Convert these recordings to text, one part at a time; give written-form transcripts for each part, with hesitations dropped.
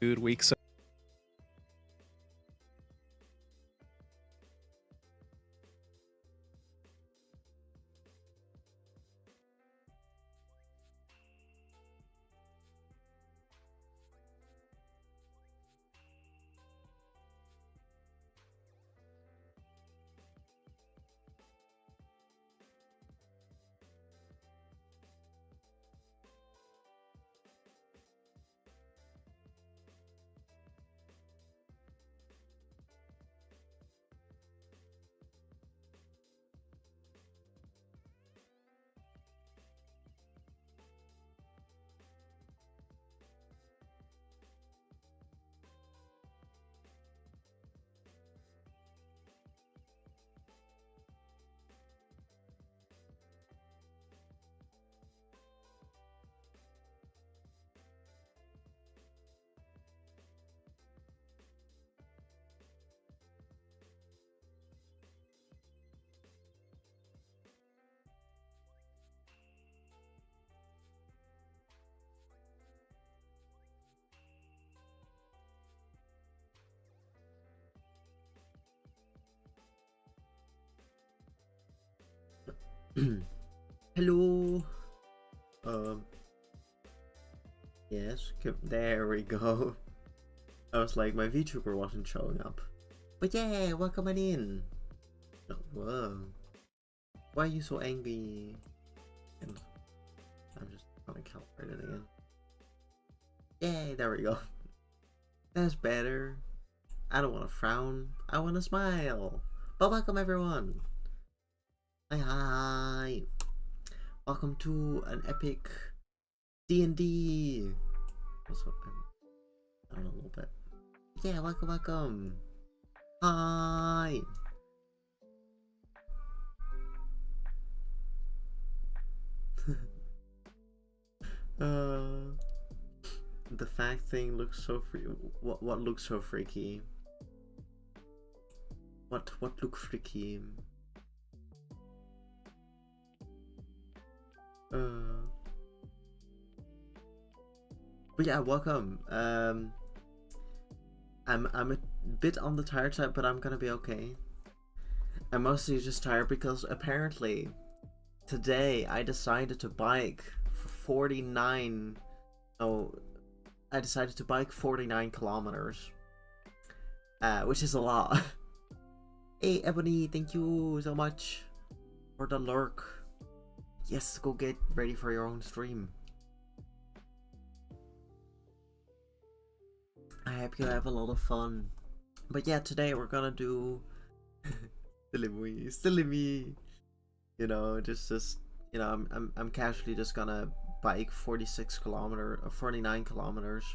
good week. So Hello. Yes. There we go. I was like, my VTuber wasn't showing up. But yeah, welcome on in. Oh, whoa. Why are you so angry? And I'm just gonna calibrate it again. Yay, there we go. That's better. I don't want to frown. I want to smile. But welcome everyone. Hi. Welcome to an epic D&D. Also, I don't know, a little bit. Yeah, welcome. Hi. The fact thing looks so what looks so freaky? What look freaky? But yeah, welcome. I'm a bit on the tired side, but I'm gonna be okay. I'm mostly just tired because apparently today I decided to bike for 49. Oh, I decided to bike 49 kilometers, which is a lot. Hey Ebony, thank you so much for the lurk. Yes, go get ready for your own stream. I hope you have a lot of fun. But yeah, today we're gonna do silly me. You know, just you know, I'm casually just gonna bike 49 kilometers.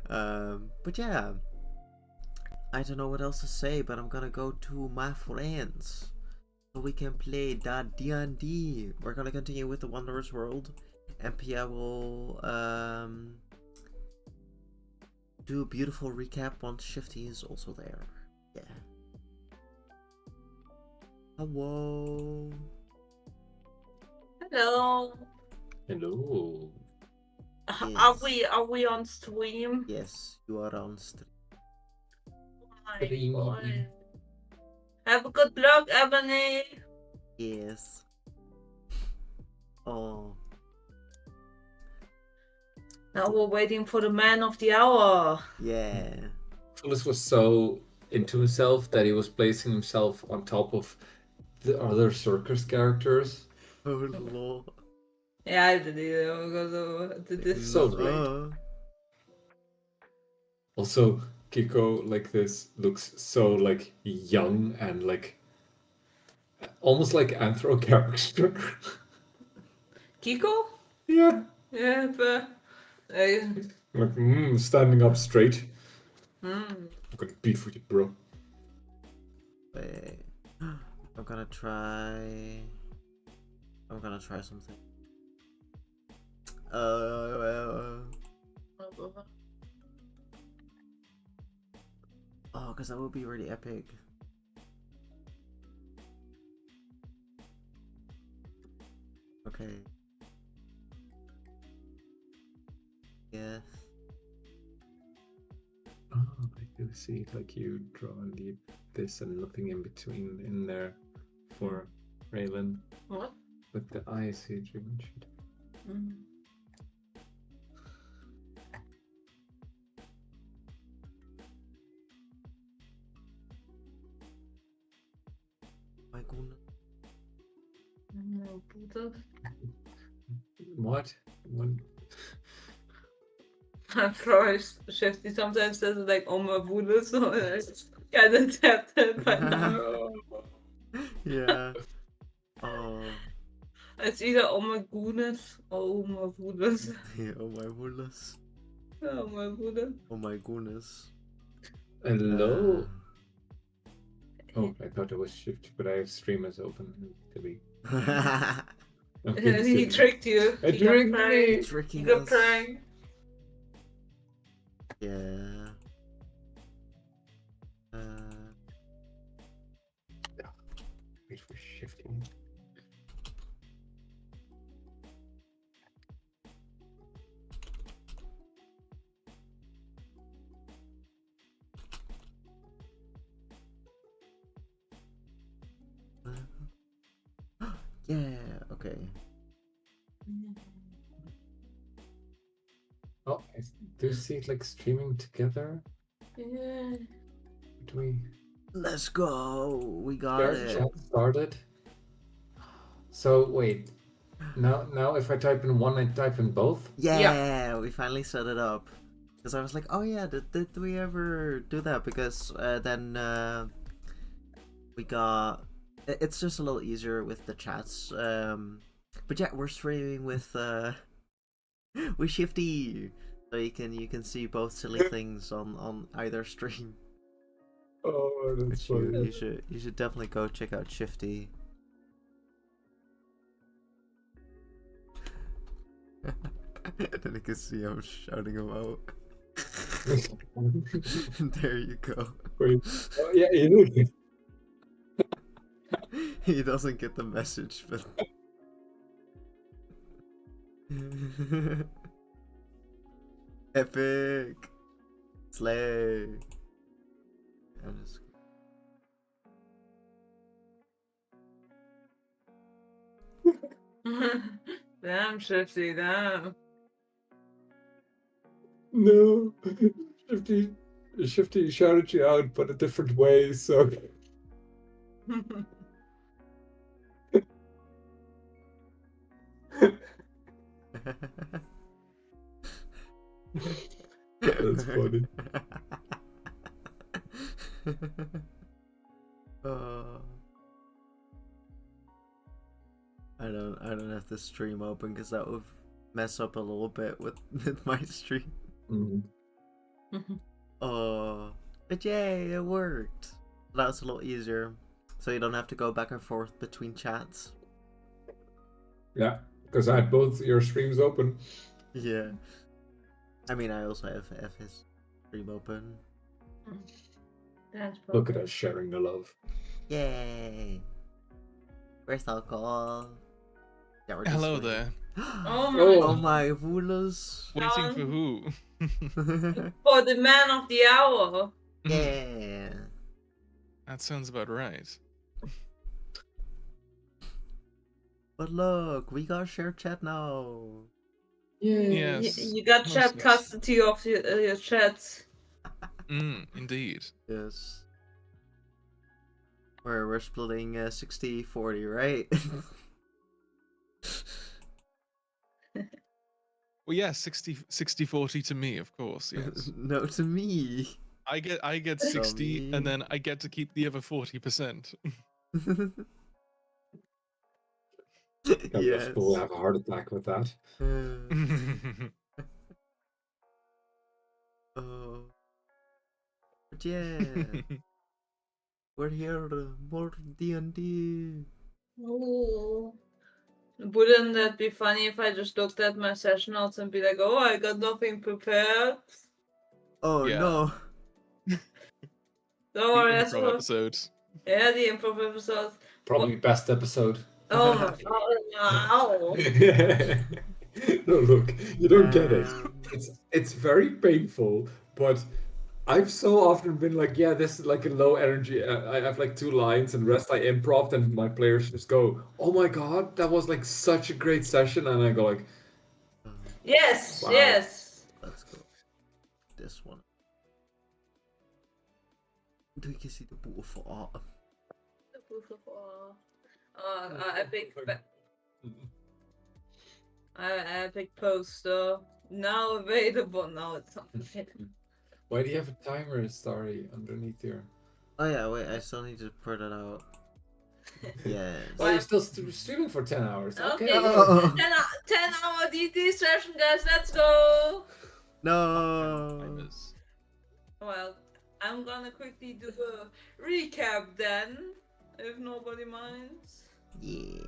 But yeah, I don't know what else to say, but I'm gonna go to my friends so we can play that D&D. We're gonna continue with the Wondrous World, and Pia will do a beautiful recap once Shifty is also there. Yeah. Hello. Hello. Hello. Yes. Are we on stream? Yes, you are on stream. Boy. Have a good luck, Ebony. Yes. Oh. Now we're waiting for the man of the hour. Yeah. Phyllis was so into himself that he was placing himself on top of the other circus characters. Oh lord. Yeah, I did it. This is So great. Also, Kiko like this looks so like young and like almost like anthro character. Kiko? Yeah. Yeah, but Like standing up straight. I'm gonna beat for you, bro. Wait. I'm gonna try something. Oh, because that would be really epic. Okay. Yeah. Oh, I do see. Like you draw this and nothing in between in there for Raylan What? with the eyes you mentioned. Mm. My goodness. No, Buddha. What? I'm sorry, Shifty sometimes says it like, oh my Buddha, so I just got adapted by now. Yeah. Oh. It's either oh my goodness or oh my Buddhas. Yeah, oh my goodness. Oh my Buddha. Oh my goodness. Hello. Oh, I thought it was shift, but I have streamers open. Delete. Okay, He tricked you. He He got tricked pranked. me. He Tricking got us. pranked. Yeah. Wait for shifting. Yeah, okay. Oh, do you see it like streaming together? Yeah. Do we? Let's go. We got Share it. chat started. So wait. Now if I type in one, I type in both. Yeah, we finally set it up. Because I was like, oh yeah, did we ever do that? Because then we got... It's just a little easier with the chats. But yeah, we're streaming with Shifty. So you can see both silly things on either stream. Oh, that's Which funny. you should definitely go check out Shifty. And then you can see I'm shouting him out. There you go. Wait. Oh, yeah, you He doesn't get the message, but epic slay. I'm just... Damn, Shifty, damn. No, Shifty shouted you out, but a different way. So that's funny. Oh. I don't have the stream open because that would mess up a little bit with my stream. Oh, but yay, it worked. That was a lot easier, so you don't have to go back and forth between chats. Yeah, because I had both your streams open. Yeah. I mean, I also have his stream open. That's Look at us sharing the love. Yay! Where's alcohol? Yeah, we're just Hello waiting. there. Oh my Oh my rulers! Waiting for who? For the man of the hour. Yeah. That sounds about right. But look, we got shared chat now. Yes. You got most chat yes. custody of your chats. Indeed. Yes. We're splitting 60-40, right? Well, yeah, 60-40 to me, of course. Yes. No, to me. I get So 60, me. and then I get to keep the other 40%. Yes. We'll have a heart attack with that. Oh. But yeah, we're here. More D&D. Oh. Wouldn't that be funny if I just looked at my session notes and be like, oh, I got nothing prepared? Oh Yeah. no. Don't worry, The that's improv what... episode. Yeah, the improv episode. Probably best episode. Oh my god, no. No, look, you don't get it. Um, It's very painful, but I've so often been like, yeah, this is like a low energy. I have like two lines, and rest I improv, and my players just go, "Oh my god, that was like such a great session," and I go like, Yes, "Wow." yes. let's go. This one. Do you see the beautiful art? The proof of all. Epic, epic poster now available. Now it's not available. Why do you have a timer, Starry, underneath here? Oh yeah, wait, I still need to put it out. Yes. Oh, you're still streaming for 10 hours. Okay. Okay, Oh. 10-hour DT session, guys. Let's go. No. Timers. Well, I'm gonna quickly do a recap then, if nobody minds. Yeah.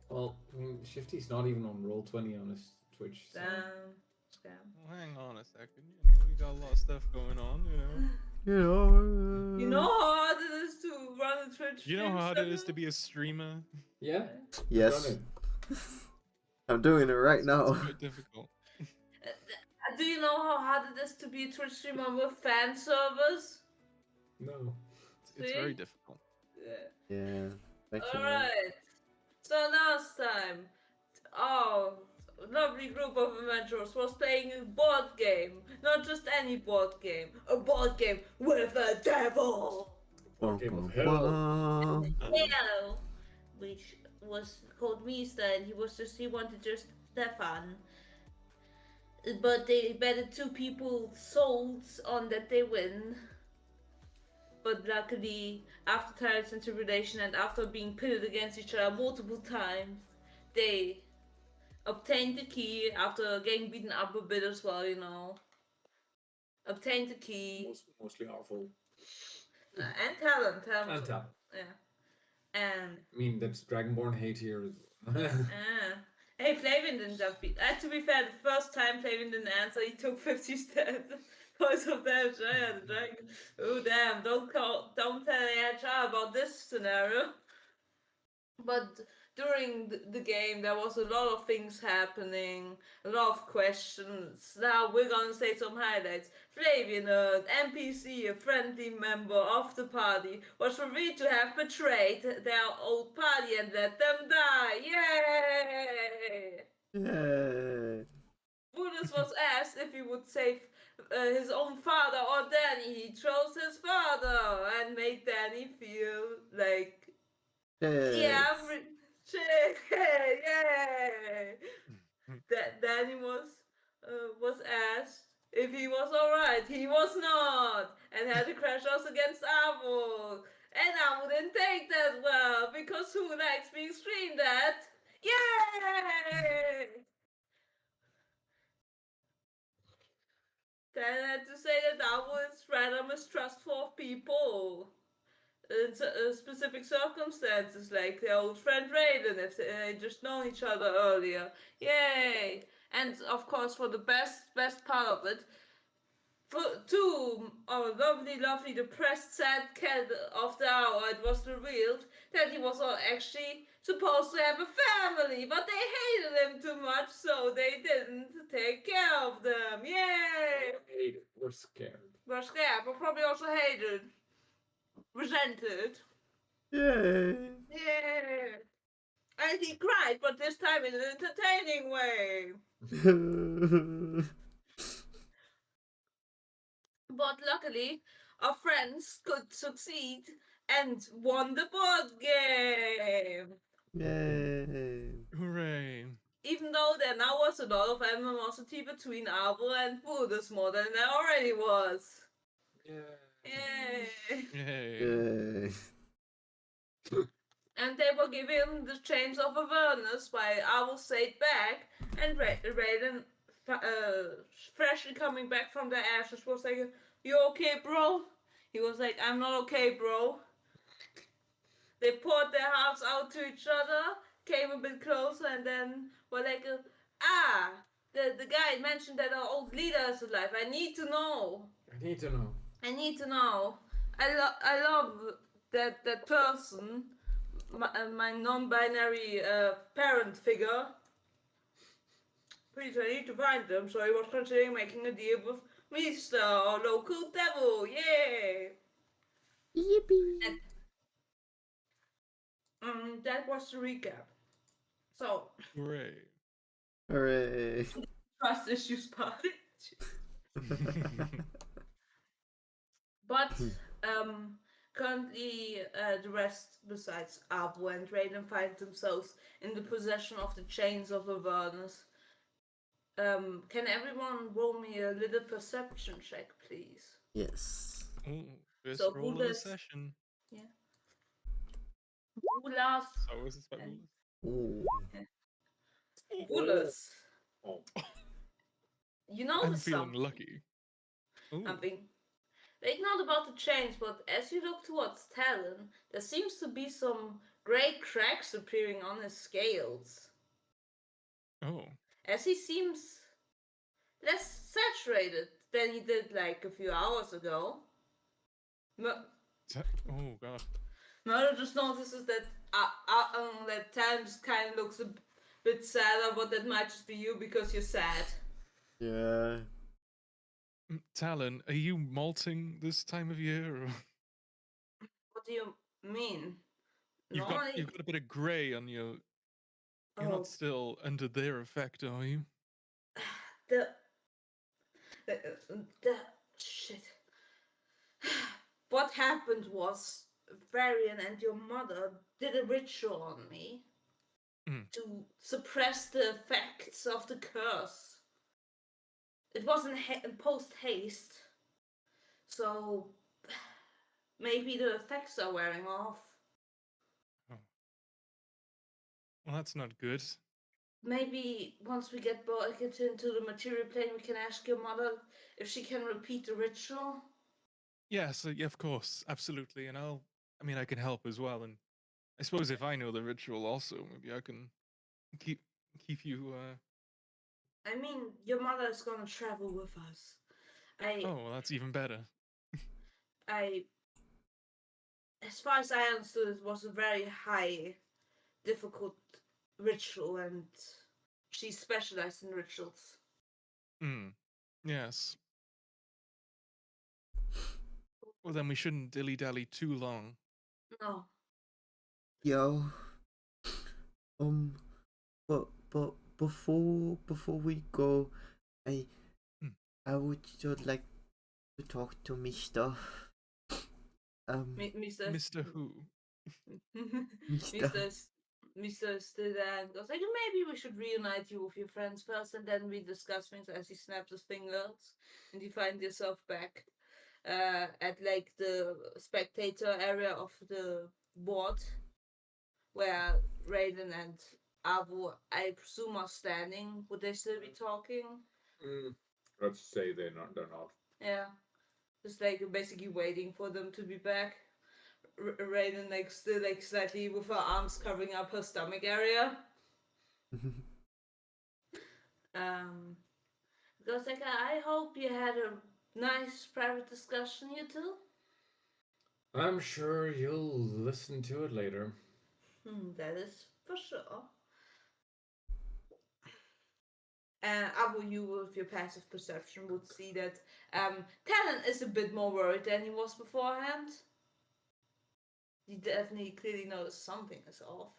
Well, I mean, Shifty's not even on Roll20 on his Twitch. So. Damn. Scam. Well, hang on a second. You know, we got a lot of stuff going on. You know. You know. You know how hard it is to run a Twitch You know stream, how hard it is Stefan? to be a streamer. Yeah? Yes. Done it. I'm doing it right It's now. quite difficult. Do you know how hard it is to be a Twitch streamer with fan servers? No. It's See? very difficult. Yeah. Yeah. Thank you. Alright. So last time, our lovely group of adventurers was playing a board game. Not just any board game. A board game with a devil! Game of hell. Hell! Which was called Mista, and he wanted just have fun. But they betted two people's souls on that they win. But luckily, after trials and tribulation and after being pitted against each other multiple times, they obtained the key after getting beaten up a bit as well, you know. Obtained the key. Mostly awful. And talent. And tap. Yeah. And I mean, that's Dragonborn hate here. hey, Flavin didn't just beat. To be fair, the first time Flavin didn't answer, he took 50 points of damage. Yeah, the dragon. Oh damn! Don't tell the HR about this scenario. But during the game, there was a lot of things happening, a lot of questions. Now we're gonna say some highlights. Flavian, an NPC, a friendly member of the party, was revealed to have betrayed their old party and let them die. Yay! Yay. Buddhist was asked if he would save his own father or Danny. He chose his father and made Danny feel like yeah, yay! Danny was asked if he was alright. He was not, and had to crash us against Avo. And I wouldn't take that well because who likes being screamed at? Yay! Then I had to say that Avo is rather mistrustful of people. In specific circumstances, like their old friend Raiden, if they just known each other earlier. Yay! And of course, for the best part of it, to our lovely, depressed, sad cat of the hour, it was revealed that he was actually supposed to have a family, but they hated him too much, so they didn't take care of them. Yay! Hated. We're scared. We're scared, but probably also hated. Resented. Yay. Yeah. And he cried, but this time in an entertaining way. But luckily, our friends could succeed and won the board game. Yay. Hooray! Even though there now was a lot of animosity between Abel and Buddhist more than there already was. Yay! Yay! Yay. And they were given the chains of awareness while Abel stayed back, and Raiden, freshly coming back from the ashes, was like, "You okay, bro?" He was like, "I'm not okay, bro." They poured their hearts out to each other, came a bit closer, and then were like, the guy mentioned that our old leader is alive. I need to know. I need to know. I need to know. I love that person, my non-binary parent figure. Please, I need to find them, so I was considering making a deal with Mr. our local devil. Yay! Yippee! And that was the recap. So, Hooray. Hooray! trust issues part. But currently, the rest, besides Abu and Raiden, find themselves in the possession of the chains of awareness. Can everyone roll me a little perception check, please? Yes. Ooh, first So roll of the Buddha's- session. Yeah. Bulas. So is this by and rules? Ooh. Bulas. Oh. You know I'm the feeling something. lucky. Ooh. Something. Like not about the chains, but as you look towards Talon, there seems to be some grey cracks appearing on his scales. Oh. As he seems less saturated than he did like a few hours ago. Oh god. Murder just notices that that Talon just kind of looks a bit sadder, but that might just be you because you're sad. Yeah. Talon, are you molting this time of year? Or... What do you mean? You've got a bit of grey on your. You're Oh, not still under their effect, are you? the the shit. What happened was Varian and your mother did a ritual on me to suppress the effects of the curse. It wasn't post haste, so maybe the effects are wearing off. Oh. Well, that's not good. Maybe once we get back into the material plane, we can ask your mother if she can repeat the ritual. Yes, yeah, of course, absolutely. And I can help as well. And I suppose if I know the ritual also, maybe I can keep you. I mean, your mother is gonna travel with us. Oh, well, that's even better. As far as I understood, it was a very high, difficult ritual, and she specialized in rituals. Yes. Well, then we shouldn't dilly-dally too long. No. Yo. But before we go, I I would just like to talk to Mister. Mr. Mr. Who? Mister. Mr. stood there and goes like, maybe we should reunite you with your friends first, and then we discuss things. As he snaps his fingers, and you find yourself back at like the spectator area of the board, where Raiden and Abu, I presume, are standing. Would they still be talking? Let's say they're not. They're not. Yeah, just like basically waiting for them to be back. Raiden like still like slightly with her arms covering up her stomach area. Because like I hope you had a nice private discussion, you two. I'm sure you'll listen to it later. That is for sure. Abu, you with your passive perception would see that Talon is a bit more worried than he was beforehand. He definitely clearly noticed something is off.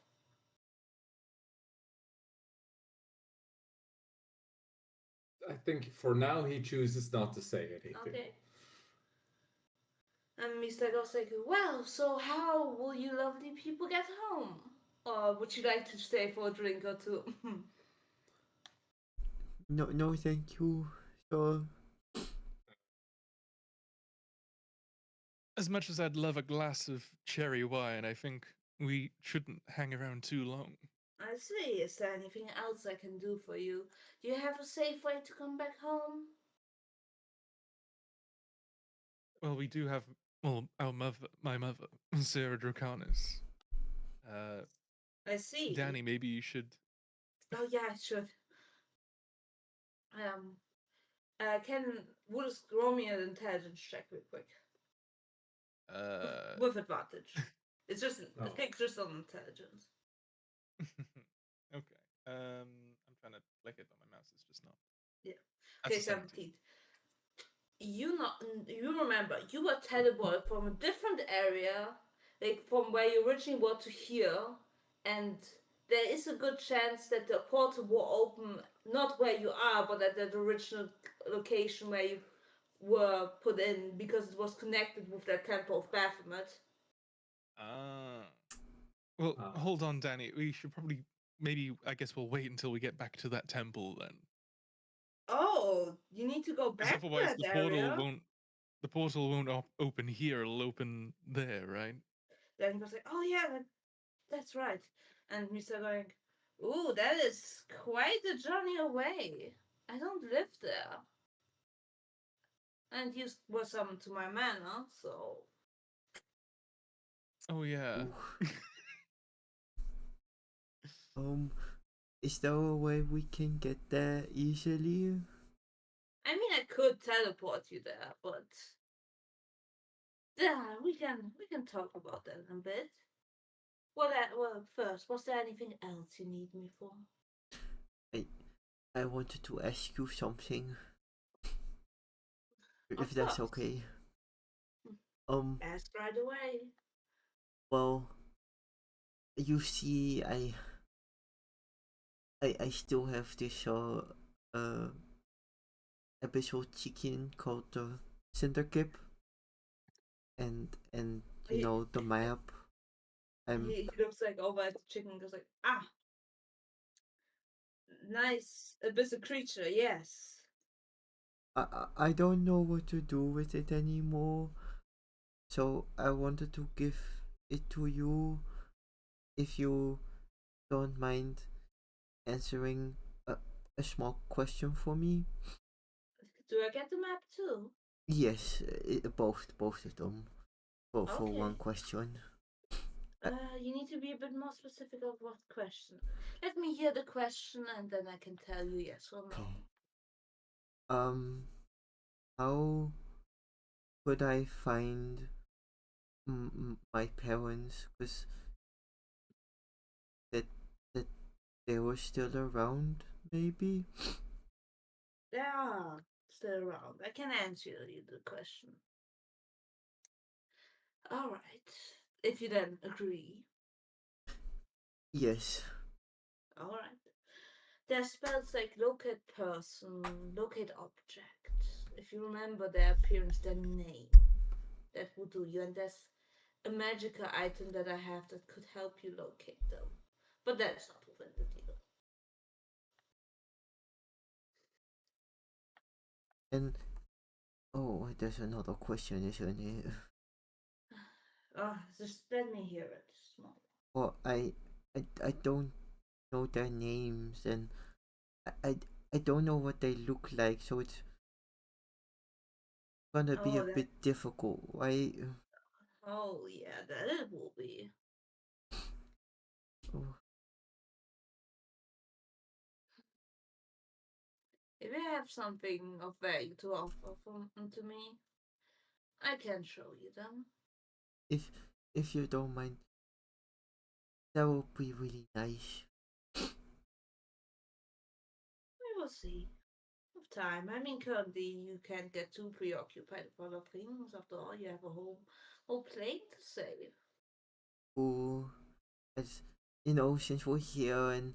I think for now he chooses not to say anything. Okay. And Mr. goes like, well, so how will you lovely people get home? Or would you like to stay for a drink or two? No, thank you. So. As much as I'd love a glass of cherry wine, I think we shouldn't hang around too long. I see. Is there anything else I can do for you? Do you have a safe way to come back home? Well, we do have, my mother, Sarah Dracanis. I see. Danny, maybe you should. Oh yeah, I should. We'll just roll me an intelligence check real quick. With advantage. It's just I think just on intelligence. Okay. I'm trying to click it on my mouse. It's just not. Yeah. That's Okay, a 17. 17th. You remember you were teleported from a different area, like from where you originally were to here, and there is a good chance that the portal will open not where you are, but at the original location where you were put in, because it was connected with that temple of Baphomet. Ah. Well, Ah. hold on, Danny. We should probably maybe I guess we'll wait until we get back to that temple then. Oh, you need to go Because back to otherwise that area. the portal won't open here. It'll open there, right? Then he was like, "Oh yeah, that's right." And Mr. going, "Ooh, that is quite a journey away. I don't live there." And you were summoned to my manor, so Oh yeah. Is there a way we can get there easily? I mean I could teleport you there, but yeah, we can talk about that in a bit. Well, first, was there anything else you need me for? I wanted to ask you something. If Of that's course. okay. Ask right away. Well, you see, I still have this episode chicken called the Cinderkip, and you He, know the map. he looks like over at the chicken and goes like, ah, nice abyssal creature, yes. I don't know what to do with it anymore, so I wanted to give it to you, if you don't mind answering a small question for me. Do I get the map too? Yes, both of them, for Okay. one question. You need to be a bit more specific of what question. Let me hear the question and then I can tell you yes or no. Okay. How could I find my parents? Cause that that they were still around, maybe. They are still around. I can answer you the question. Alright. If you then agree. Yes. Alright. There's spells like locate person, locate object. If you remember their appearance, their name, that would do you. And there's a magical item that I have that could help you locate them. But that's not within the deal. And oh, there's another question, isn't it? Just let me hear it. Small. Well, I don't know their names, and I, I don't know what they look like, so it's gonna be a bit difficult, right? Oh yeah, that it will be. Oh. If you have something of value to offer to me, I can show you them. If you don't mind, that would be really nice. We will see. With time. I mean, currently you can't get too preoccupied with other things. After all, you have a whole plate to save. Oh, as you know, since we're here, and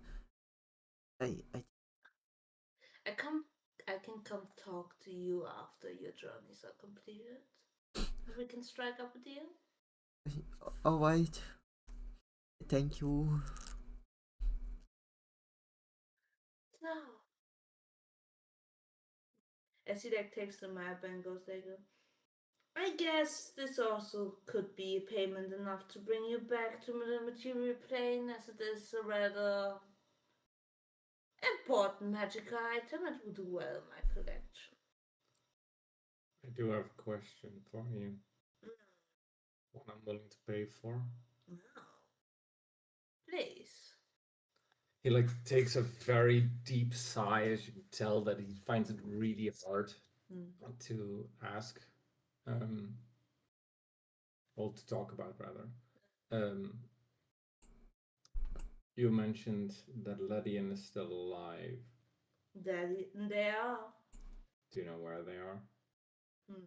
I I come. I can come talk to you after your journeys are completed. We can strike up a deal. all right. Thank you. So, as he like takes the map and goes like, I guess this also could be payment enough to bring you back to the material plane, as it is a rather important magical item. It would do well in my collection. I do have a question for you. One I'm willing to pay for. No. Please. He like takes a very deep sigh, as you can tell that he finds it really hard to ask, well, to talk about rather. You mentioned that Ledian is still alive. They are. Do you know where they are? Hmm.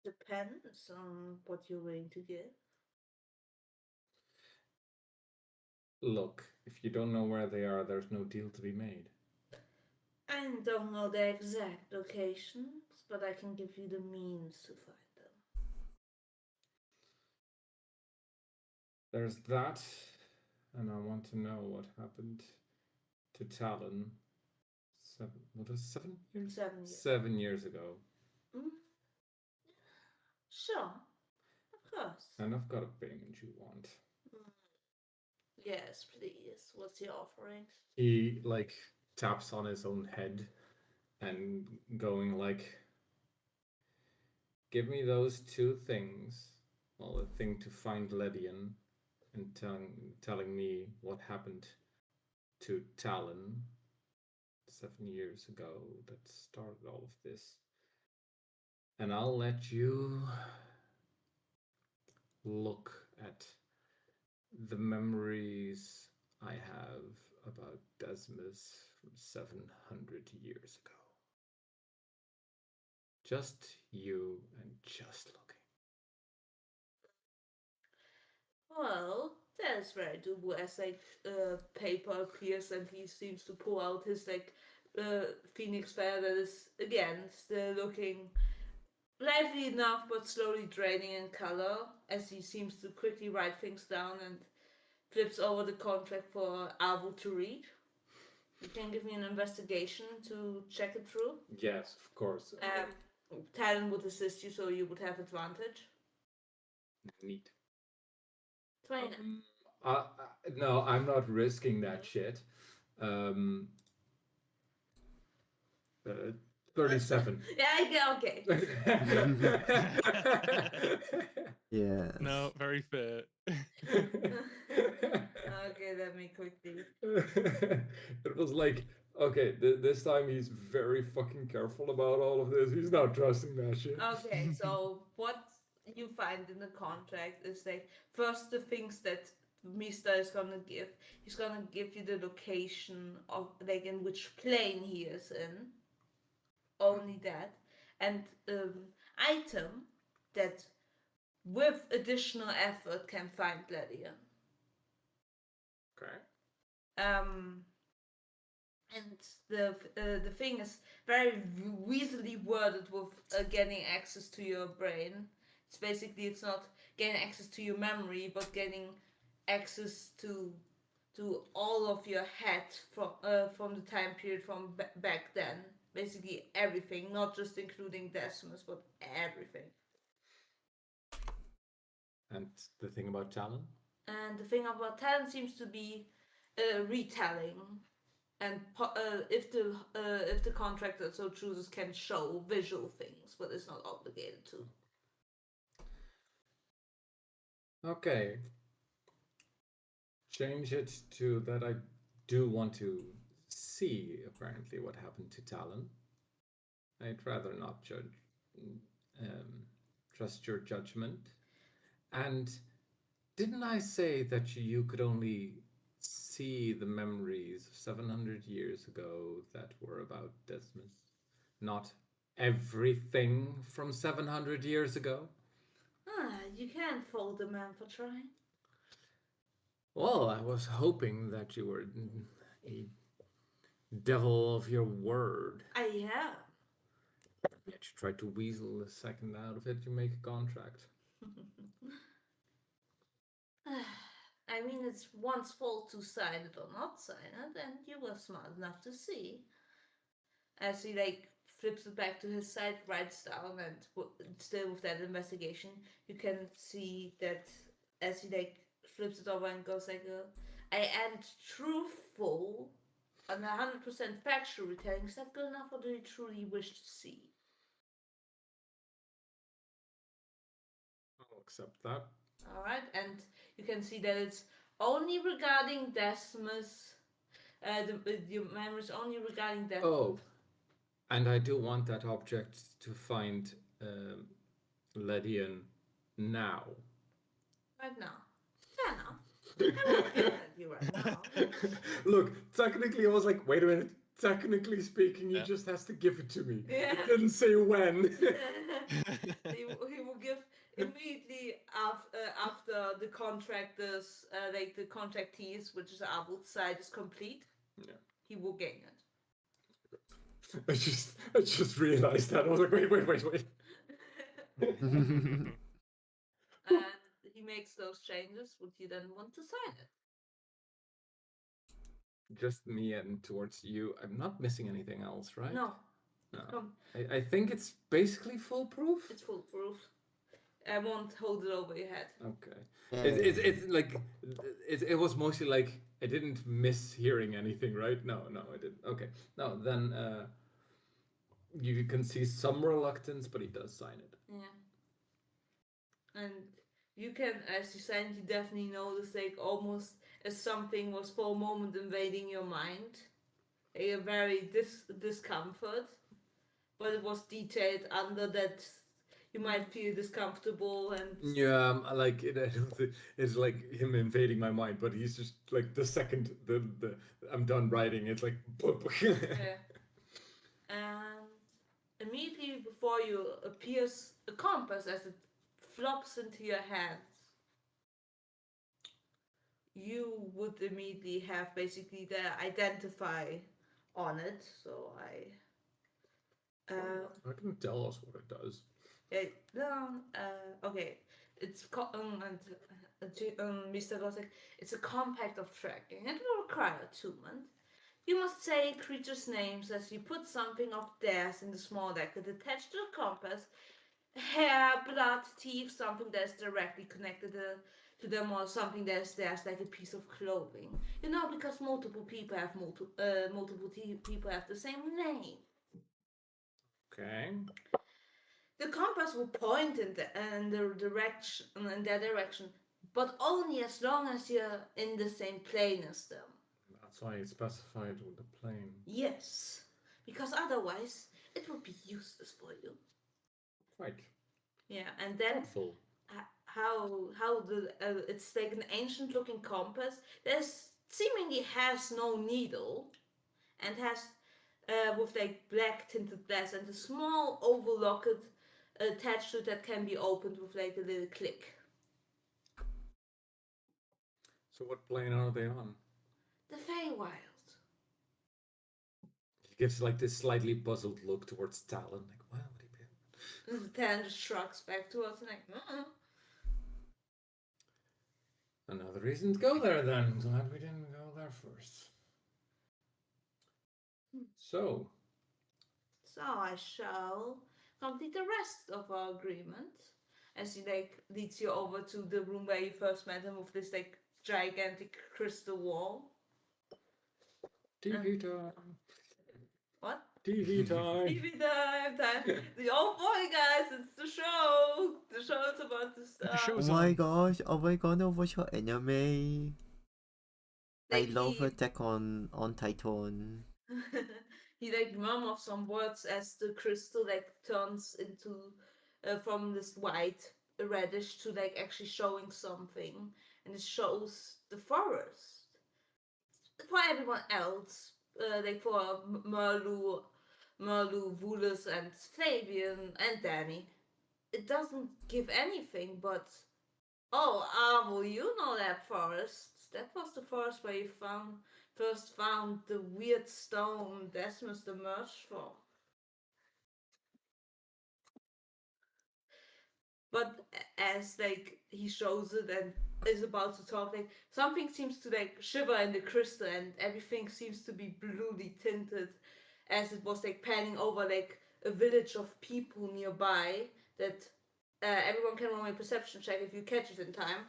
Depends on what you're willing to give. Look, if you don't know where they are, there's no deal to be made. I don't know the exact locations, but I can give you the means to find them. There's that, and I want to know what happened to Talon 7 years? 7 years. 7 years ago. Mm? Sure, of course. And I've got a payment you want. Yes, please. What's your offering? He like taps on his own head and going like, give me those two things. Well, a thing to find Ledian and telling me what happened to Talon 7 years ago that started all of this. And I'll let you look at the memories I have about Desmus from 700 years ago. Just you and just looking. Well, that's very doable as paper appears and he seems to pull out his phoenix feather that is again still looking lively enough but slowly draining in color as he seems to quickly write things down and flips over the contract for Avo to read. You can give me an investigation to check it through. Yes, of course. Talon would assist you, so you would have advantage. Neat. 29. No, I'm not risking that shit. 37. Yeah, okay. Yes. No, very fair. Okay, let me quickly. It was like, okay, this time he's very fucking careful about all of this. He's not trusting that shit. Okay, so what you find in the contract is like first the things that Mista is gonna give. He's gonna give you the location of like in which plane he is in. Only that, and item that with additional effort can find Gladian. Okay. And the thing is very weaselly worded with getting access to your brain. It's not getting access to your memory, but getting access to all of your head from the time period from back then. Basically everything, not just including Decimus, but everything. And the thing about Talon? And the thing about talent seems to be retelling. And if the contractor so chooses, can show visual things, but is not obligated to. Okay. Change it to that I do want to see, apparently, what happened to Talon. I'd rather not trust your judgment. And didn't I say that you could only see the memories of 700 years ago that were about Desmus? Not everything from 700 years ago? You can't fault a man for trying. Well, I was hoping that you were a devil of your word. I am. Yet you tried to weasel a second out of it to make a contract. I mean, it's one's fault to sign it or not sign it, and you were smart enough to see. As he flips it back to his side, writes down, and still with that investigation, you can see that as he flips it over and goes I added truthful and 100% factual retelling. Is that good enough, or do you truly wish to see? I'll accept that. All right, and you can see that it's only regarding Desmus. Your memory is only regarding Desmus. Oh, and I do want that object to find Ledian now. Right now. Yeah, now. I will give that you. right now. Look, technically, I was like, wait a minute. Technically speaking, he Yeah. just has to give it to me. Yeah. It didn't say when. he will give immediately after the contractors, like the contractees, which is Abel's side, is complete. Yeah. He will gain it. I just realized that. I was like, wait. And he makes those changes. Would you then want to sign it? Just me and towards you. I'm not missing anything else, right? No. No. I think it's basically foolproof. It's foolproof. I won't hold it over your head. Okay. Yeah. It's like it was mostly like I didn't miss hearing anything, right? No, I didn't. Okay. No, then you can see some reluctance, but he does sign it. Yeah. And you can, as you sign, you definitely notice like almost as something was for a moment invading your mind. A very discomfort. But it was detailed under that you might feel discomfortable and Yeah, like I don't think it's like him invading my mind, but he's just like the second the I'm done writing, it's like boop. yeah. And immediately before you appears a compass as it flops into your hands. You would immediately have basically the identify on it. So I can tell us what it does. okay. It's Mr. Gothic. It's a compact of tracking. It will require attunement. You must say creatures' names as you put something of theirs in the small decket attached to the compass. Hair, blood, teeth, something that is directly connected to them, or something that is theirs, like a piece of clothing. You know, because multiple people have people have the same name. Okay. The compass will point in their direction, but only as long as you're in the same plane as them. That's why it's specified with the plane. Yes, because otherwise it would be useless for you. Right. Yeah, and then Thoughtful. how the it's like an ancient looking compass. There's seemingly has no needle, and has with like black tinted glass and a small oval locket attached to it that can be opened with like a little click. So what plane are they on? The Feywild. He gives like this slightly puzzled look towards Talon, like, wow, what do you And the Talon just shrugs back to us and like, Another reason to go there then. Glad we didn't go there first. So I shall complete the rest of our agreement. As he like leads you over to the room where you first met him with this like gigantic crystal wall. TV time. What? TV time. TV time. Oh boy, guys, it's the show. The show is about to start. The show's Oh my on. gosh, are we gonna watch your anime? I Like, love he- Attack on Titan. he like murmurs some words as the crystal like turns into from this white reddish to like actually showing something, and it shows the forest. For everyone else, like for Merlu, Vulus, and Flavian, and Danny, it doesn't give anything, but oh, well, you know that forest. That was the forest where you first found the weird stone Desmos emerged from. But as like he shows it and is about to talk, like something seems to like shiver in the crystal, and everything seems to be bluely tinted, as it was like panning over like a village of people nearby. That everyone can roll a perception check if you catch it in time.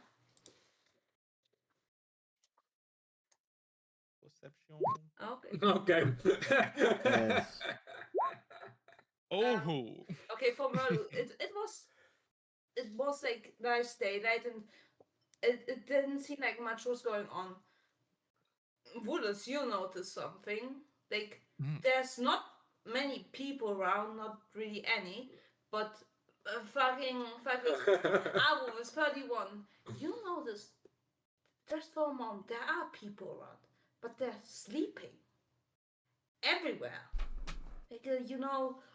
Perception. Okay. Okay. Yes. Oh. Okay, for Merlu, it was like nice daylight, and it didn't seem like much was going on. Woodless, you notice something. Like there's not many people around, not really any, but fucking Abu was 31. You notice just for a moment, there are people around, but they're sleeping everywhere. Like,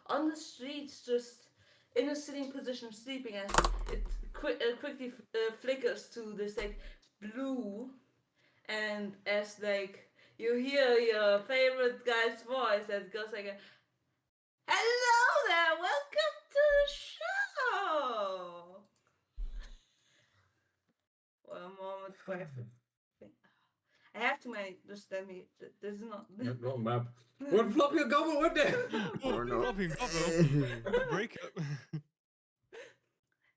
on the streets, just in a sitting position, sleeping, and it quickly flickers to this like blue, and as like you hear your favorite guy's voice that goes like, "Hello there, welcome to the show." One moment, wait. I have to make just let me. This is not. Wrong map. One floppy gobble, what the? Oh, no. floppy gobble. Break up.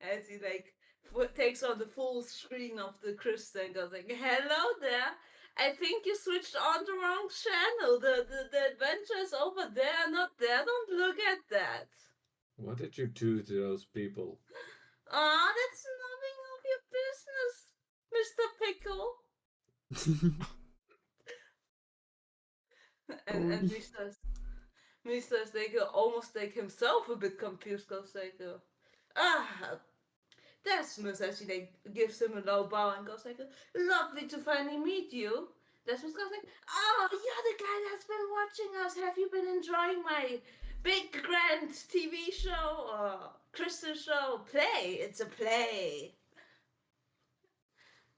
As he like takes on the full screen of the crystal and goes like, "Hello there. I think you switched on the wrong channel. The adventure is over there, not there. Don't look at that." What did you do to those people? Ah, that's nothing of your business, Mr. Pickle. And Oh. Mr. Like almost like himself a bit confused, goes like, Desmos, as he like gives him a low bow and goes like, "Lovely to finally meet you." Desmos goes like, "Oh, you're the guy that's been watching us. Have you been enjoying my big grand TV show or crystal show play? It's a play."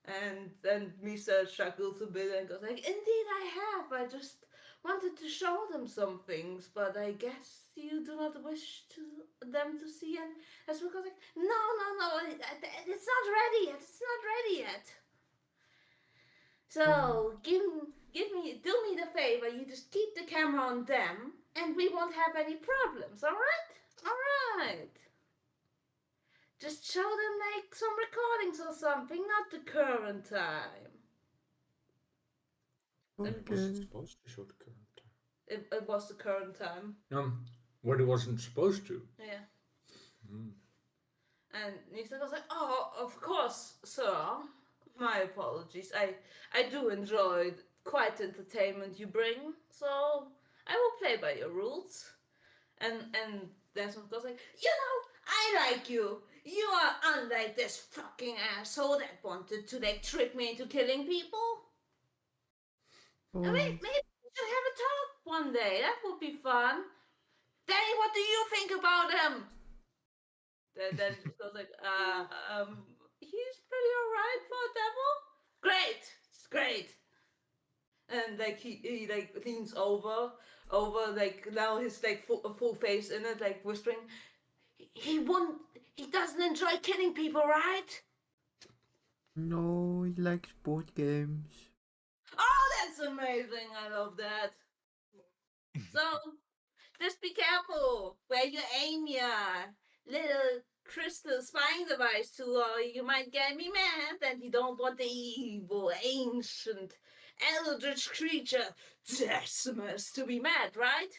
And then Misa chuckles a bit and goes like, "Indeed I have. I just wanted to show them some things, but I guess you do not wish them to see." And as we goes like, "No, it's not ready yet. It's not ready yet. So do me the favor. You just keep the camera on them, and we won't have any problems. All right. Just show them like some recordings or something, not the current time." I Okay. wasn't supposed to show the current time. It was the current time. What it wasn't supposed to. Yeah. Mm. And Nisa was like, "Oh, of course, sir. My apologies. I do enjoy quite entertainment you bring, so I will play by your rules." And Desmond goes like, "I like you. You are unlike this fucking asshole that wanted to like trick me into killing people. Oh. Maybe we should have a talk one day. That would be fun. Danny, what do you think about him?" Then he goes like, "He's pretty alright for a devil. Great, it's great." And like he like leans over like now his like full face in it, like whispering, he doesn't enjoy killing people, right?" No, he likes board games. "Oh, that's amazing. I love that. So just be careful where you aim your little crystal spying device to, or you might get me mad, and you don't want the evil, ancient, eldritch creature Decimus to be mad, right?"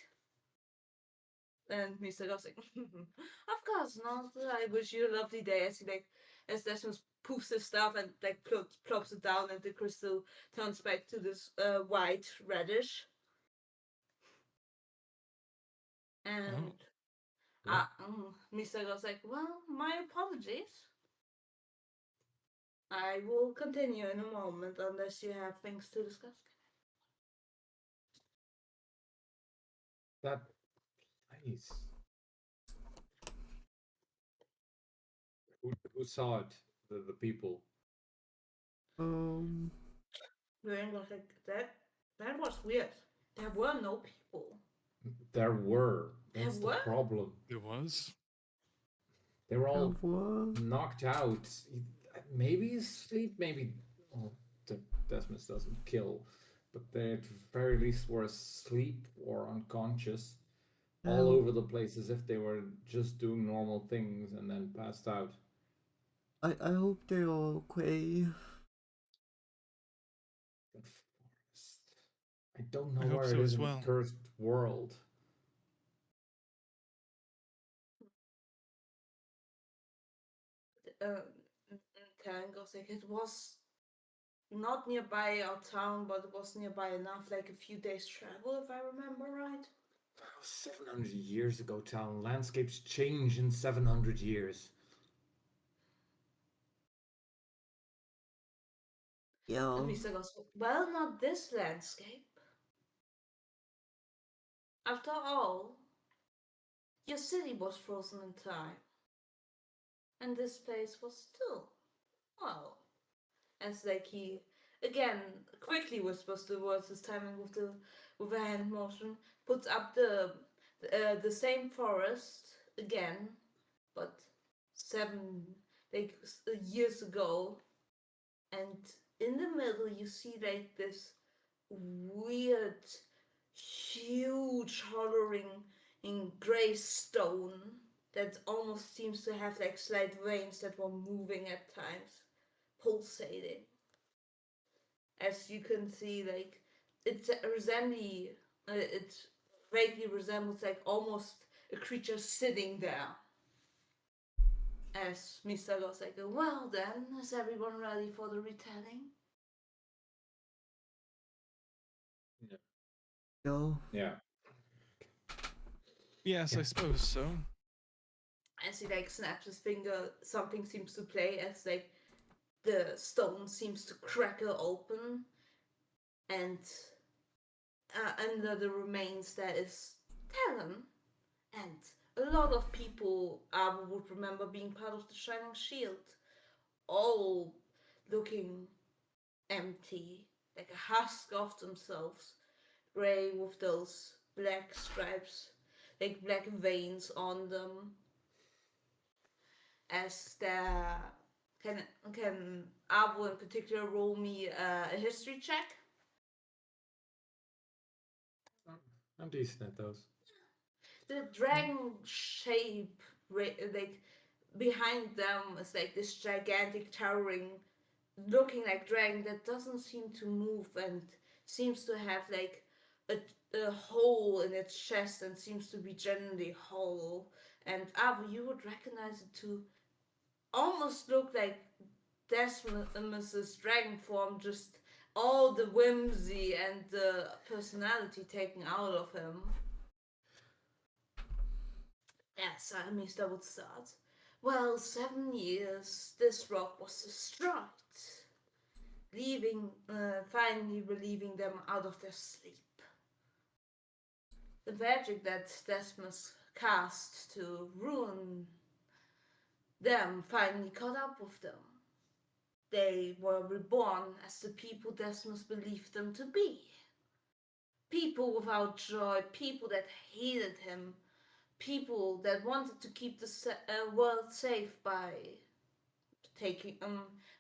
And Mr. goes like, "Of course not. I wish you a lovely day." As he like, as Decimus poofs his stuff and like plops it down, and the crystal turns back to this white reddish. And Mr. goes like, "Well, my apologies. I will continue in a moment unless you have things to discuss." That place. Who saw it? The people. Dwayne was like, that was weird. There were no people. There were. That's There the were? problem. There was. They were all What? knocked out. Maybe asleep, maybe. Well, Desmos doesn't kill, but they at the very least were asleep or unconscious, all over the place as if they were just doing normal things and then passed out. I hope they're all okay. But forest. I don't know I hope where so it is as in well. the cursed world. Karen goes like, it was not nearby our town, but it was nearby enough, like a few days travel, if I remember right. 700 years ago, town. Landscapes change in 700 years. And Yo. Mr. goes, well, not this landscape. After all, your city was frozen in time, and this place was still, well, as like he again quickly whispers the words this time and with a hand motion puts up the same forest again, but 7 years ago, and in the middle you see like this weird, huge, hollowing in gray stone that almost seems to have like slight veins that were moving at times, pulsating. As you can see, like it vaguely resembles like almost a creature sitting there. As Mr. goes like, well then, is everyone ready for the retelling? Yo. Yeah. Yes, Yeah. I suppose so. As he like snaps his finger, something seems to play as like the stone seems to crackle open, and under the remains there is Talon, and a lot of people would remember being part of the Shining Shield, all looking empty, like a husk of themselves, grey with those black stripes, like black veins on them. As there can Avo in particular roll me a history check? I'm decent at those. The dragon shape, like behind them, is like this gigantic, towering, looking like dragon that doesn't seem to move and seems to have like a hole in its chest and seems to be generally hollow. And Avo, you would recognize it to almost look like Desmus's dragon form, just all the whimsy and the personality taken out of him. Yes, I mean, that would start. Well, 7 years, this rock was destroyed, finally relieving them out of their sleep. The magic that Desmus cast to ruin them finally caught up with them. They were reborn as the people Desmus believed them to be. People without joy, people that hated him, people that wanted to keep the world safe by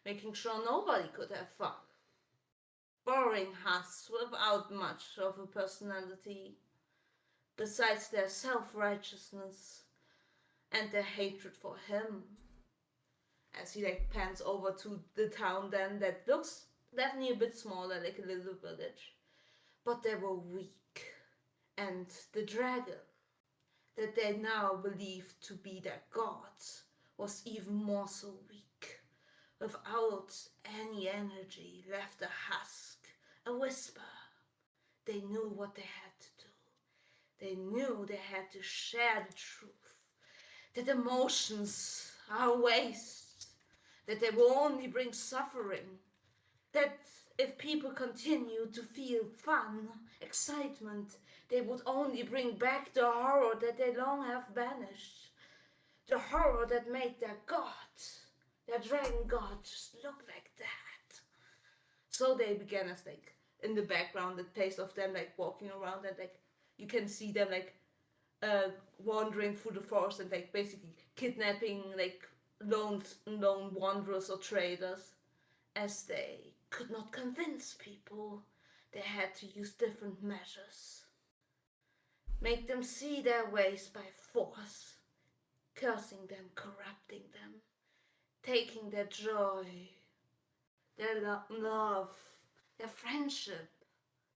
making sure nobody could have fun. Boring husks without much of a personality, besides their self-righteousness and their hatred for him. As he like pans over to the town then that looks definitely a bit smaller, like a little village. But they were weak, and the dragon that they now believed to be their god was even more so weak. Without any energy, left a husk, a whisper. They knew what they had to do. They knew they had to share the truth. That emotions are waste. That they will only bring suffering. That if people continue to feel fun, excitement, they would only bring back the horror that they long have banished. The horror that made their god, their dragon god, just look like that. So they began as like in the background the pace of them like walking around, and like you can see them like wandering through the forest and like basically kidnapping like lone wanderers or traders. As they could not convince people, they had to use different measures. Make them see their ways by force, cursing them, corrupting them, taking their joy, their love, their friendship,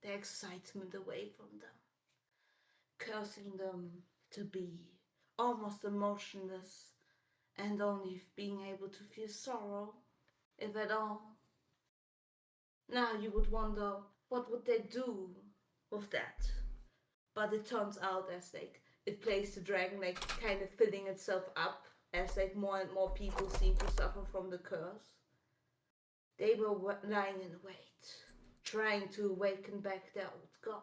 their excitement away from them, cursing them to be almost emotionless and only being able to feel sorrow, if at all. Now you would wonder, what would they do with that? But it turns out as like it plays the dragon like kind of filling itself up as like more and more people seem to suffer from the curse. They were lying in wait, trying to awaken back their old god.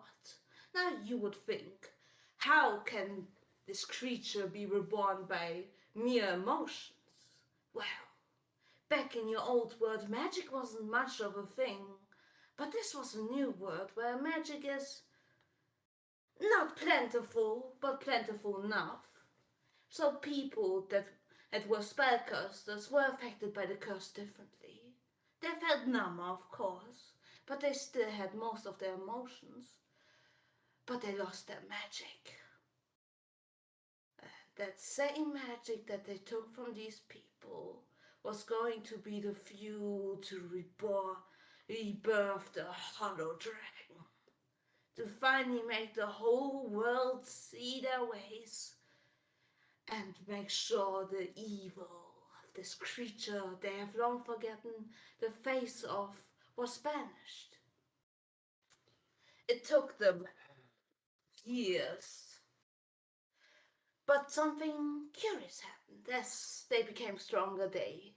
Now you would think, how can this creature be reborn by mere emotions? Well, back in your old world, magic wasn't much of a thing. But this was a new world where magic is not plentiful, but plentiful enough. So people that were spellcasters were affected by the curse differently. They felt numb, of course, but they still had most of their emotions. But they lost their magic. That same magic that they took from these people was going to be the fuel to rebirth the Hollow Dragon. To finally make the whole world see their ways and make sure the evil of this creature they have long forgotten the face of was banished. It took them years. But something curious happened. As they became stronger, they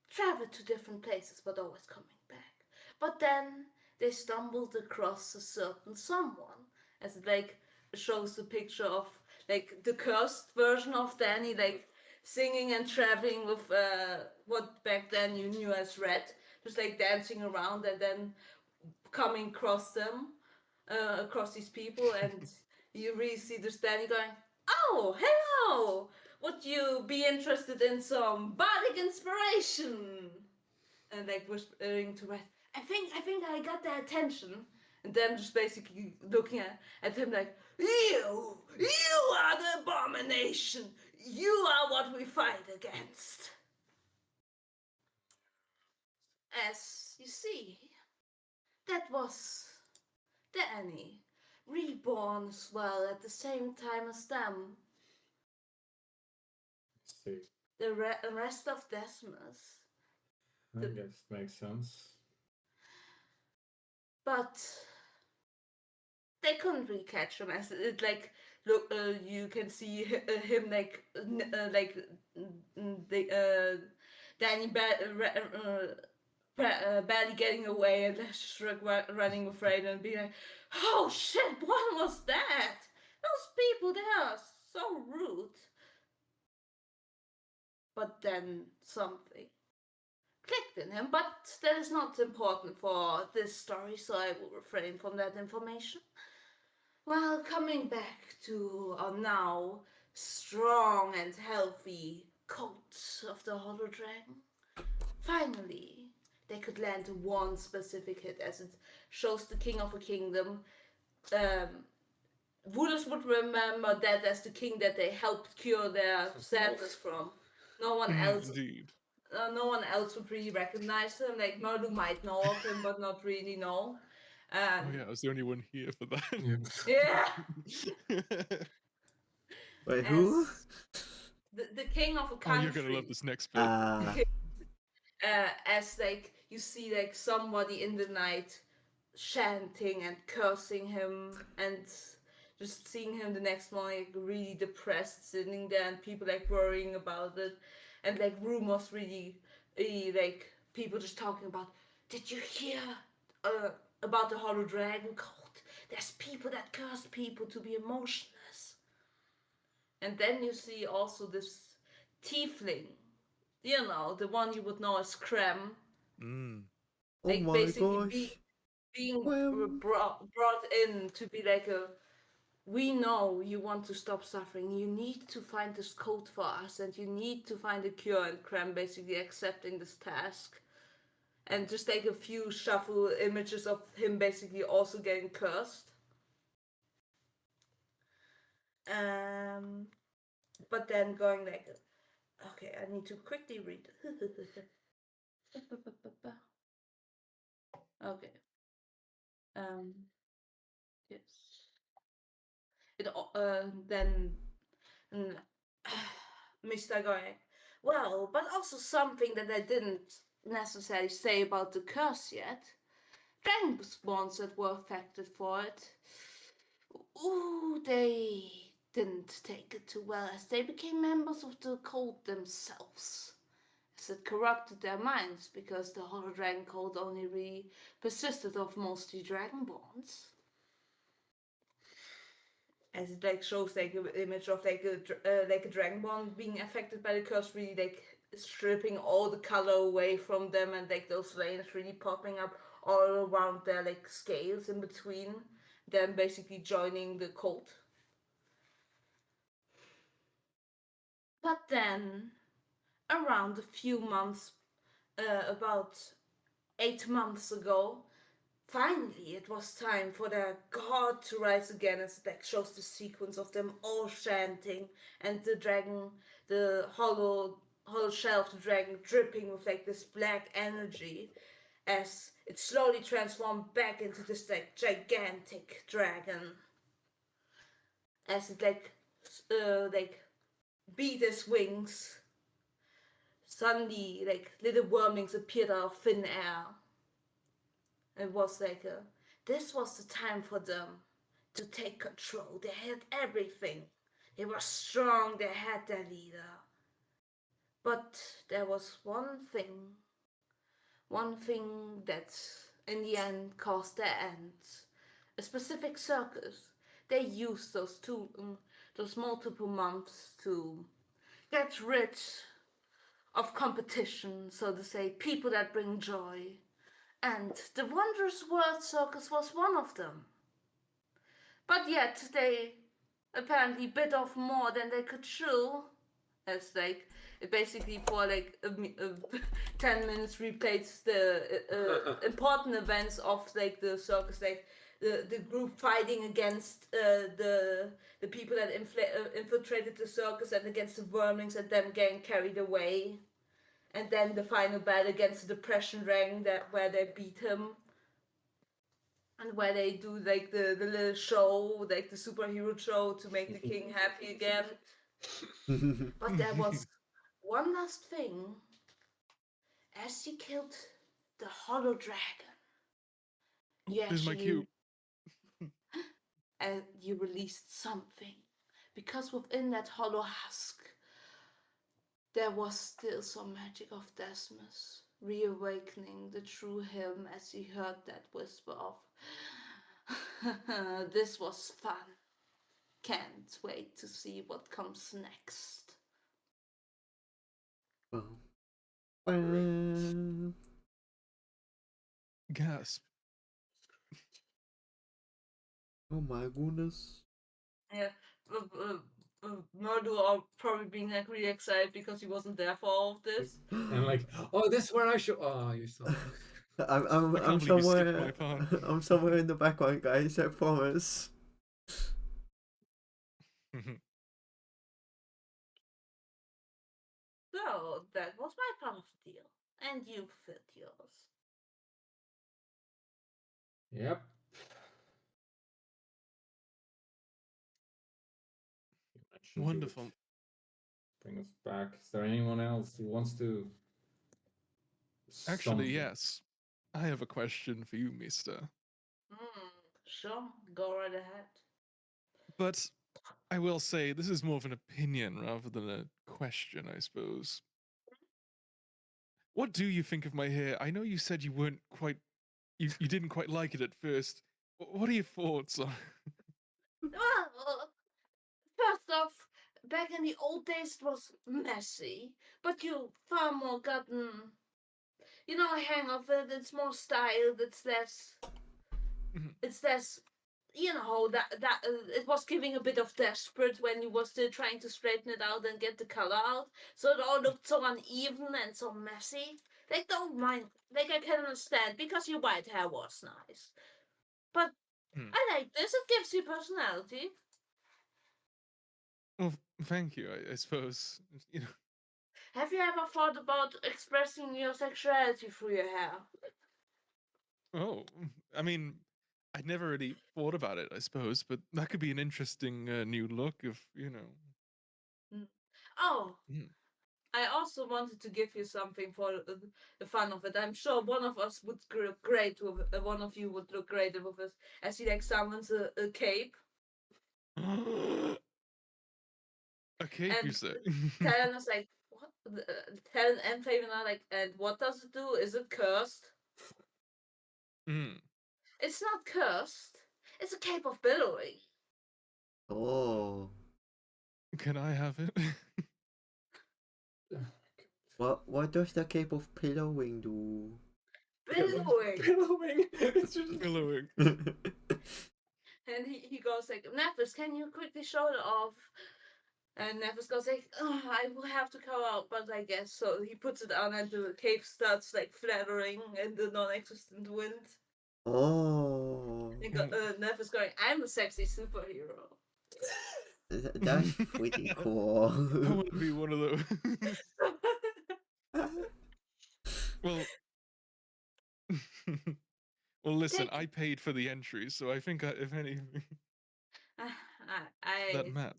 traveled to different places, but always coming back. But then they stumbled across a certain someone, as it like shows the picture of like the cursed version of Danny, like singing and traveling with what back then you knew as Red, just like dancing around and then coming across them, across these people, and you really see this Danny going, "Oh, hello! Would you be interested in some bardic inspiration?" And like whispering to Red, I think I got their attention. And then just basically looking at him like, you are the abomination. You are what we fight against. As you see, that was Danny, reborn as well at the same time as them. See, The rest of Desmus. I guess makes sense. But they couldn't really catch him as it like look you can see him like Danny barely getting away and Shrek running afraid and being like, "Oh shit, what was that? Those people there are so rude." But then something clicked in him, but that is not important for this story, so I will refrain from that information. Well, coming back to our now strong and healthy coat of the Hollow Dragon, finally they could land one specific hit, as it shows the king of a kingdom. Rulers would remember that as the king that they helped cure their sadness from. No one else Indeed. no one else would really recognize him. Like Murdu might know of him, but not really know. Oh yeah, I was the only one here for that. Yeah. Yeah, Wait, who? as the king of a Oh, country. you're gonna love this next bit. As like you see like somebody in the night chanting and cursing him, and just seeing him the next morning like really depressed sitting there, and people like worrying about it, and like rumors really like people just talking about, did you hear about the Hollow Dragon cult? There's people that curse people to be emotionless. And then you see also this tiefling, the one you would know as Krem, Mm. Oh like my basically gosh. being Well, brought in to be like we know you want to stop suffering. You need to find this code for us, and you need to find a cure. And Krem basically accepting this task, and just take a few shuffle images of him basically also getting cursed. But then going like, okay, I need to quickly read. Okay. Yes. It then Mr. Going, well, but also something that I didn't necessarily say about the curse yet. Dragon spawns that were affected for it. Ooh, they didn't take it too well as they became members of the cult themselves. as it corrupted their minds because the Hollow Dragon Code only really persisted of mostly dragonborns. As it like shows like an image of like a dragonborn being affected by the curse, really like stripping all the color away from them, and like those veins really popping up all around their like scales in between, them basically joining the cult. But then, around a few months, about 8 months ago, finally it was time for their god to rise again, as it like shows the sequence of them all chanting, and the dragon, the hollow shell of the dragon dripping with like this black energy as it slowly transformed back into this like gigantic dragon, as it like beat his wings. Suddenly, like little wormlings appeared out of thin air. It was like this was the time for them to take control. They had everything. They were strong. They had their leader. But there was one thing that in the end caused their end. A specific circus. They used those multiple months to get rid of competition, so to say, people that bring joy. And the Wondrous World Circus was one of them. But yet they apparently bit off more than they could chew, as like it basically for like 10 minutes replays the important events of like the circus, like the group fighting against the people that infiltrated the circus, and against the wormlings and them getting carried away. And then the final battle against the Depression Ring, that where they beat him, and where they do like the little show, like the superhero show, to make the king happy again. But there was one last thing. As you killed the Hollow Dragon, you Here's my cue. you released something, because within that hollow husk there was still some magic of Desmus, reawakening the true him as he heard that whisper of, this was fun. Can't wait to see what comes next. Gasp. Oh my goodness. Yeah, Murdo are probably being like really excited because he wasn't there for all of this. And like, oh, this is where I should. Oh, you saw. I'm I can't believe you skipped my somewhere. part. I'm somewhere in the background, guys. I promise. So that was my part of the deal, and you fulfilled yours. Yep. You mentioned you would Wonderful. bring us back. Is there anyone else who wants to? Actually, Something? yes. I have a question for you, mister. Sure, go right ahead. But I will say this is more of an opinion rather than a question, I suppose. What do you think of my hair? I know you said you weren't quite, you didn't quite like it at first. What are your thoughts on? Well, first off, back in the old days it was messy, but you far more gotten, a hang of it. It's more styled. It's less. It's less. That it was giving a bit of desperate when you was still trying to straighten it out and get the color out, so it all looked so uneven and so messy. Like, don't mind. Like, I can understand because your white hair was nice, but I like this. It gives you personality. Well, thank you. I suppose Have you ever thought about expressing your sexuality through your hair? Oh, I mean, I'd never really thought about it, I suppose, but that could be an interesting new look if. Oh, Mm. I also wanted to give you something for the fun of it. I'm sure one of us would look great with one of you would look great with us, as he like summons a cape. A cape, you And say? Talon is like, Talon and Flavian are like, and what does it do? Is it cursed? Mm. It's not cursed. It's a cape of billowing. Oh. Can I have it? What does the cape of pillowing do? Billowing. Billowing. It's just Billowing. And he goes like, Nephis, can you quickly show it off? And Nephis goes like, oh, I will have to come out, but I guess so. He puts it on and the cape starts like flattering in the non-existent wind. Oh. And Nephis going, I'm a sexy superhero. That's pretty cool. I want to be one of those. Well, well, listen, I paid for the entry, so I think if anything, that match.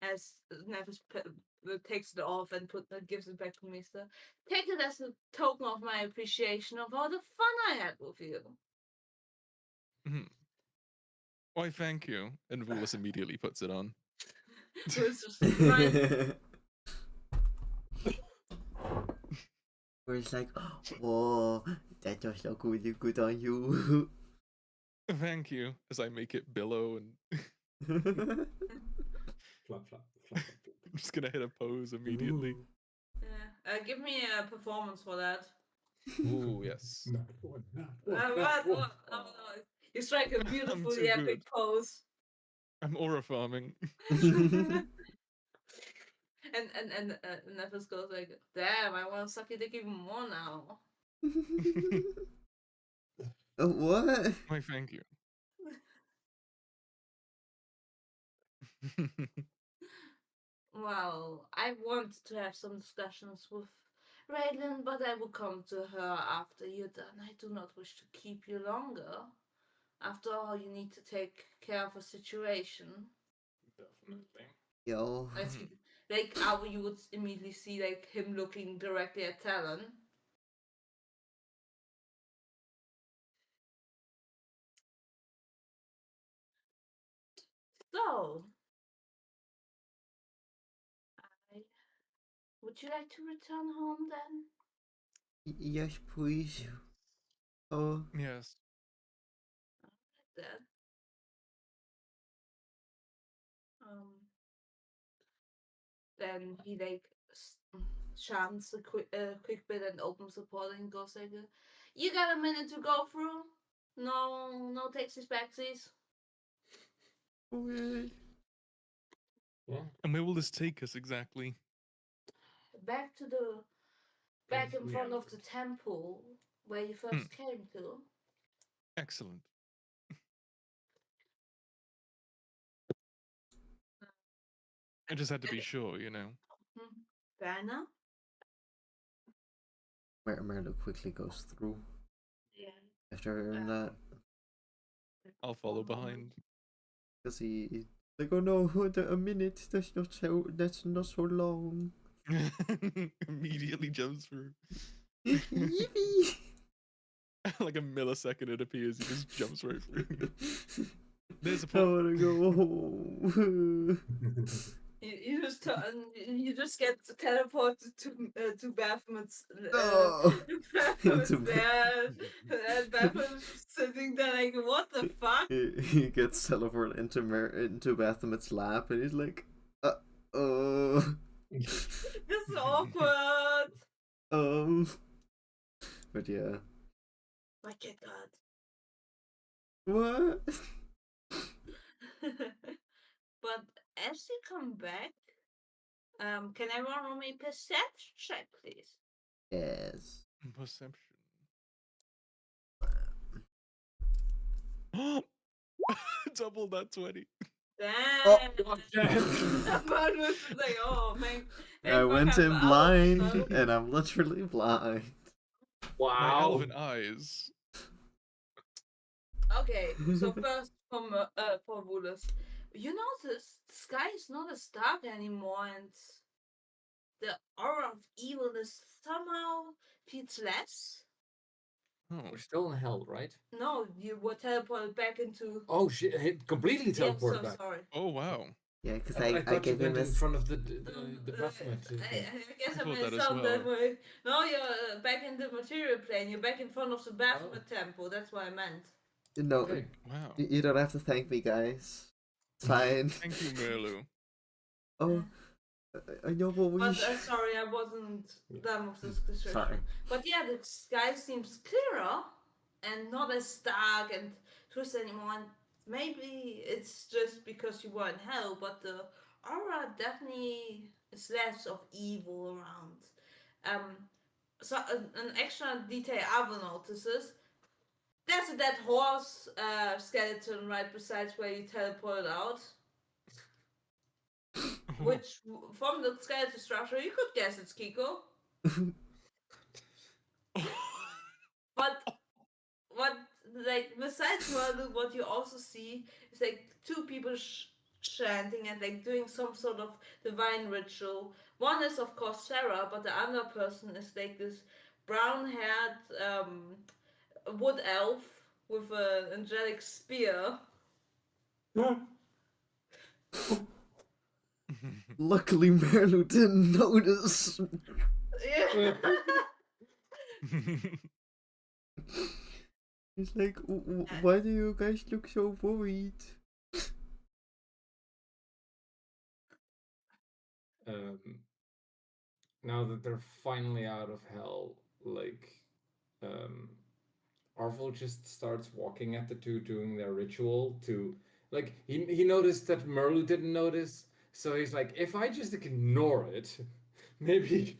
As Nephis takes it off and gives it back to Mister. Take it as a token of my appreciation of all the fun I had with you. Why, thank you. And Vulus immediately puts it on. It's just right. Where it's like, oh, that does look really good on you. Thank you. As I make it billow and flap, flap, flap, flap, I'm just gonna hit a pose immediately. Ooh. Yeah. Give me a performance for that. Ooh, yes. Not one, not What? one. Oh, no. You strike a I'm beautifully too epic good. pose. I'm aura farming. And Nephis goes like, damn, I want to suck your dick even more now. What? Why, thank you. Well, I want to have some discussions with Raylan, but I will come to her after you're done. I do not wish to keep you longer. After all, you need to take care of a situation. Definitely. Yo. As he, like, how you would immediately see like him looking directly at Talon. So, would you like to return home then? Yes, please. Oh. Yes. Then, um, then he like chants a quick bit and opens the portal and goes like, "You got a minute to go through? No taxis backsies." Okay. Yeah. And where will this take us exactly? Back in front of the temple where you first came to. Excellent. I just had to be sure, you know. Fair enough. Merlo quickly goes through Yeah. after hearing that. I'll follow behind. Because he's like, oh no, a minute, that's not so long. Immediately jumps through. Yippee! Like a millisecond it appears, he just jumps right through. There's a I point. wanna go home. You just get teleported to Baphomet's Oh. Baphomet's there, and Baphomet's just sitting there like, what the fuck? He gets teleported into Baphomet's lap, and he's like, oh. This is awkward. But yeah. My kid God. What? But as you come back, can everyone roll me a perception check, please? Yes. Perception. Double that 20. Damn. Oh, God damn. Man was like, oh, thank I went fuck I'm in out, blind, so- and I'm literally blind. My Wow. elven eyes. Okay, so first for Vulus, you notice the sky is not as dark anymore, and the aura of evilness somehow feels less. Oh. We're still in hell, right? No, you were teleported back into. Oh shit! Completely Yeah, teleported so back. sorry. Oh wow. Yeah, because I I thought you gave him went in his. front of the Baphomet. I guess I I thought made that it as sound that well. way. No, you're back in the material plane. You're back in front of the Baphomet temple. That's what I meant. No, Okay. Wow. you don't have to thank me, guys. It's fine. Thank you, Merlu. Oh, I know what we. But sorry, I wasn't done with this description. Sorry. But yeah, the sky seems clearer and not as dark and twisted anymore. And maybe it's just because you were in hell, but the aura definitely is less of evil around. So an extra detail Ava notices. There's a dead horse skeleton right beside where you teleported out. Which, from the skeleton structure, you could guess it's Kiko. But what, like, besides Merlin, what you also see is like two people chanting and like doing some sort of divine ritual. One is, of course, Sarah, but the other person is like this brown haired wood elf with an angelic spear. Luckily, Merlu didn't notice. Yeah. He's like, why do you guys look so worried? Now that they're finally out of hell, like, Arvel just starts walking at the two doing their ritual to, like, he noticed that Merlu didn't notice, so he's like, if I just ignore it, maybe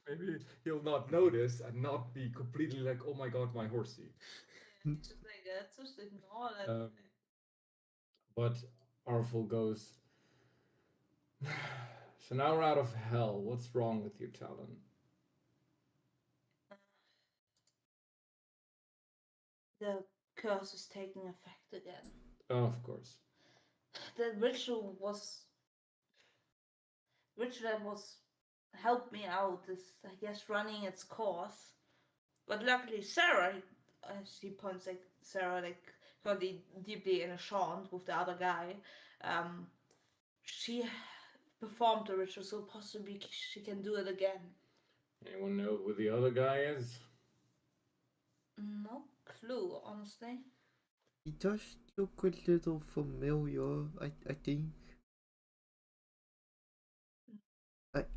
maybe he'll not notice and not be completely like, oh my god, my horsey. Just like that, just ignore it. But Arvel goes, so now we're out of hell. What's wrong with you, Talon? The curse is taking effect again. Oh, of course. The ritual that was helped me out is, I guess, running its course. But luckily, Sarah, as he points like Sarah, like currently deeply in a chant with the other guy, she performed the ritual, so possibly she can do it again. Anyone know who the other guy is? No clue, honestly. He does look a little familiar, I think.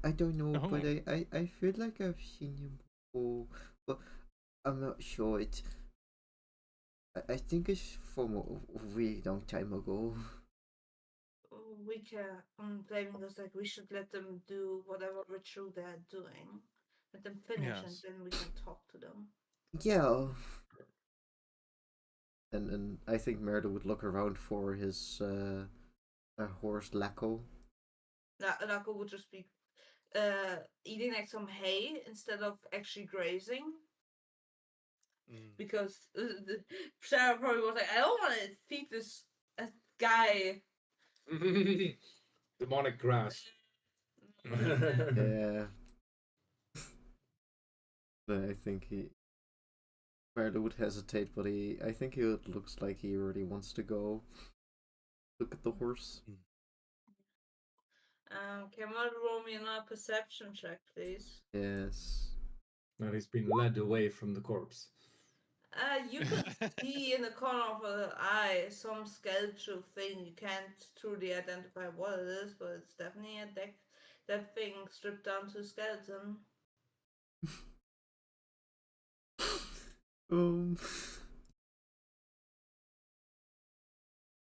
I don't know, but I feel like I've seen him before, but I'm not sure. I think it's from a really long time ago. We can, I'm blaming this, like, we should let them do whatever ritual they're doing. Let them finish and Yes. then we can talk to them. Yeah. And I think Merda would look around for his horse Lacko. Lako would just be eating like some hay instead of actually grazing. Because Sarah probably was like, I don't want to feed this guy. Demonic grass. Yeah. But I think Merda would hesitate, but I think he looks like he really wants to go look at the horse. Can you roll me another perception check, please? Yes. Now he's been led away from the corpse. You could see in the corner of her eye some skeletal thing. You can't truly identify what it is, but it's definitely that thing stripped down to a skeleton.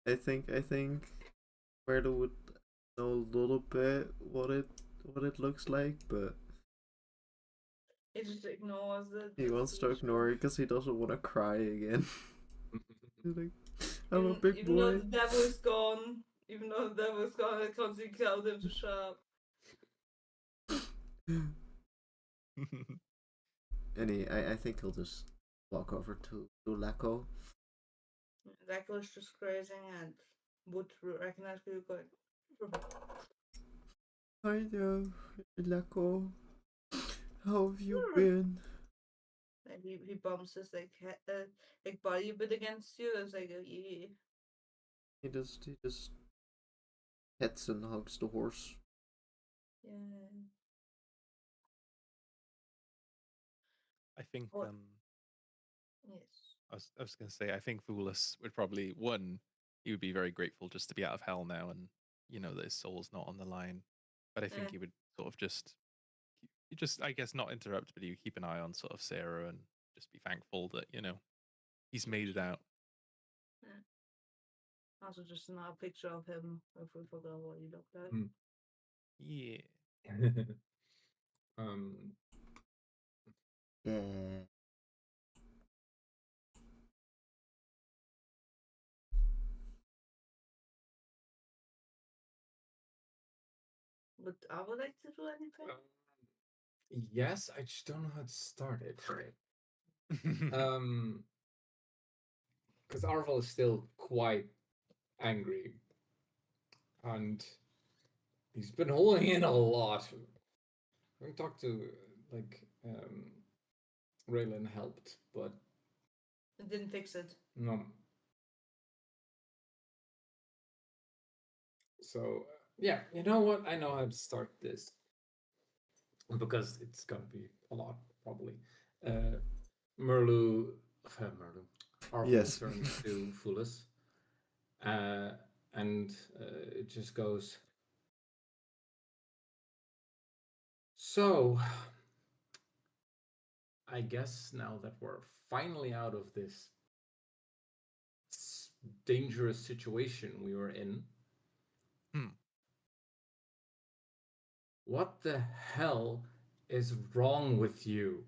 I think Merda would know a little bit what it looks like, but He just ignores it. he wants to ignore it because he doesn't want to cry again. He's like, I'm a big even boy. Though the devil is gone, even though the devil is gone, I constantly tell him to shut up. And I think he'll just walk over to Lacko. Lacko is just grazing and would recognize you going. Hi there, Lacko. How have you been? Maybe he bumps his like body a bit against you. It's like, yeah. He just hits and hugs the horse. Yeah. I think Or yes. I was gonna say I think Vulus would probably he would be very grateful just to be out of hell now and that his soul's not on the line. But I think Yeah. he would sort of just I guess not interrupt, but he would keep an eye on sort of Sarah and just be thankful that, he's made it out. Yeah. Also, just another picture of him if we forgot what he looked like. Mm. Yeah. um, Yeah. Would I would like to do anything? yes, I just don't know how to start it. Because Arvel is still quite angry, and he's been holding in a lot. We talked to Raylan helped, but It didn't fix it. no. So yeah, you know what? I know how to start this because it's gonna be a lot probably. Merlu, Merlu, Arvel Yes. turns to Fulus, and it just goes. So, I guess now that we're finally out of this dangerous situation we were in, Hmm. what the hell is wrong with you?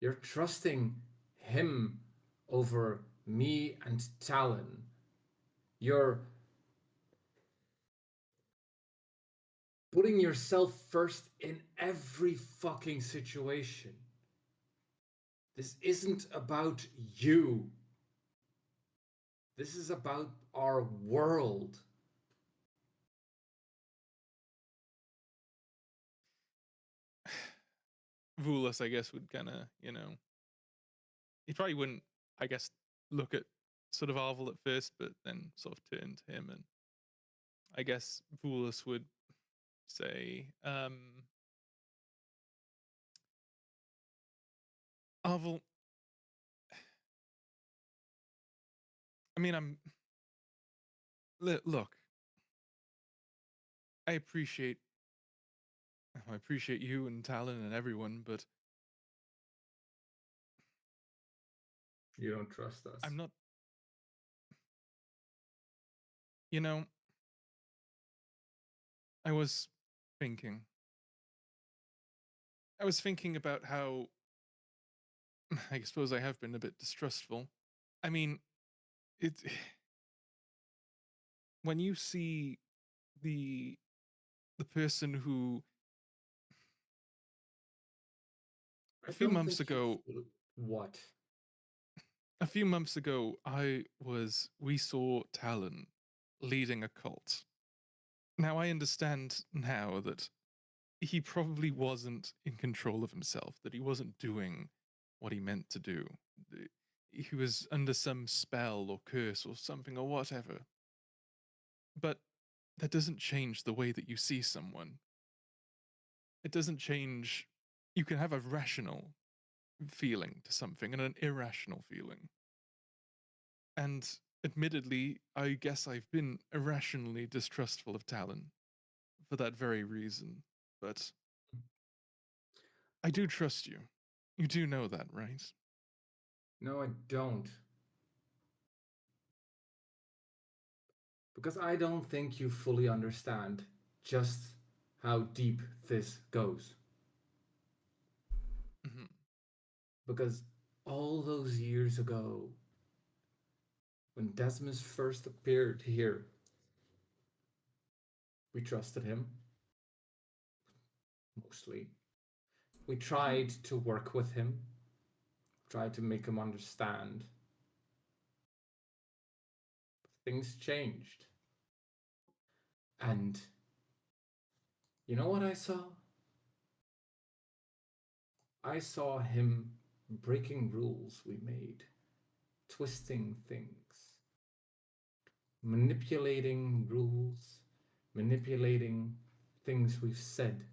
You're trusting him over me and Talon. You're putting yourself first in every fucking situation. This isn't about you. This is about our world. Vulus, I guess, would kind of, he probably wouldn't, I guess, look at sort of Arvel at first, but then sort of turn to him. And I guess Vulus would say, Arvel, I mean, look, I appreciate you and Talon and everyone, but You don't trust us. I'm not, you know, I was thinking. I was thinking about how I suppose I have been a bit distrustful. I mean, it when you see the the person who I a few don't months think you. ago What? a few months ago we saw Talon leading a cult. Now I understand now that he probably wasn't in control of himself, that he wasn't doing what he meant to do. He was under some spell or curse or something or whatever. But that doesn't change the way that you see someone. It doesn't change. You can have a rational feeling to something and an irrational feeling. And admittedly, I guess I've been irrationally distrustful of Talon for that very reason. But I do trust you. You do know that, right? No, I don't. Because I don't think you fully understand just how deep this goes. Mm-hmm. Because all those years ago, when Decimus first appeared here, we trusted him. Mostly. We tried to work with him, tried to make him understand. Things changed. And you know what I saw? I saw him breaking rules we made, twisting things. manipulating rules, manipulating things we've said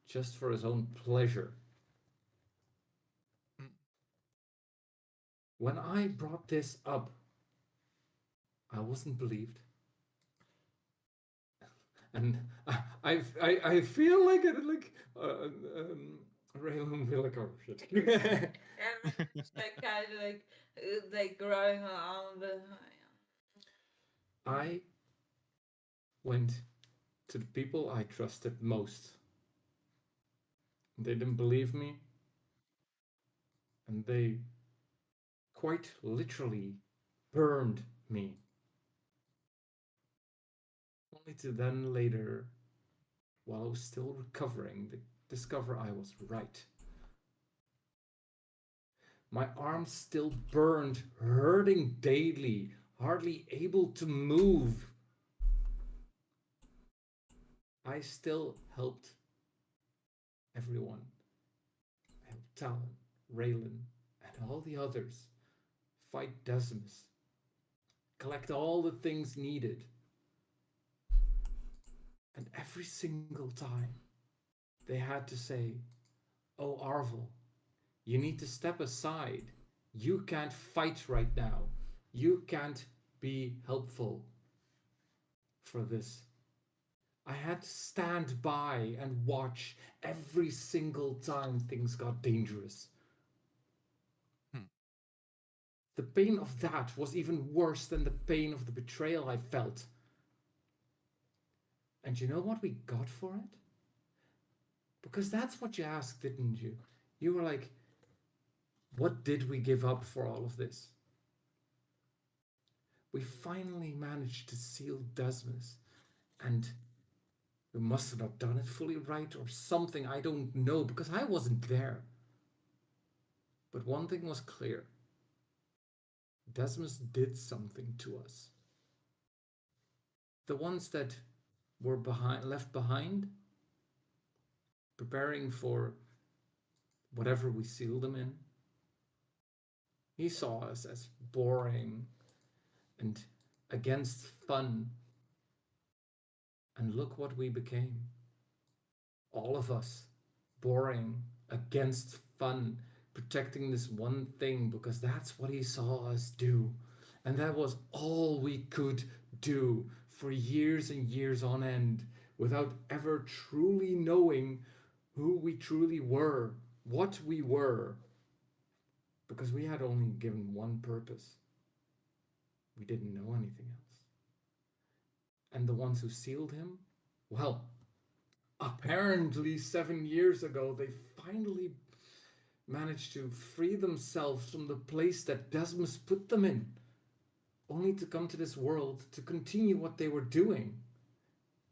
just for his own pleasure. Mm. When I brought this up, I wasn't believed. And I feel like it, like Raylan will like, oh shit. And it's like kind of like growing around. But, I went to the people I trusted most. They didn't believe me, and they quite literally burned me. Only to then later, while I was still recovering, discover I was right. My arms still burned, hurting daily, hardly able to move. I still helped everyone. I helped Talon, Raylan, and all the others fight Decimus, collect all the things needed. And every single time they had to say, "Oh, Arvel, you need to step aside. You can't fight right now. You can't be helpful for this." I had to stand by and watch every single time things got dangerous. Hmm. The pain of that was even worse than the pain of the betrayal I felt. And you know what we got for it? Because that's what you asked, didn't you? You were like, what did we give up for all of this? We finally managed to seal Desmus, and we must have not done it fully right or something, I don't know, because I wasn't there. But one thing was clear. Desmus did something to us. The ones that were left behind, preparing for whatever we sealed them in, he saw us as boring and against fun. And look what we became. All of us, boring, against fun, protecting this one thing because that's what he saw us do. And that was all we could do for years and years on end without ever truly knowing who we truly were, what we were, because we had only given one purpose. We didn't know anything else. And the ones who sealed him, well, apparently 7 years ago, they finally managed to free themselves from the place that Desmus put them in, only to come to this world to continue what they were doing,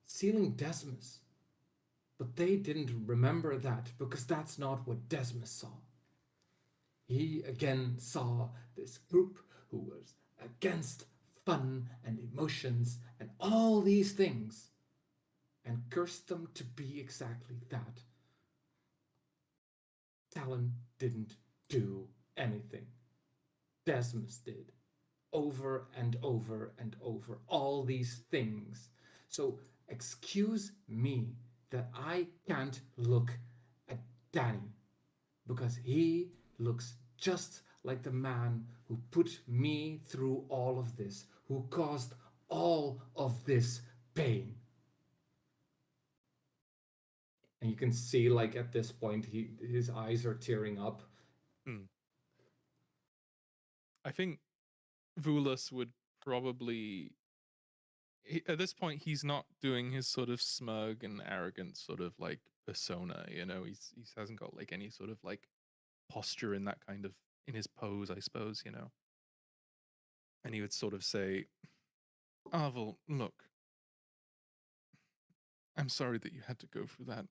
sealing Desmus. But they didn't remember that because that's not what Desmus saw. He again saw this group who was against fun and emotions and all these things and cursed them to be exactly that. Talon didn't do anything. Desmus did. Over and over and over. All these things. So excuse me that I can't look at Danny because he looks just like the man who put me through all of this, who caused all of this pain. And you can see, like, at this point, his eyes are tearing up. Hmm. I think Vulus would probably at this point he's not doing his sort of smug and arrogant sort of like persona, you know. He hasn't got like any sort of like posture in that kind of in his pose, I suppose, you know. And he would sort of say, Arvel, look, I'm sorry that you had to go through that.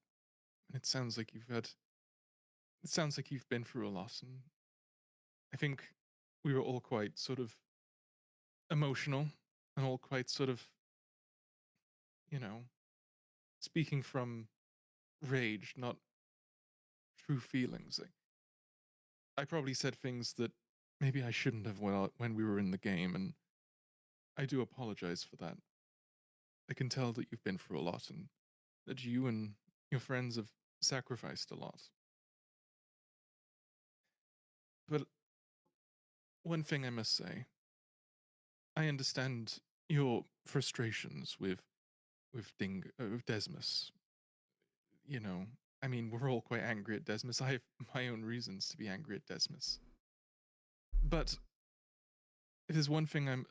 It sounds like you've been through a lot, and I think we were all quite sort of emotional and all quite sort of, you know, speaking from rage, not true feelings. I probably said things that maybe I shouldn't have when we were in the game, and I do apologize for that. I can tell that you've been through a lot and that you and your friends have sacrificed a lot. But one thing I must say, I understand your frustrations with Desmus. You know, I mean, we're all quite angry at Desmus. I have my own reasons to be angry at Desmus. But if there's one thing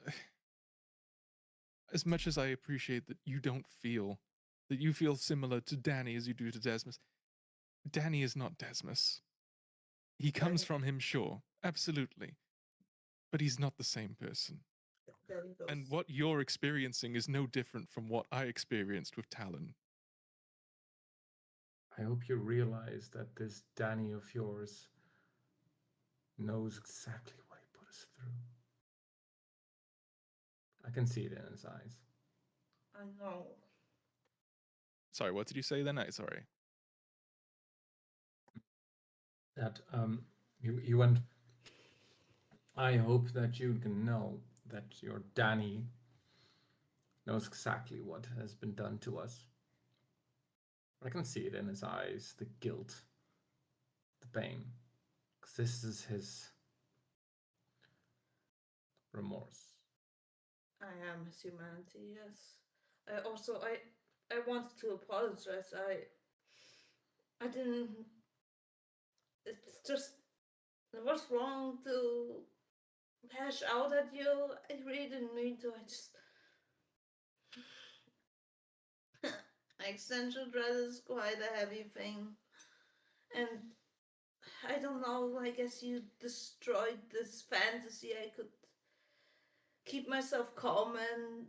as much as I appreciate that you don't feel, that you feel similar to Danny as you do to Desmus, Danny is not Desmus. He comes from him, sure, absolutely. But he's not the same person. There he goes. And what you're experiencing is no different from what I experienced with Talon. I hope you realize that this Danny of yours knows exactly what he put us through. I can see it in his eyes. I know. Sorry, what did you say then? Sorry. That he went. I hope that you can know that your Danny knows exactly what has been done to us. I can see it in his eyes, the guilt, the pain. Because this is his remorse. I am his humanity, yes. I wanted to apologize. I didn't. It's just. It was wrong to lash out at you. I really didn't mean to. I just. Existential dread is quite a heavy thing. And I don't know, I guess you destroyed this fantasy. I could keep myself calm, and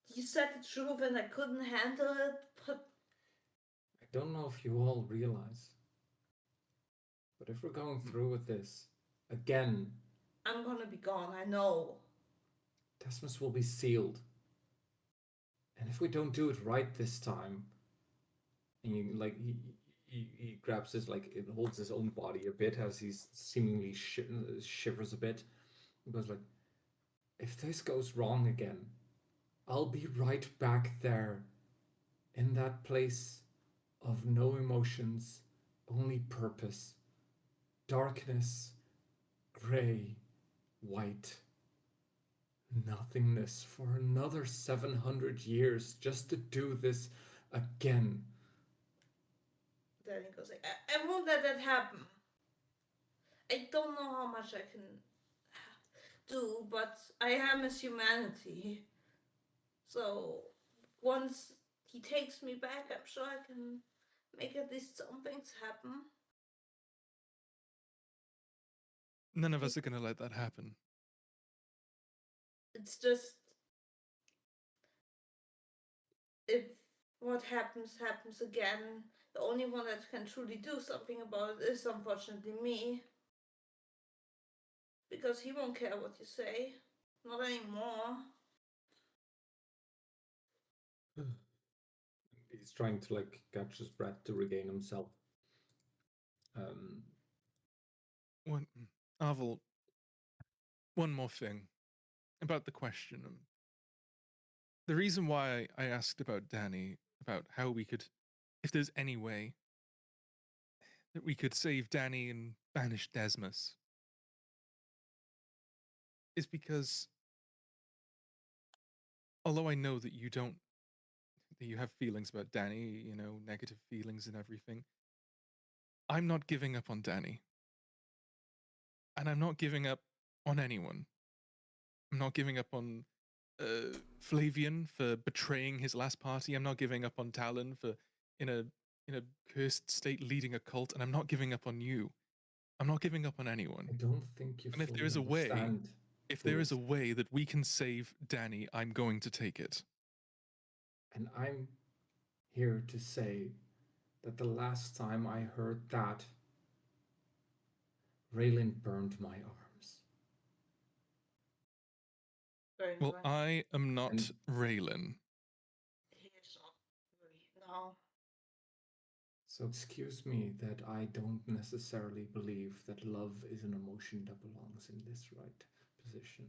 you said the truth and I couldn't handle it, but I don't know if you all realize, but if we're going through with this again, I'm gonna be gone, I know. Desmus will be sealed. And if we don't do it right this time, and he grabs his it holds his own body a bit as he's seemingly shivers a bit. He goes like, if this goes wrong again, I'll be right back there in that place of no emotions, only purpose, darkness, gray, white, nothingness for another 700 years just to do this again. Then he goes like, I won't let that happen. I don't know how much I can do, but I am his humanity. So once he takes me back, I'm sure I can make at least some things happen. None of us are going to let that happen. It's just, if what happens again, the only one that can truly do something about it is unfortunately me. Because he won't care what you say. Not anymore. He's trying to catch his breath to regain himself. One, Arvel, one more thing about the question. The reason why I asked about Danny, about how we could, if there's any way that we could save Danny and banish Desmus, is because although I know that you have feelings about Danny, negative feelings and everything, I'm not giving up on Danny. And I'm not giving up on anyone. I'm not giving up on Flavian for betraying his last party. I'm not giving up on Talon for in a cursed state leading a cult, and I'm not giving up on you. I'm not giving up on anyone. I don't think you And if fully there is a way, understand. if there is a way that we can save Danny, I'm going to take it. And I'm here to say that the last time I heard that, Raylan burned my arms. Well, I am not And- Raylan. He is not really, no. So excuse me that I don't necessarily believe that love is an emotion that belongs in this right position.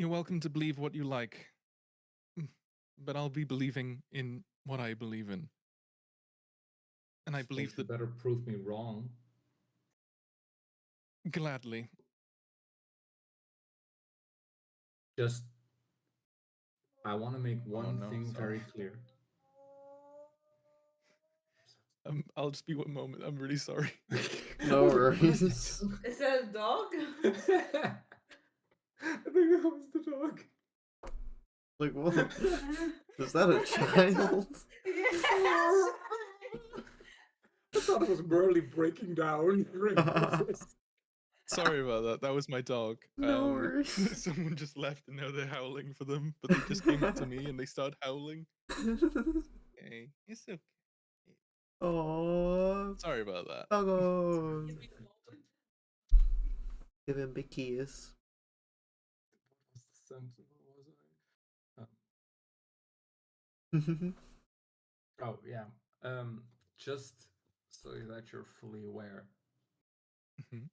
You're welcome to believe what you like, but I'll be believing in what I believe in. And I believe You that better prove me wrong. gladly. Just, I want to make one no, thing sorry. very clear. I'll just be one moment. I'm really sorry. No worries. Is that a dog? I think that was the dog. Like, what? Is that a child? Yes. I thought it was Burley breaking down during this. Sorry about that. That was my dog. No worries. Someone just left and now they're howling for them, but they just came up to me and they started howling. Hey, it's okay. Oh, Sorry about that. doggo. Give him big kiss. What was the sentence? Oh yeah. Just so that you're fully aware, Mhm.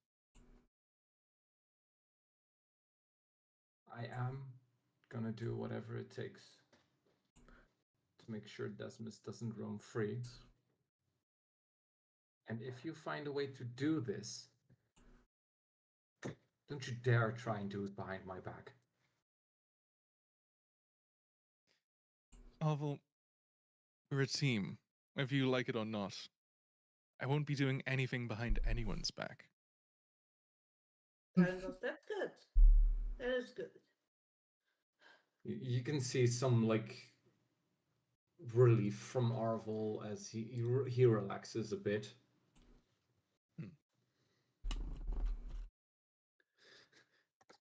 I am gonna do whatever it takes to make sure Desmus doesn't roam free. And if you find a way to do this, don't you dare try and do it behind my back. Arvel, we're a team, whether you like it or not. I won't be doing anything behind anyone's back. That's good. That is good. You can see some like relief from Arvel as he relaxes a bit. Hmm.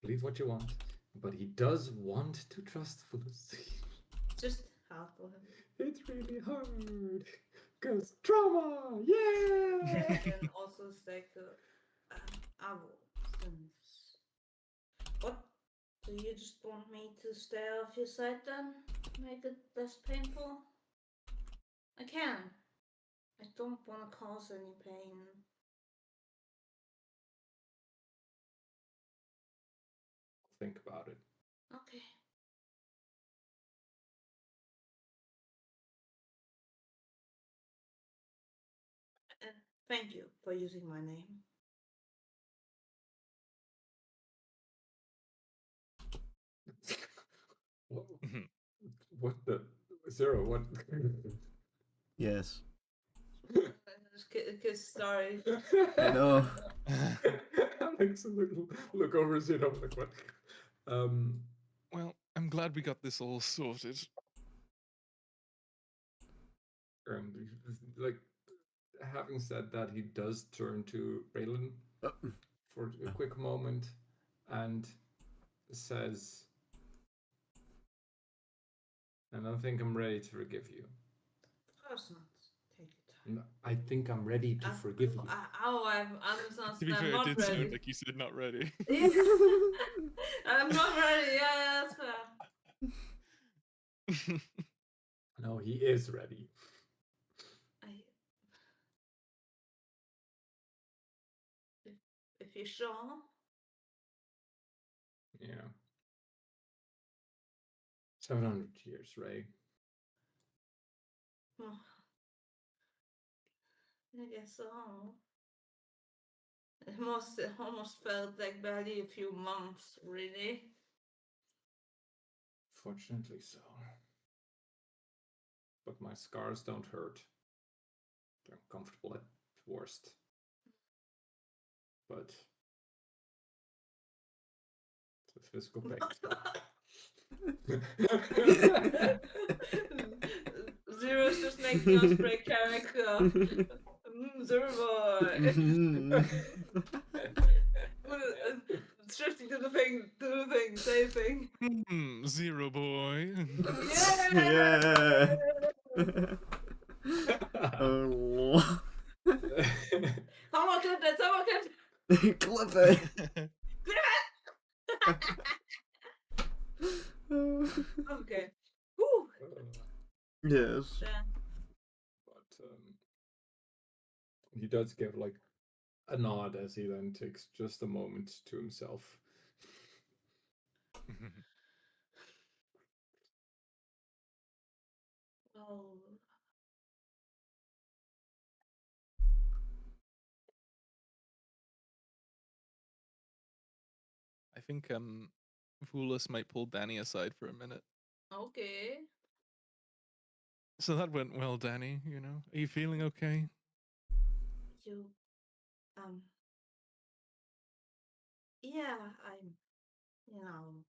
Believe what you want, but he does want to trust Felicity. Just hard for him. It's really hard. Cause trauma, yeah! And also it's like since what? Do you just want me to stay off your side then? Make it less painful? I can. I don't want to cause any pain. Think about it. Okay. Thank you for using my name. What, Mhm. what the Zero? What? Yes. Kiss story. I know. Alex look over Zero like what? Well, I'm glad we got this all sorted. Like having said that, he does turn to Raylan for a quick moment and says, "I don't think I'm ready to forgive you. Of course not. Take your time. I think I'm ready to forgive you." I'm To be fair, it not did ready. sound like you said not ready. I'm not ready. Yeah, that's fair. No, he is ready. If you're sure. Yeah. 700 years, Ray. Oh, I guess so. It almost felt like barely a few months, really. Fortunately so. But my scars don't hurt. They're uncomfortable at worst. But it's a physical pain. Zero's just making us break character. Zero boy. Shifting to the thing, same thing. Zero boy. Yeah. Oh. Someone clip that, someone clip Clip it. Okay. Whew. Yes. Yeah. But he does give like a nod as he then takes just a moment to himself. Oh, I think Vulus might pull Danny aside for a minute. okay. So that went well, Danny, you know. Are you feeling okay? You, um, yeah,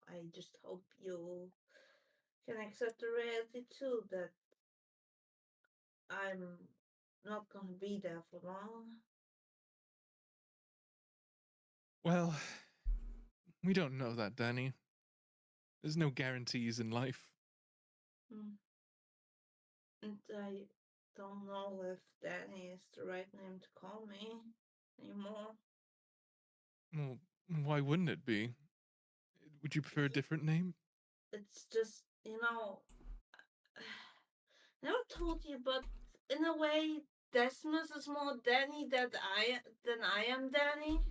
I just hope you can accept the reality too that I'm not gonna be there for long. Well, we don't know that, Danny. There's no guarantees in life. Mm. And I don't know if Danny is the right name to call me anymore. Well, why wouldn't it be? Would you prefer a different name? It's just, never told you, but in a way, Desmus is more Danny than I am Danny.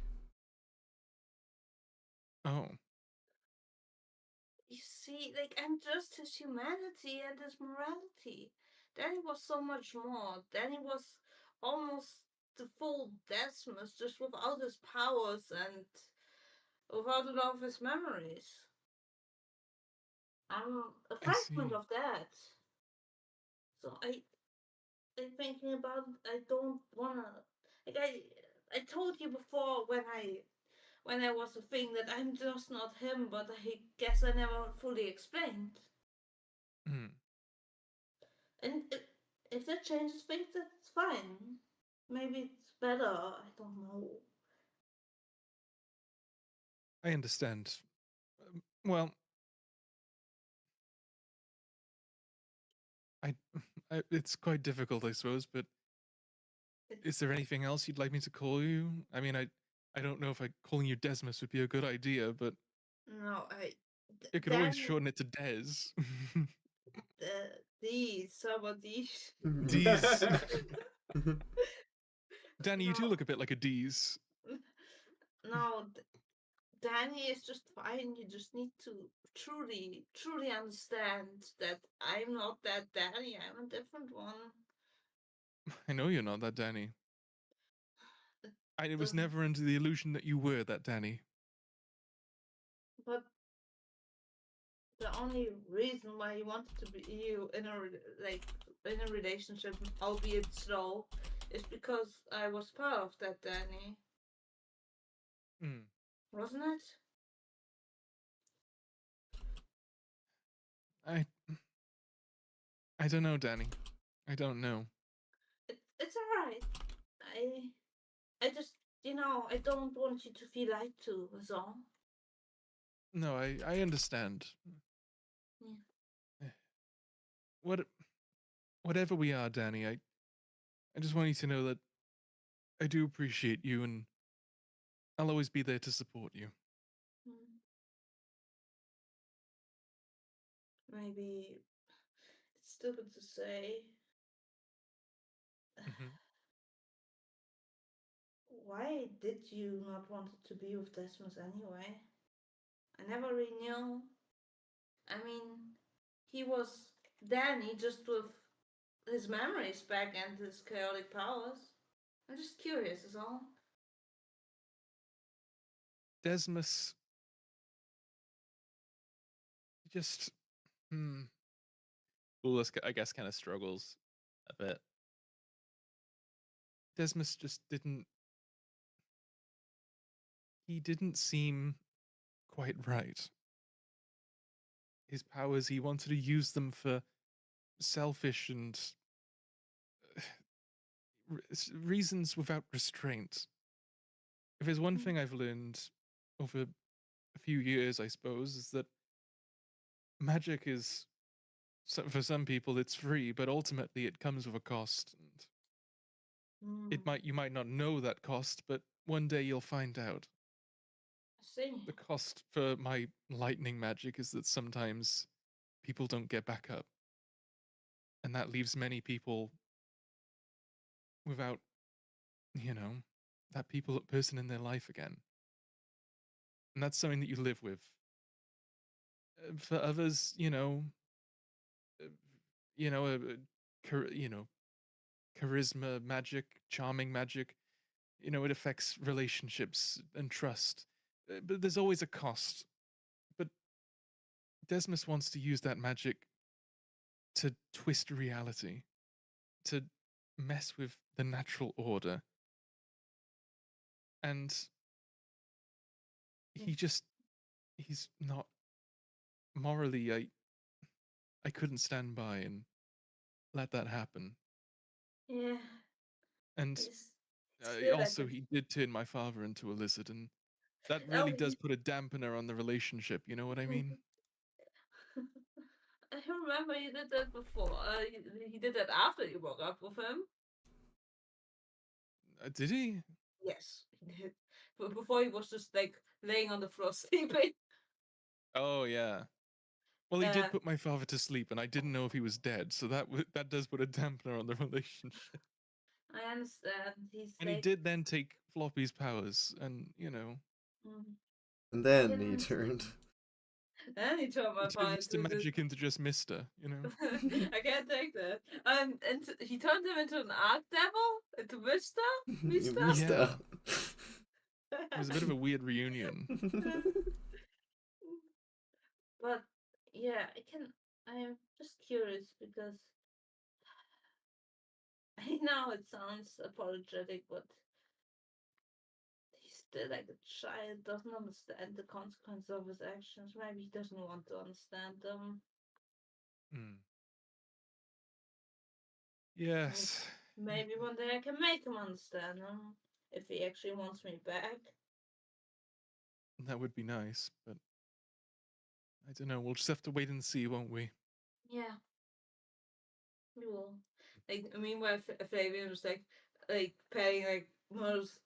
Oh, You see, like, I'm just his humanity and his morality. Danny was so much more. Danny was almost the full Desmus, just without his powers and without a lot of his memories. I'm a I fragment see. of that. So I'm thinking about I don't wanna like I told you before when I was a thing that I'm just not him, but I guess I never fully explained. Hmm. And if that changes things, that's fine. Maybe it's better. I don't know. I understand. Well, I, it's quite difficult, I suppose. But It's is there anything else you'd like me to call you? I mean, I don't know if calling you Desmus would be a good idea, but no. it could always Danny, shorten it to Des. these some of these. Dees. Danny, you do No, look a bit like a Dees. no. Danny is just fine. You just need to truly understand that I'm not that Danny. I'm a different one. I know you're not that Danny. It I was doesn't. never under the illusion that you were that Danny. But the only reason why you wanted to be you in a relationship, albeit slow, is because I was part of that Danny, Mm. wasn't it? I I don't know, Danny. I don't know. It's alright. I just I don't want you to feel lied to. Is all. No, I understand. Yeah. Eh, What whatever we are, Danny, I just want you to know that I do appreciate you and I'll always be there to support you. Mm. Maybe it's stupid to say. Hmm. Why did you not want to be with Desmos anyway? I never really knew. I mean, he was Danny just with his memories back and his chaotic powers. I'm just curious, is all. Desmus just hmm. Bulus, I guess, kind of struggles a bit. Desmus just didn't. He didn't seem quite right. His powers, he wanted to use them for selfish and reasons without restraint. If there's one thing I've learned over a few years, I suppose, is that magic is, for some people, it's free, but ultimately it comes with a cost. And Hmm. you might not know that cost, but one day you'll find out. I see. The cost for my lightning magic is that sometimes people don't get back up, and that leaves many people without, you know, that person in their life again. And that's something that you live with. For others, uh, you know, charisma magic, charming magic. You know, it affects relationships and trust. But there's always a cost. But Desmus wants to use that magic to twist reality, to mess with the natural order. And he just, he's not morally, I couldn't stand by and let that happen. Yeah, And he's still like also, a. he did turn my father into a lizard, and that Oh, really does put a dampener on the relationship. You know what I mean? I remember he did that before. He did that after you broke up with him. Did he? Yes, he did. But before he was just like laying on the floor sleeping. Oh yeah. Well, he Yeah, did put my father to sleep, and I didn't know if he was dead, so that does put a dampener on the relationship. I understand. He's And he like, did then take Floppy's powers, and mm, And I then can he understand. turned. And he turned he my turned father Mr. into this. Magic into just Mister. You know, I can't take that. And he turned him into an archdevil, into Mister, You Mister. missed yeah, out. it was a bit of a weird reunion. But yeah, I'm just curious because I know it sounds apologetic, but he's still like a child, doesn't understand the consequences of his actions. Maybe he doesn't want to understand them. Mm. Maybe, Yes, maybe one day I can make him understand them if he actually wants me back. that would be nice, but I don't know. We'll just have to wait and see, won't we? Yeah, we will. Like meanwhile, Flavian was like patting like Mother's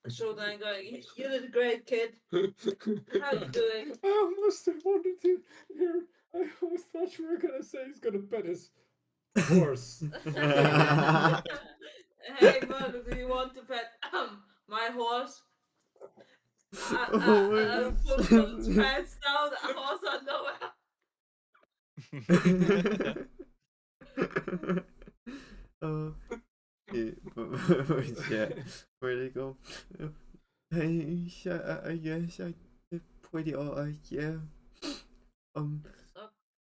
shoulder and going, "You did a great, kid. How you doing?" I almost wanted to hear. I almost thought you were gonna say he's gonna pet his horse. Hey, Mother, do you want to pet my horse? Oh my I put its god. pants down. The horse on nowhere. Oh, yeah, but yeah, where they go? Hey, I guess I did pretty alright, yeah. Um,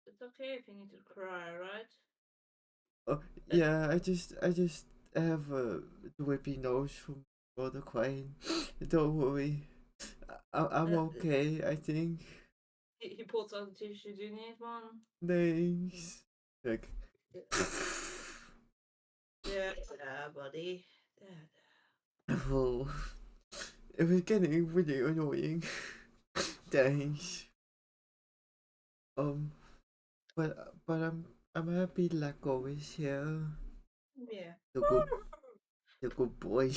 It's okay if you need to cry, right? yeah, I just have a drippy nose from water crying. Don't worry, I'm Uh, okay, I think. he pulls out the tissue. Do you need one? Thanks. Like, Yeah, yeah, buddy. Yeah. oh, it was getting really annoying. Thanks. Um, but I'm happy Laco is here. Yeah. The good the good boy.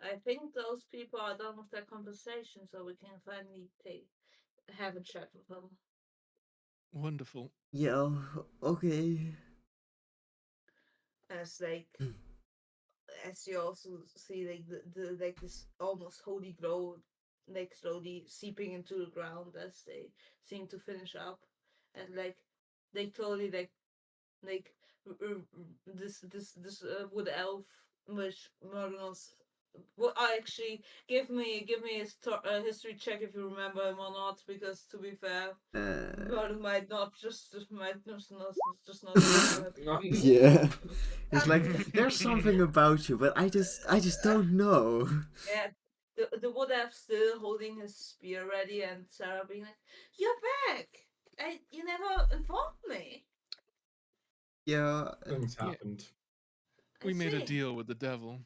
I think those people are done with their conversation, so we can finally have a chat with them. Wonderful. Yeah, okay. As like, as you also see, like the like this almost holy glow, like slowly seeping into the ground as they seem to finish up, and like they totally like this wood elf, which Morgan's. Well, actually, give me a history check if you remember him or not, because to be fair, Morgan might just not remember him. Yeah. It's like there's something about you, but I just don't know. Yeah, the wood elf still holding his spear ready, and Sarah being like, "You're back! You never informed me." Yeah, Things Yeah, happened. I we made a see. deal with the devil.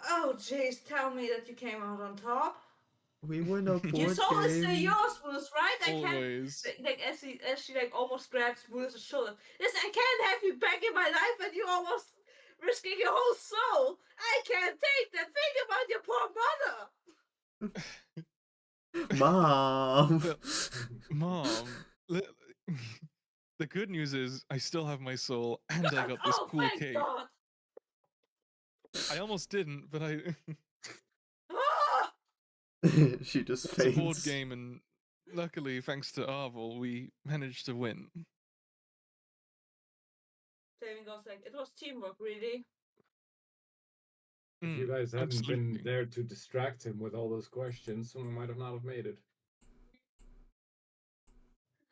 Oh, jeez, tell me that you came out on top. we won a Your board soul is still game. yours, Bruce, right? I can't. Always. Like as she like almost grabs Bruce's shoulder. Listen, I can't have you back in my life, and you almost risking your whole soul. I can't take that. Think about your poor mother. Mom. Well, Mom, the good news is I still have my soul and I God, got this oh, cool thank cape. God. I almost didn't, but I Ah! She just It's a board faints. game, and luckily, thanks to Arvel, we managed to win. Flavin goes like, it was teamwork, really. If you Mm, guys hadn't been absolutely. there to distract him with all those questions, someone might have not have made it.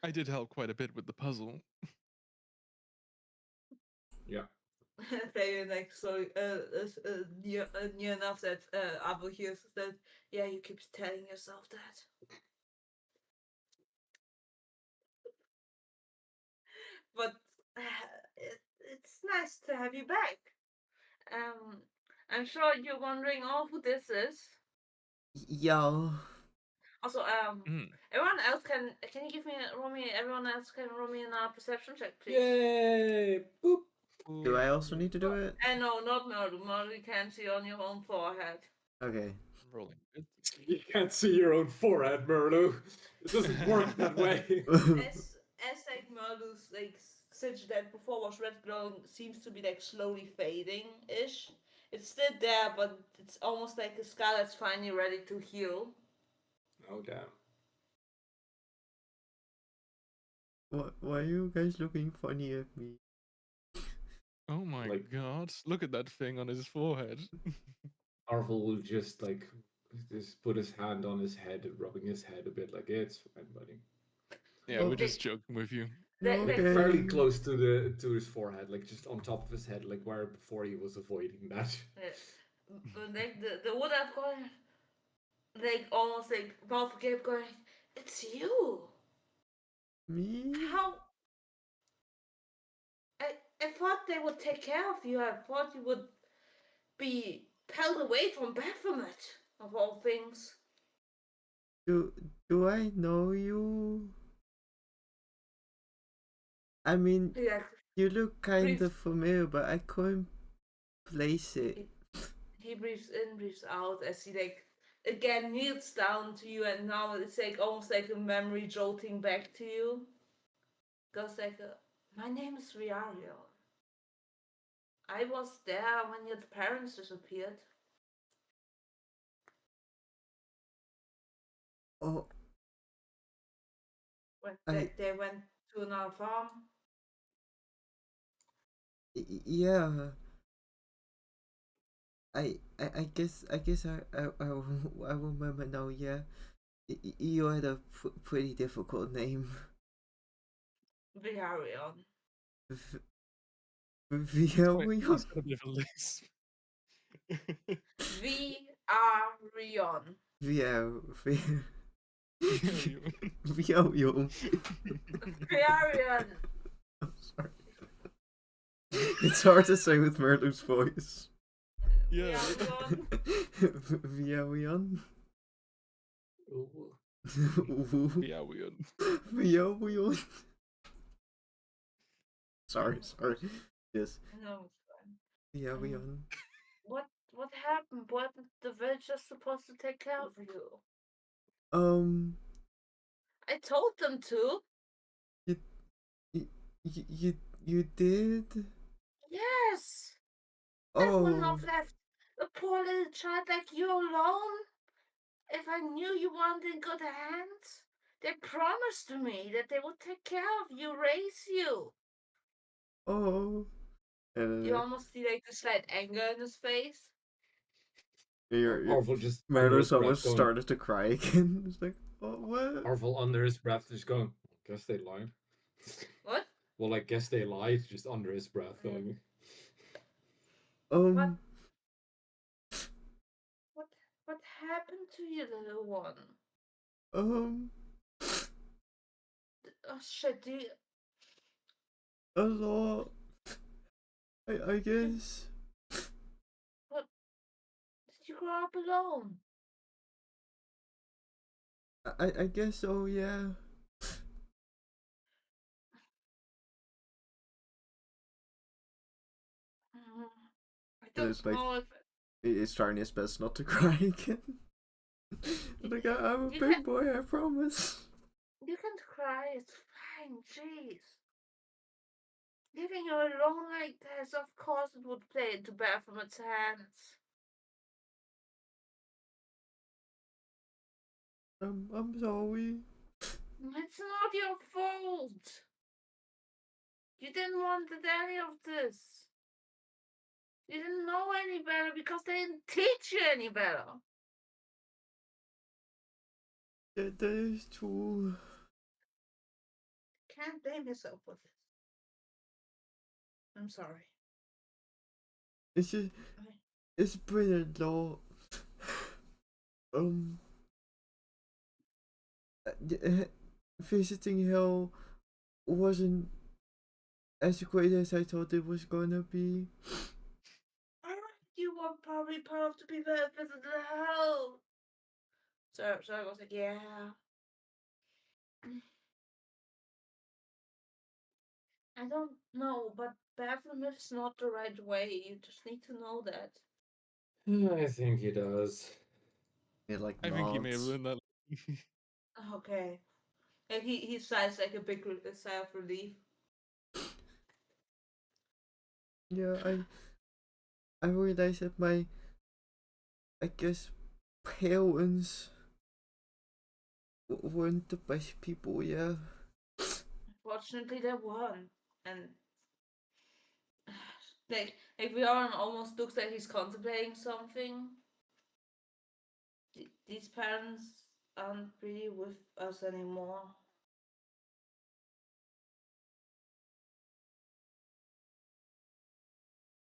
I did help quite a bit with the puzzle. Yeah. Flavin like so near enough that Abo hears that. Yeah, you keep telling yourself that. But it's nice to have you back. I'm sure you're wondering all who this is. Yo. Also, Mm. everyone else can you give me roll me? Everyone else can roll me a perception check, please. Yay! Boop. Do I also need to do it? And no, not Murder. Murder you can see on your own forehead. Okay. I'm rolling good. You can't see your own forehead, Merlu. It doesn't work that way. As like Murder's like such that before was red glowing seems to be like slowly fading ish. It's still there, but it's almost like a scar that's finally ready to heal. Oh damn. Why are you guys looking funny at me? Oh my Like- god! Look at that thing on his forehead. Arvel will just put his hand on his head, rubbing his head a bit, like it's fine, buddy. Yeah, Well, we're just joking with you. They- Like Okay. fairly close to his forehead, like just on top of his head, like where before he was avoiding that. Like the wood have going like almost like mouth agape going, it's you. Me? How I thought they would take care of you. I thought you would be held away from Baphomet, of all things. Do I know you? I mean, Yeah, you look kind Breathe. of familiar, but I couldn't place it. he breathes in, breathes out as he like again kneels down to you, and now it's like almost like a memory jolting back to you. Goes like, my name is Riario. I was there when your parents disappeared. Oh, When I- they went to another farm. yeah. I guess I remember now. Yeah, you had a pretty difficult name. Riarion. Wait, Viarion. he's got a bit of a lisp. Viarion. Viarion. Viarion. Riarion. I'm sorry. It's hard to say with Merlu's voice. Yeah. Riarion. Viarion. Ooh. Viarion. Viarion. Sorry. Yes. No, it's fine. Viarion. What happened? What the villagers supposed to take care of you? I told them to. You did? Yes. I wouldn't Oh. have left a poor little child like you alone if I knew you weren't in good hands. They promised me that they would take care of you, raise you. Oh. You almost see like the slight anger in his face. Your Arvel just under his Merlu's breath almost going. started to cry again. It's like, oh, what? Arvel under his breath just going. Guess they lied. What? Well, I guess they lied, just under his breath going. Um. What happened to you, little one? Um. Oh shit, do you, A lot. I guess. did you grow up alone? I guess so. Yeah. I don't It's like know if it's trying his best not to cry again. Like I'm a You big can- boy. I promise. you can cry. It's fine. Jeez. Leaving you alone like this, of course it would play into Baphomet's hands. I'm sorry. It's not your fault. You didn't want any of this. You didn't know any better because they didn't teach you any better. That is true. Can't blame yourself for this. I'm sorry. It's just, it's brilliant though. Um, visiting hell wasn't as great as I thought it was gonna be. You were probably part of the people that visited hell. So I was like, yeah. I don't know, but Baphomet is not the right way. You just need to know that. I think he does. It like I think he may have nods. learned that. Okay. And he sighs like a big sigh of relief. Yeah, I realized that I guess parents weren't the best people. Yeah. Fortunately, there weren't. And like Bjorn almost looks like he's contemplating something. These parents aren't really with us anymore.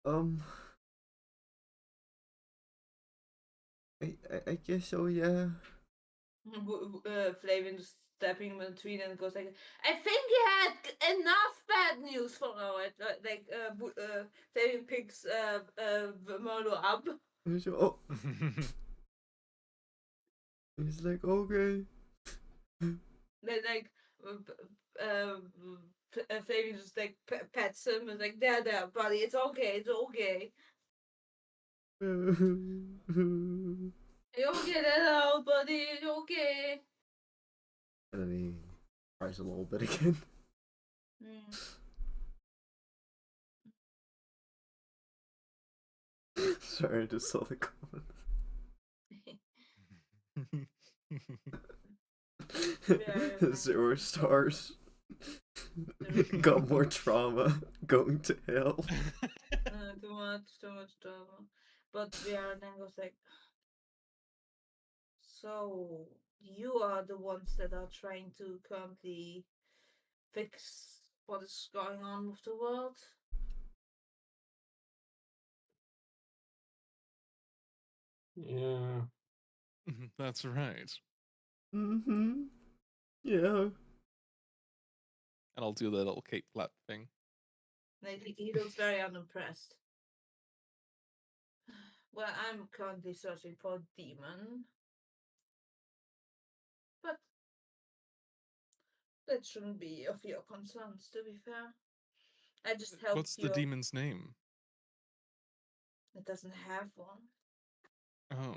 Um. I guess so. Yeah. Flavin just stepping in between and goes like, I think he had enough bad news for now. Flavin picks Murdo up. So, oh, he's like, okay. Like, Flavin just like pets him and like, there, buddy, it's okay, it's okay. You'll get it out, buddy, it's okay. And then he cries a little bit again. Mm. Sorry, I just saw the comment. Yeah. 0 stars. Got more trauma going to hell. Too much drama. But yeah, then goes like, so you are the ones that are trying to currently fix what is going on with the world? Yeah. That's right. Mm-hmm. Yeah. And I'll do the little cape flap thing. Like he looks very unimpressed. Well, I'm currently searching for a demon. But that shouldn't be of your concerns, to be fair. I just What's helped the you. demon's name? It doesn't have one. Oh.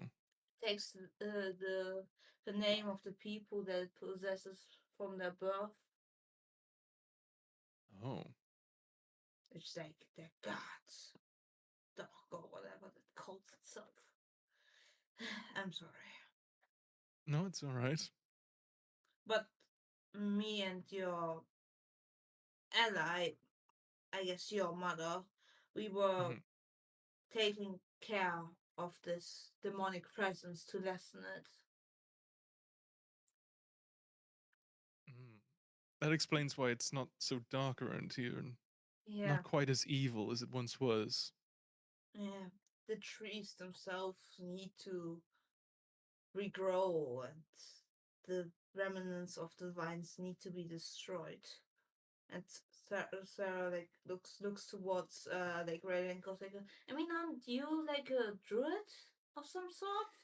It takes the name of the people that it possesses from their birth. Oh. It's like their gods, dog or whatever it calls itself. I'm sorry. No, it's alright. But me and your ally, I guess your mother, we were Mhm. taking care of this demonic presence to lessen it. Mm. That explains why it's not so dark around here and Yeah, not quite as evil as it once was. yeah. The trees themselves need to regrow and the remnants of the vines need to be destroyed. And Sarah like looks towards like Ray and goes like, I mean, aren't you like a druid of some sort?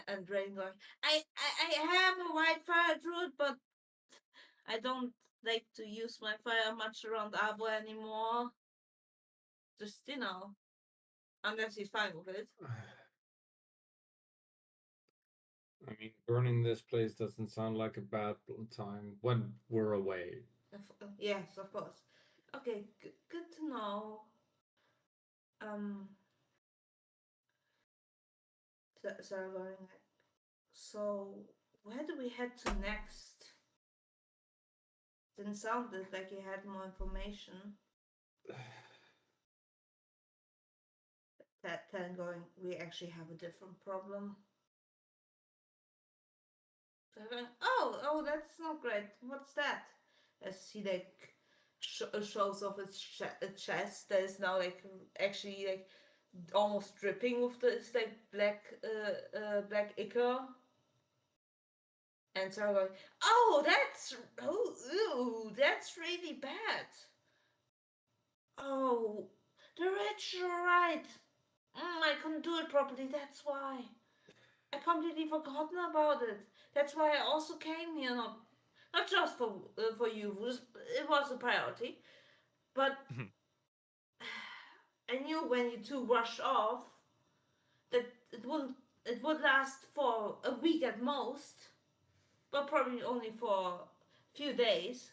And Ray going, I am a white fire druid, but I don't like to use my fire much around Avo anymore. Just unless he's fine with it. I mean, burning this place doesn't sound like a bad time when we're away. Yes, of course. Okay, good to know. Um, Sarah going, So where do we head to next? Didn't sound like you had more information. That going, we actually have a different problem. So I'm going, oh, that's not great. What's that? As he like shows off his chest that is now like actually like almost dripping with it's like black ichor. And so I'm going, that's really bad. Oh, the rich, you're right. I couldn't do it properly, that's why. I completely forgotten about it. That's why I also came here, not just for you. It was a priority, but I knew when you two rushed off that it would last for a week at most, but probably only for a few days.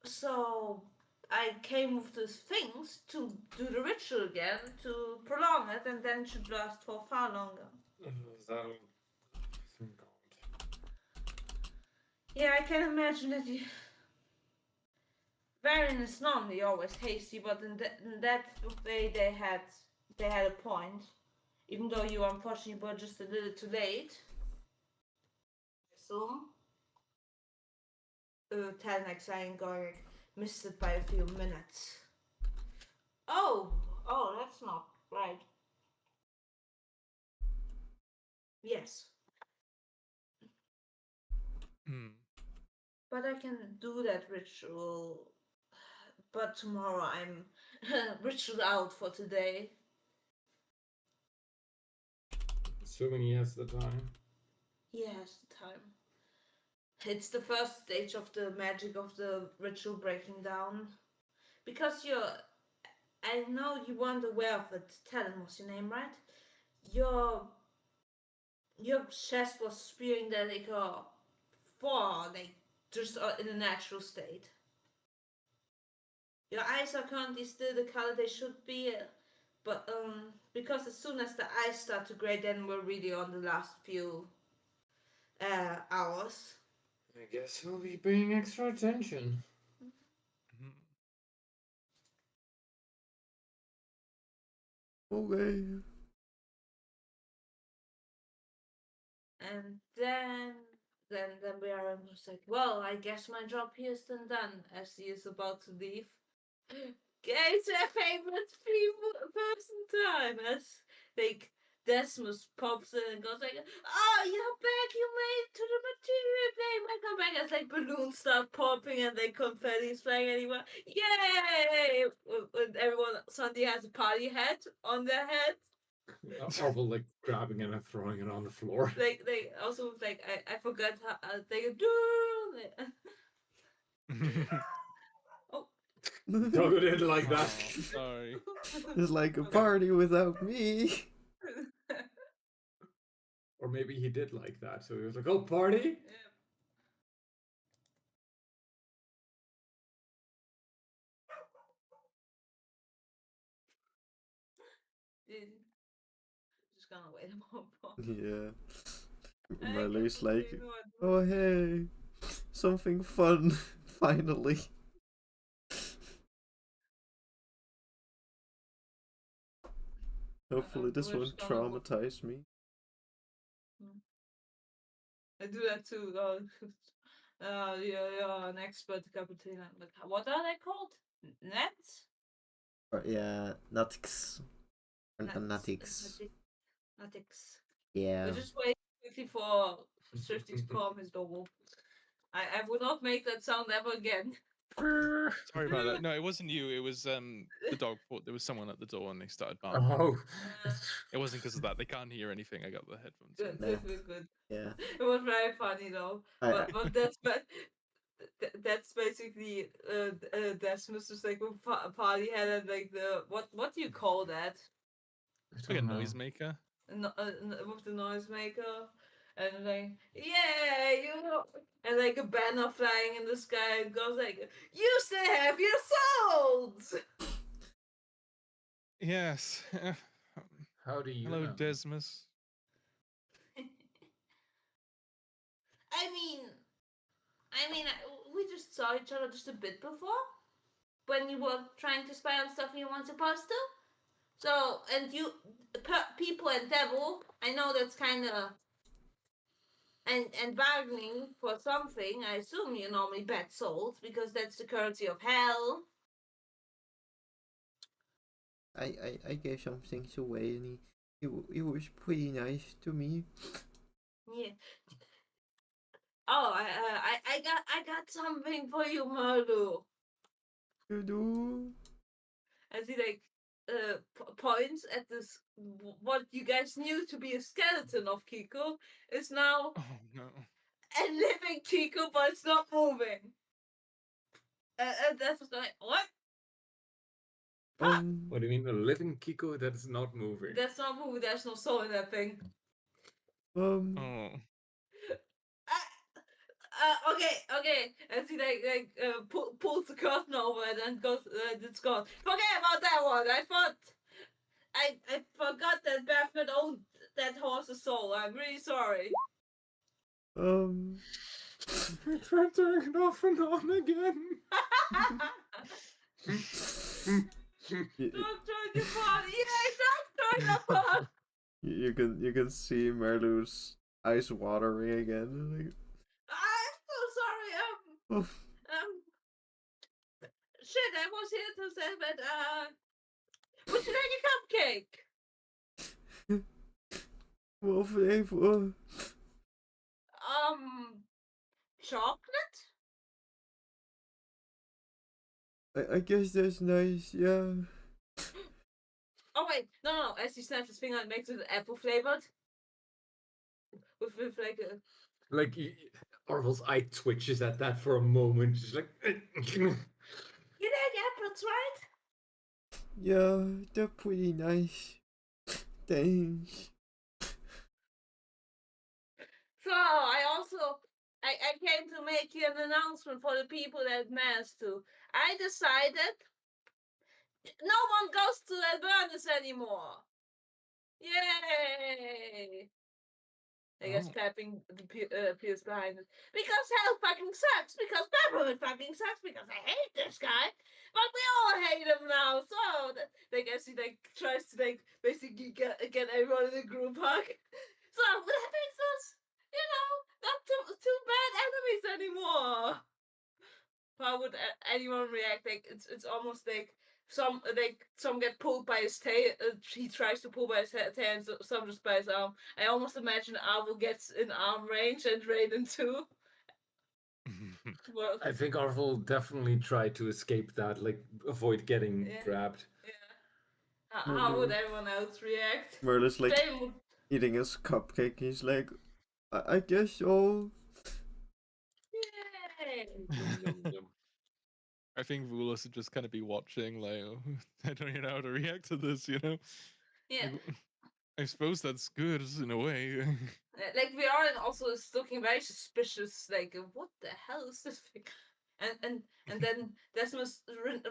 So I came with these things to do the ritual again to prolong it, and then it should last for far longer. That'll. Thank God. Yeah, I can imagine that you. Baron is normally always hasty, but in that way they had a point. Even though you unfortunately were just a little too late. So, Telnex saying going missed it by a few minutes. Oh, that's not right. Yes. But I can do that ritual. But tomorrow I'm ritual out for today. Assuming he has the time. He has the time. It's the first stage of the magic of the ritual breaking down. Because I know you weren't aware of it. Talon was your name, right? Your chest was spewing that ichor for like just in a natural state. Your eyes are currently still the color they should be, but because as soon as the eyes start to gray, then we're really on the last few hours. I guess he'll be paying extra attention. Okay. And then we are just like, well, I guess my job here is then done. As he is about to leave, it's a favorite person time. As like Desmus pops in and goes like, "Oh, you're back! You made it to the material plane! Welcome back!" As like balloons start popping and like confetti is flying anywhere. Yay! When everyone suddenly has a party hat on their head. Orville like grabbing it and throwing it on the floor. Like they also like I forgot how they do. Oh, Don't go in like that. Sorry. It's like a party without me. Or maybe he did like that, so he was like, "Oh, party!" Yeah. Just gonna wait a moment. Yeah. Marley's like, oh hey, something fun, finally. Hopefully this We're won't just gonna traumatize me. I do that too. You're an expert Caputina. Like, what are they called? Nets? Or, yeah, Natix. Natics. Yeah. We're just waiting quickly for Swifty to calm his double. I would not make that sound ever again. Sorry about that. No, it wasn't you. It was the dog thought there was someone at the door and they started barking. Oh. It wasn't because of that. They can't hear anything. I got the headphones. Good. Yeah. It was very funny though. But that's basically Desmus is like a party head and like the what do you call that? Like a noisemaker. With the noisemaker. And like, yeah, you know, and like a banner flying in the sky and goes like, you still have your souls! Yes. How do you Hello, know? Desmus. I mean, we just saw each other just a bit before when you were trying to spy on stuff you weren't supposed to. So, and you, people and devil, I know that's kind of and bargaining for something. I assume you normally bet souls because that's the currency of hell. I gave some things away, and he was pretty nice to me. Yeah. Oh, I got something for you, Marlu. You do? As he like points at this what you guys knew to be a skeleton of Kiko is now Oh no. a living Kiko, but it's not moving. And that's like what? Huh? What do you mean, a living Kiko that is not moving? That's not moving. There's no soul in that thing. Oh. Okay. As he pulls the curtain over it and goes, it's gone. Forget about that one. I forgot that Baphomet owned that horse's soul. I'm really sorry. I tried turning it off and on again. Don't join the party. Yeah, don't join the party. You can see Merlu's eyes watering again. I'm so sorry. Like, Shit, I was here to say that, would you like a cupcake? what flavor? Chocolate? I guess that's nice, yeah. Oh wait, no. As he snaps his finger and makes it apple flavored. With like a. Like, Orville's eye twitches at that for a moment, just like. You like apples, right? Yeah, they're pretty nice. Thanks. So I came to make you an announcement for the people that matters to. I decided no one goes to Albertus anymore. Yay! I guess Oh. clapping appears behind it. Because hell fucking sucks. Because Peppermint fucking sucks. Because I hate this guy. But we all hate him now. So I guess he tries to basically get everyone in the group hug. So that makes us, not too bad enemies anymore. How would anyone react? Like it's almost like some get pulled by his tail. He tries to pull by his tail, and some just by his arm. I almost imagine Arvel gets in arm range and Raiden too. Well, I think Orville definitely tried to escape that, like avoid getting grabbed. yeah. How would everyone else react? Merlu's like They would. eating his cupcake. He's like, I guess so. Yay! Yum, yum. I think Vulas would just kind of be watching, like, oh, I don't even know how to react to this, you know? Yeah. Like, I suppose that's good in a way. Like Viren also is looking very suspicious. Like, what the hell is this thing? And then Desmond's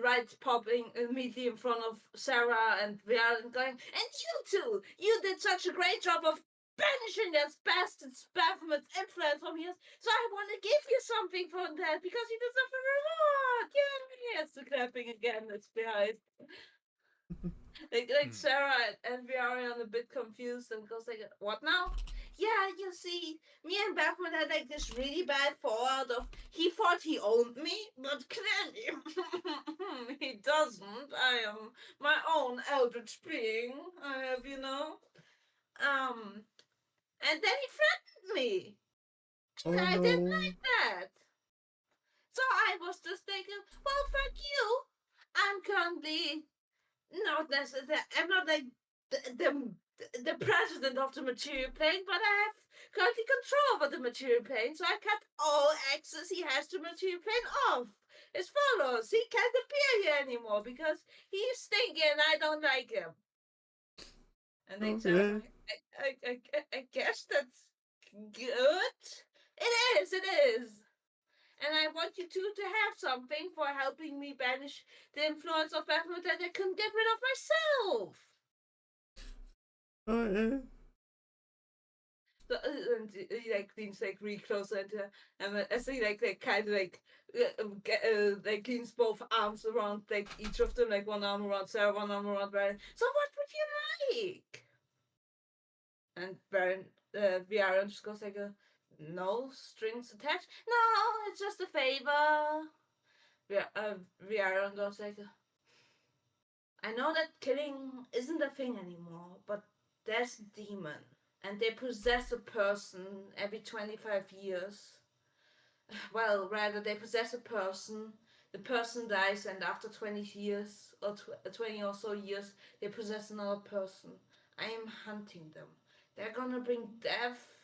right popping immediately in front of Sarah and Viren going, and you two, you did such a great job of banishing that bastard's Baphomet's influence from here. So I want to give you something for that because you deserve a reward. Yeah, it's the clapping again. That's behind. Like Sarah and Viren a bit confused and goes like, what now? Yeah, you see, me and Baphomet had like this really bad fallout of he thought he owned me, but clearly he doesn't. I am my own eldritch being. I have, and then he threatened me. Oh And I no. didn't like that. So I was just thinking, well, fuck you. I'm currently not necessarily. I'm not like the president of the material plane, but I have currently control over the material plane, so I cut all access he has to material plane off. As follows: he can't appear here anymore because he's stinky and I don't like him. And they Okay. I guess that's good. It is. And I want you two to have something for helping me banish the influence of Baphomet that I couldn't get rid of myself. Oh yeah. So, and he like leans like really close at her, and as he like kind of like like leans both arms around like each of them, like one arm around Sarah, one arm around Baron. So what would you like? And Baron, Viaran just goes like no strings attached. No, it's just a favor. Viaran goes like I know that killing isn't a thing anymore, but there's a demon and they possess a person every 25 years. Well, rather, they possess a person, the person dies, and after 20 years, or 20 or so years, they possess another person. I am hunting them. They're gonna bring death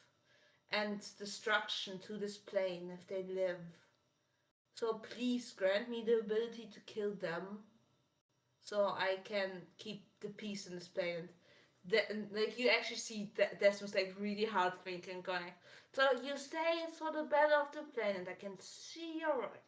and destruction to this plane if they live. So please grant me the ability to kill them so I can keep the peace in this plane. Like you actually see Desmond's like really hard thinking, going. So you say it's for the better of the planet. I can see you're right.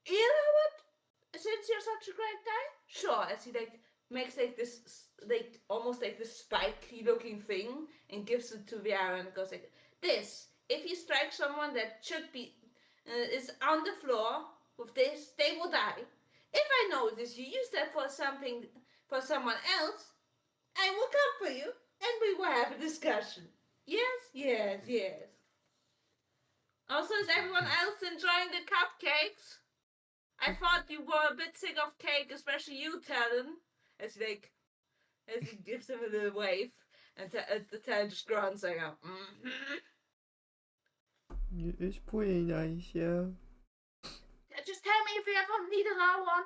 You know what? Since you're such a great guy, sure. As he like makes like this like almost like this spiky looking thing and gives it to Viara and goes like this. If you strike someone that should be is on the floor with this, they will die. If I notice you use that for something for someone else, I will come for you and we will have a discussion. Yes, yes, yes. Also, is everyone else enjoying the cupcakes? I thought you were a bit sick of cake, especially you, Talon. As he gives him a little wave, and the Talon just grunts like, mm-hmm. It's pretty nice, yeah. Just tell me if you ever need another one.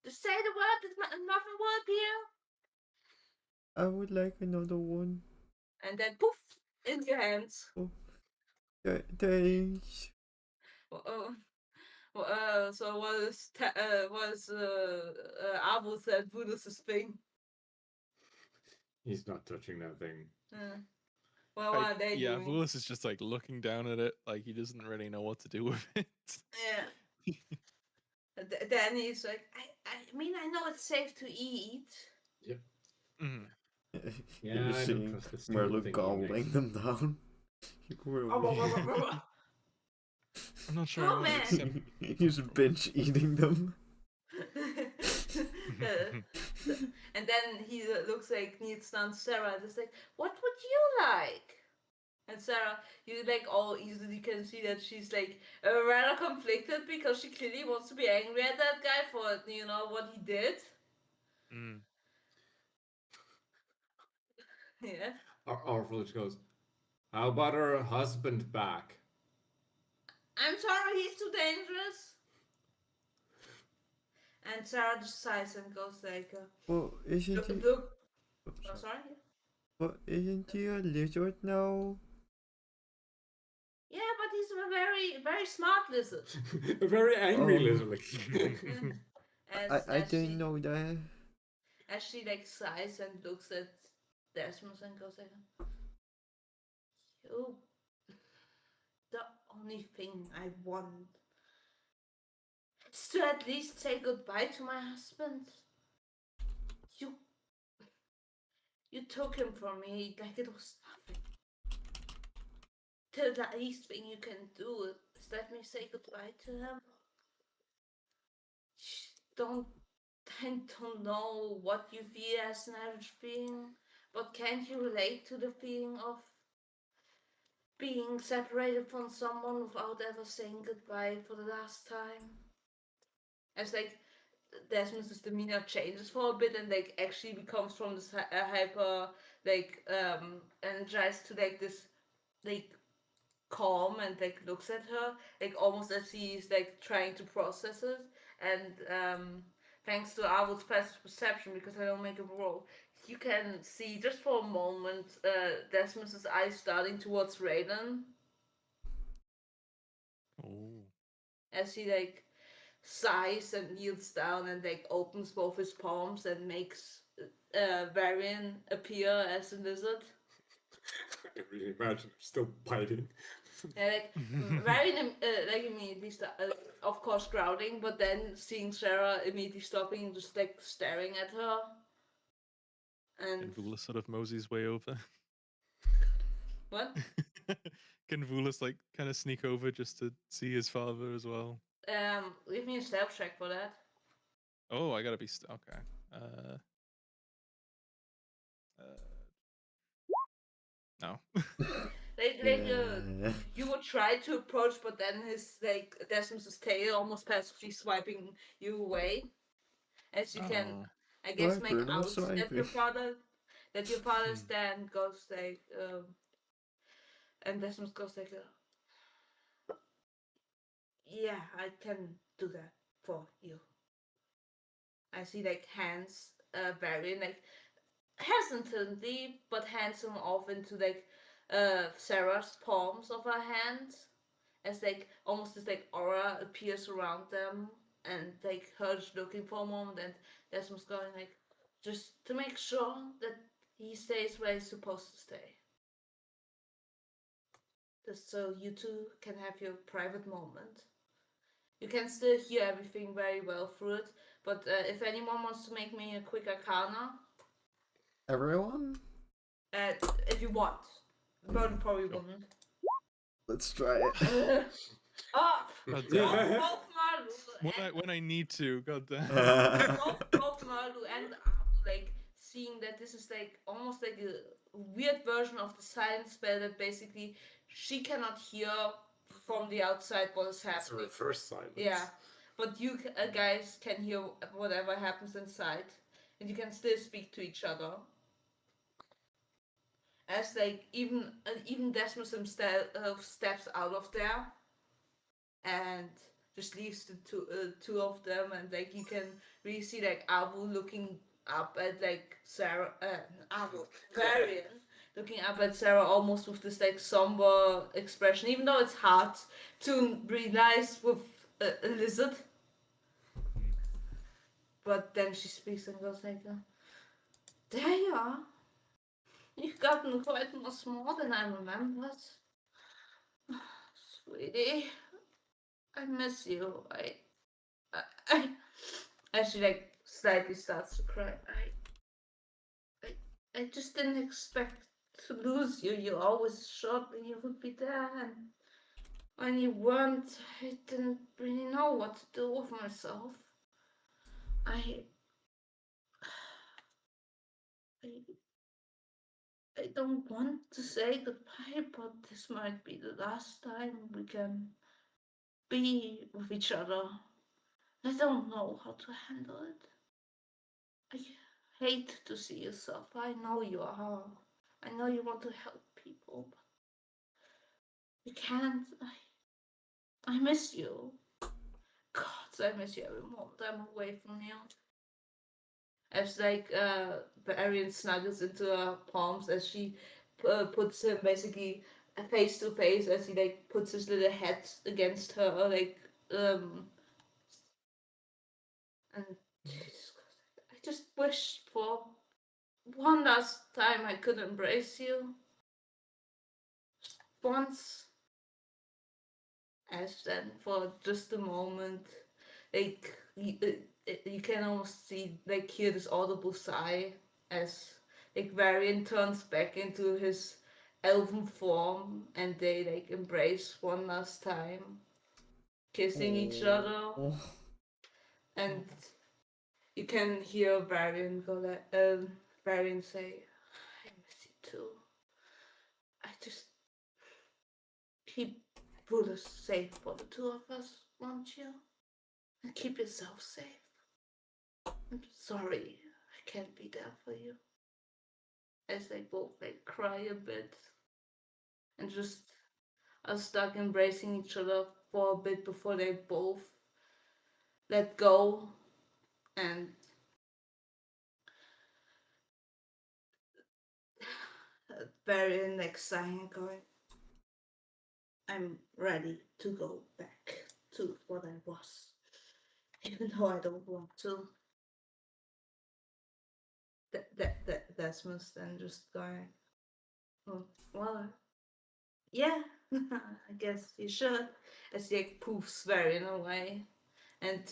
Just say the word, nothing will appear. I would like another one. And then poof, in your hands. Thanks. So was Abel said Buddha's thing? He's not touching that thing. Well, what are they doing? Willis is just like looking down at it, like he doesn't really know what to do with it. Yeah. Then he's like, I mean, I know it's safe to eat. Yep. Mm. Yeah, You're I don't seeing trust the stupid Merlin thing he gobbling makes. them down. I'm not sure. Oh, I man. accept... He's binge eating them. And then he looks like needs down to Sarah and is like, what would you like? And Sarah, you like all easily can see that she's like rather conflicted because she clearly wants to be angry at that guy for what he did. Mm. Yeah. Our village goes, how about her husband back? I'm sorry, he's too dangerous. And Sarah just sighs and goes like, Well, isn't he? look. Oh, sorry. But isn't he a lizard now? Yeah, but he's a very, very smart lizard. A very angry Oh. lizard. I didn't know that. As she like sighs and looks at Desmond and goes like, you, the only thing I want is to at least say goodbye to my husband. You took him from me like it was nothing. The least thing you can do is let me say goodbye to him. I don't know what you feel as an average being, but can't you relate to the feeling of being separated from someone without ever saying goodbye for the last time? As like Desmond's demeanor changes for a bit and like actually becomes from this hyper like energized to like this like calm and like looks at her like almost as he's like trying to process it. And thanks to Arvel's passive perception, because I don't make a roll, you can see just for a moment Desmond's eyes starting towards Raiden Oh. as he like sighs and kneels down and like opens both his palms and makes Varian appear as a lizard. I can really imagine him still biting. Yeah, like Varian like immediately of course growling, but then seeing Sarah immediately stopping and just like staring at her. And And Willis sort of moseys way over. What? Can Vulas like kind of sneak over just to see his father as well? Give me a stealth check for that. Oh, I gotta be okay. No. Yeah. You would try to approach, but then his Desmond's tail almost passively swiping you away, as you can, Oh. I guess, make Swiper, no out that your swiping. father's then goes like, and Desmond goes like, yeah, I can do that for you. I see like hands, varying like hesitantly, but hands him off into like Sarah's palms of her hands, as like almost this like aura appears around them, and like her just looking for a moment, and Desmond's going like, just to make sure that he stays where he's supposed to stay, just so you two can have your private moment. You can still hear everything very well through it, but if anyone wants to make me a quick arcana, Everyone? uh, if you want, Burden probably Sure. wouldn't. Let's try it. Oh, God both damn. Marlu When I need to, god damn. both Marlu and Abu, like seeing that this is like almost like a weird version of the silent spell that basically she cannot hear from the outside what is It's a happening. reverse silence. Yeah, but you guys can hear whatever happens inside, and you can still speak to each other. As like even Desmond himself steps out of there and just leaves the two of them, and like you can really see like Abu looking up at like Sarah, Abu Varian looking up at Sarah almost with this like somber expression, even though it's hard to realize with a lizard. But then she speaks and goes like, "There you are. You've gotten quite much more than I remembered, sweetie. I miss you. I." As she like slightly starts to cry. I just didn't expect to lose you. You always showed me you would be there, and when you weren't, I didn't really know what to do with myself. I, I, I don't want to say goodbye, but this might be the last time we can be with each other. I don't know how to handle it. I hate to see you suffer. I know you are. I know you want to help people, but you can't. I miss you. God, I miss you every moment I'm away from you. As like Arian snuggles into her palms as she puts him basically face to face, as he like puts his little head against her, and I just wish for one last time I could embrace you. Once. As then for just a moment, like you can almost see like hear this audible sigh as like Varian turns back into his elven form, and they like embrace one last time, kissing each other, Oh. and you can hear Varian go like Varian say, "I miss you too. I just keep Buddha safe for the two of us, won't you? And keep yourself safe. I'm sorry I can't be there for you." As they both like cry a bit and just are stuck embracing each other for a bit before they both let go, and very like sighing and going, "I'm ready to go back to what I was, even though I don't want to." Desmond's then just going, "Oh, well, yeah, I guess you should." As he like poofs very in a way, and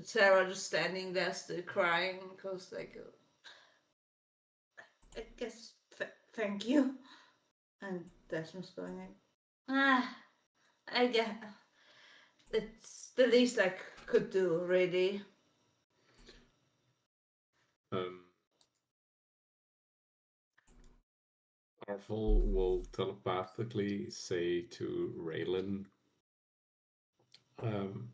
Sarah just standing there still crying goes like, "I guess thank you." And Desmond's going like, ah, I get it's the least I could do, really. Um, Arvel will telepathically say to Raylan, um,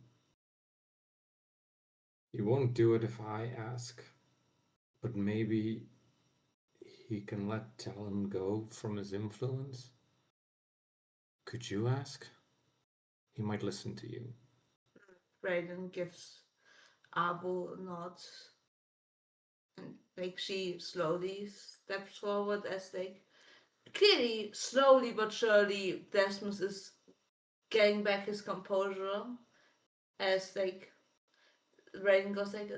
"You won't do it if I ask, but maybe he can let Talon go from his influence. Could you ask? He might listen to you." Brayden gives Abu a nod, and like she slowly steps forward as like clearly slowly but surely Desmond is getting back his composure as like Brayden goes like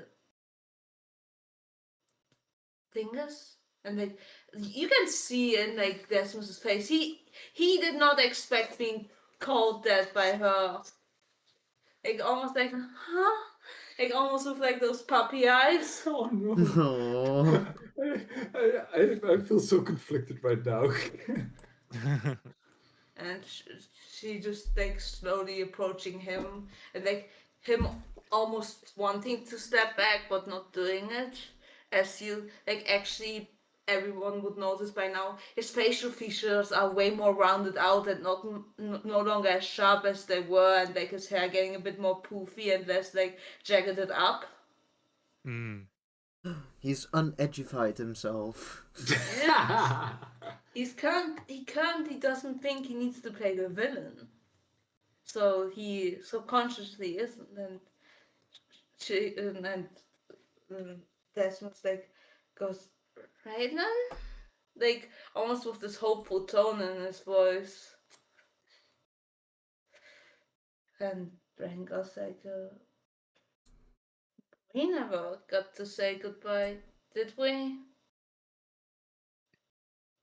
dingus, and like you can see in like Desmond's face he did not expect being called that by her, like almost like huh, like almost with like those puppy eyes. Oh no! Oh. I feel so conflicted right now. And she just like slowly approaching him, and like him almost wanting to step back but not doing it, as you like actually everyone would notice by now his facial features are way more rounded out and not no longer as sharp as they were, and like his hair getting a bit more poofy and less like jaggeded up. Mm. He's unedified himself. Yeah. He currently doesn't think he needs to play the villain, so he subconsciously isn't. And she and Desmond's like goes, right now, like almost with this hopeful tone in his voice. And Brian goes like, we never got to say goodbye, did we?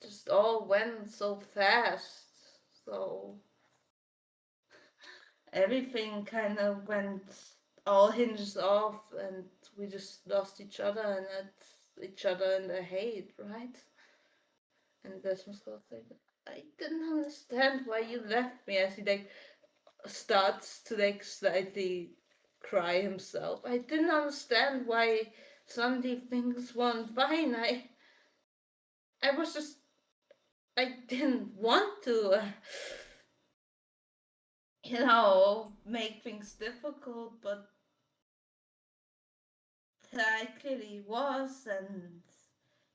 Just all went so fast, so everything kind of went all hinges off, and we just lost each other and had each other in the hate, right? And Desmond goes like, I didn't understand why you left me, as he like starts to like slightly cry himself. I didn't understand why suddenly things weren't fine. I was just I didn't want to make things difficult, but I clearly was, and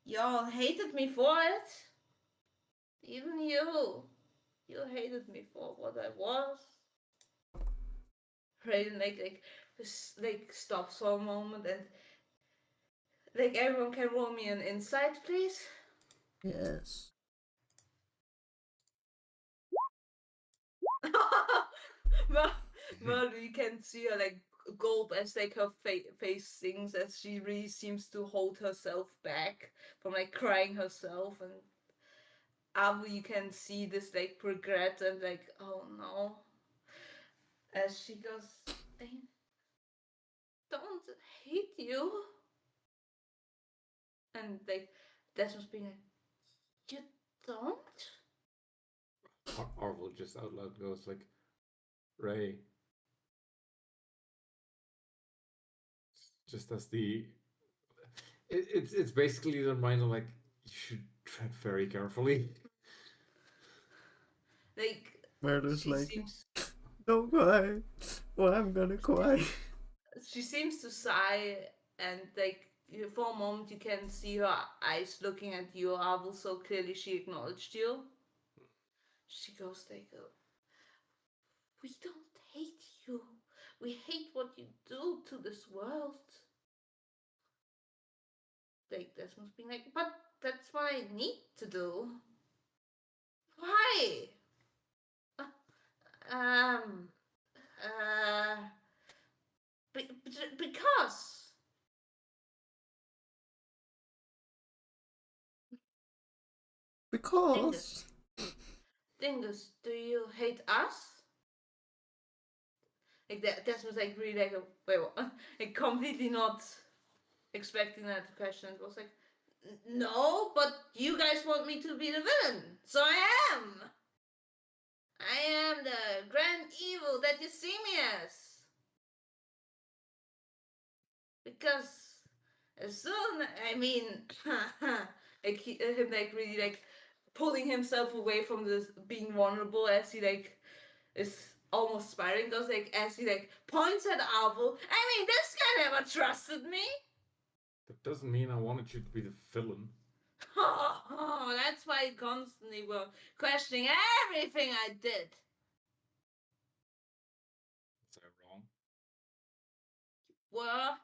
y'all hated me for it. Even you. You hated me for what I was. Raiden like stops for a moment, and like everyone can roll me an insight, please. Yes. Well, you can see her like gulp as like her face sinks, as she really seems to hold herself back from like crying herself. And Abu, you can see this like regret and like, oh no, as she goes, I don't hate you. And like Desmond's being like, you don't? Arvel just out loud goes like, "Ray." Just as it's basically the reminder like you should tread very carefully. Like Murder's she like, seems don't cry. Well, I'm gonna cry. she seems to sigh, and like for a moment you can see her eyes looking at you, Abel, so clearly she acknowledged you. She goes like, we don't hate you. We hate what you do to this world. Like Desmond's being like, but that's what I need to do. Why? Uh, um, uh, because. Because. Dingus, Dingus, do you hate us? Like Desmond's like really like, wait, what? Like completely not expecting that question. It was like, No, but you guys want me to be the villain, so I am. I am the grand evil that you see me as. Because as soon, I mean, like him like really like pulling himself away from this being vulnerable as he like is almost spiraling, goes like as he like points at Arvel. I mean, this guy never trusted me. That doesn't mean I wanted you to be the villain. Oh, that's why you constantly were questioning everything I did. Is that wrong? Were.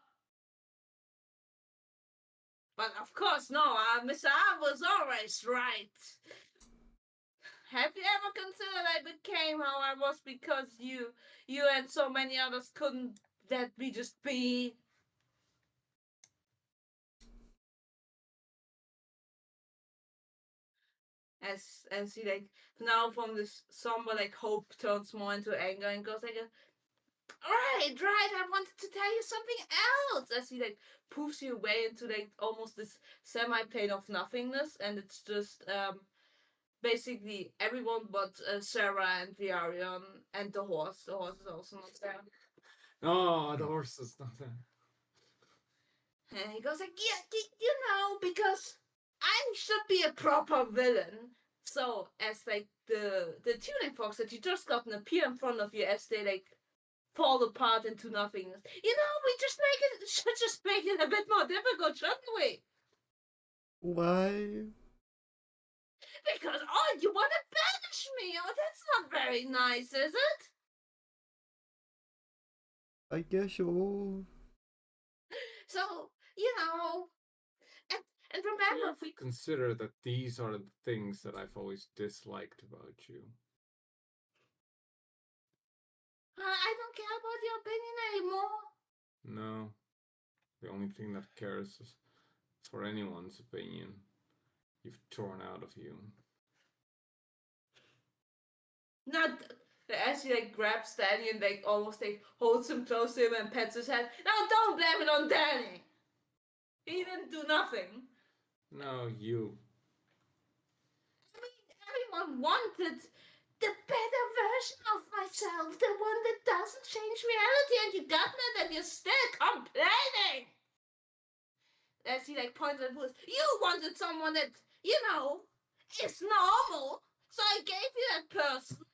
But of course, no, Mr. R was always right. Have you ever considered I became how I was because you and so many others couldn't let me just be? As he like now from this somber like hope turns more into anger and goes like, right, I wanted to tell you something else. As he like poofs you away into like almost this semi-plane of nothingness, and it's just basically everyone but Sarah and Viarion and the horse. The horse is also not there. Oh, the horse is not there. And he goes like, yeah, you know, because I should be a proper villain. So as like the tuning forks that you just gotten appear in front of you as they like fall apart into nothingness. You know, we should just make it a bit more difficult, shouldn't we? Why? Because you want to banish me. Oh, that's not very nice, is it? I guess so. So you know, and remember, if we Consider that these are the things that I've always disliked about you. I don't care about your opinion anymore. No. The only thing that cares is for anyone's opinion you've torn out of you. Not as he like grabs Danny and like almost like holds him close to him and pets his head. Now don't blame it on Danny. He didn't do nothing. No, you. I mean, everyone wanted the better version of myself, the one that doesn't change reality, and you got it, and you're still complaining. As he like points at Bruce, you wanted someone that is normal, so I gave you that person.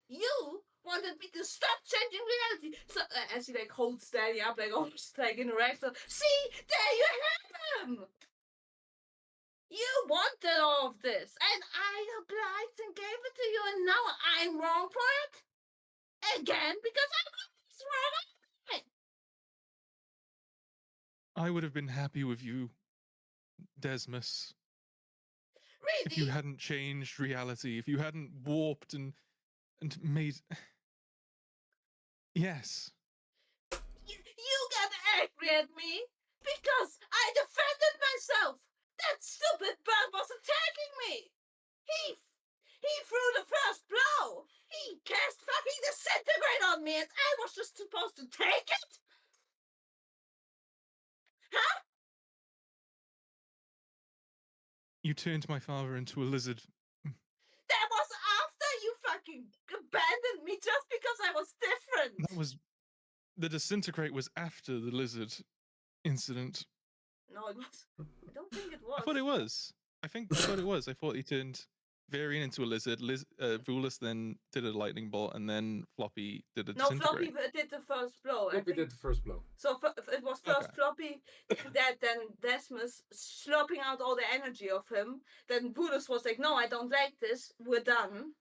You wanted me to stop changing reality. So as he like holds Danny up, like almost like in a wrestle. See, there you have him. You wanted all of this, and I obliged and gave it to you, and now I'm wrong for it again because I was wrong. I would have been happy with you, Desmus, Really? if you hadn't changed reality, if you hadn't warped and made. Yes. You got angry at me because I defended myself. That stupid bird was attacking me. He threw the first blow. He cast fucking disintegrate on me, and I was just supposed to take it. Huh? You turned my father into a lizard. That was after you fucking abandoned me just because I was different. That was. The disintegrate was after the lizard incident. No, it was. I don't think it was. I thought it was. I thought it was. I thought he turned Varian into a lizard. Vulus then did a lightning bolt, and then Floppy did a No, disintegrate. Floppy did the first blow. Floppy did the first blow. So it was first Okay. Floppy, that then Desmus slopping out all the energy of him. Then Vulus was like, "No, I don't like this. We're done."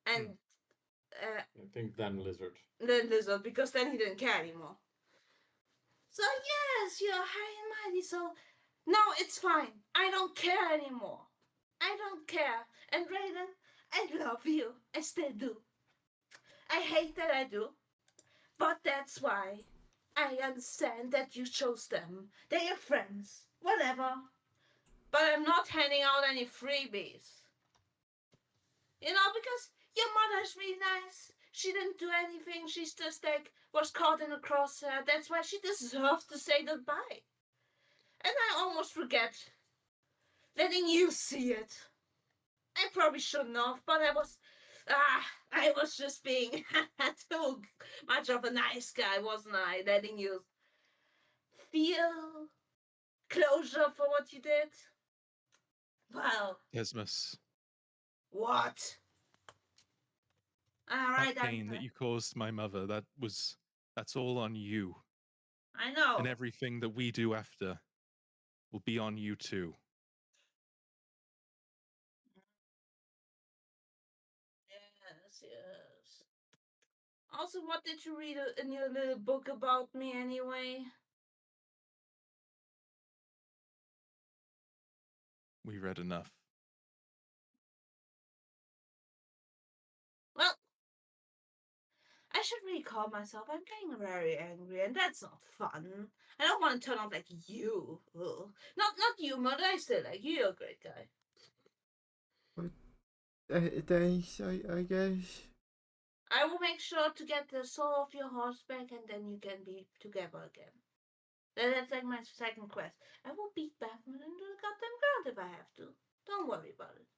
And I think then Lizard. then Lizard, because then he didn't care anymore. So yes, you're high and mighty. So no, it's fine. I don't care anymore. I don't care. And Raiden, I love you. I still do. I hate that I do. But that's why I understand that you chose them. They're your friends. Whatever. But I'm not handing out any freebies. You know, because your mother's really nice. She didn't do anything. She's just like was caught in a crosshair. That's why she deserves to say goodbye. And I almost forget letting you see it. I probably shouldn't have, but I was just being too much of a nice guy, wasn't I? Letting you feel closure for what you did. Well, Desmus, what? All that right, pain that you caused my mother, that's all on you. I know. And everything that we do after will be on you too. Yes. Also, what did you read in your little book about me anyway? We read enough. Well, I should really calm myself. I'm getting very angry, and that's not fun. I don't want to turn off like you. Ugh. Not you, Mother. I still like you. You're a great guy. Thanks, I guess. I will make sure to get the soul of your horse back, and then you can be together again. That's like my second quest. I will beat Batman into the goddamn ground if I have to. Don't worry about it.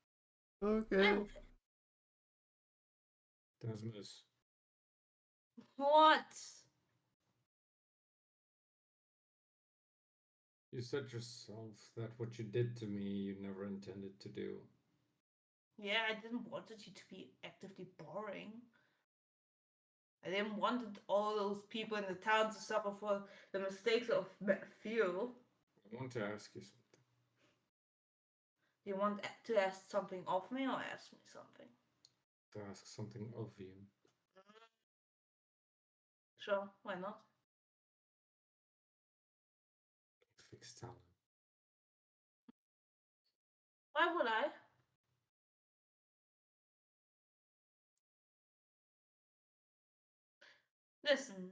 Okay. I'm okay. Desmus, What? you said yourself that what you did to me you never intended to do. Yeah, I didn't want you to be actively boring. I didn't want all those people in the town to suffer for the mistakes of few. I want to ask you something. You want to ask something of me or ask me something? To ask something of you. Sure, why not? Fix Talon. Why would I? Listen,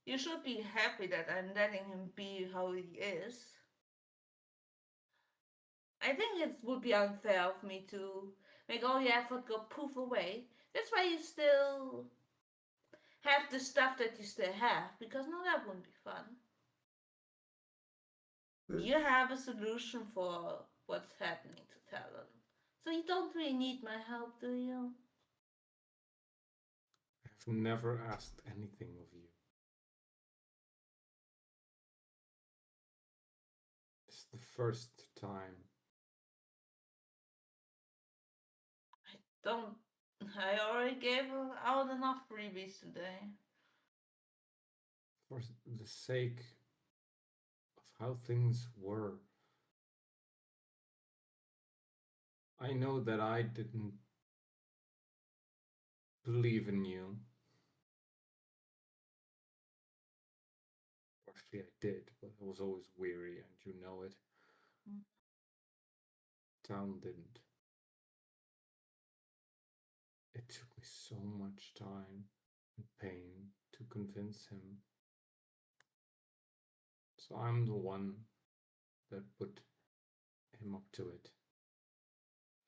you should be happy that I'm letting him be how he is. I think it would be unfair of me to make all the effort go poof away. That's why you still have the stuff that you still have, because no, that wouldn't be fun. You have a solution for what's happening to Talon. So you don't really need my help, do you? I've never asked anything of you. It's the first time. I already gave out enough freebies today. For the sake of how things were. I know that I didn't believe in you. Actually, I did, but I was always weary, and you know it. Mm. Town didn't. It took me so much time and pain to convince him. So I'm the one that put him up to it.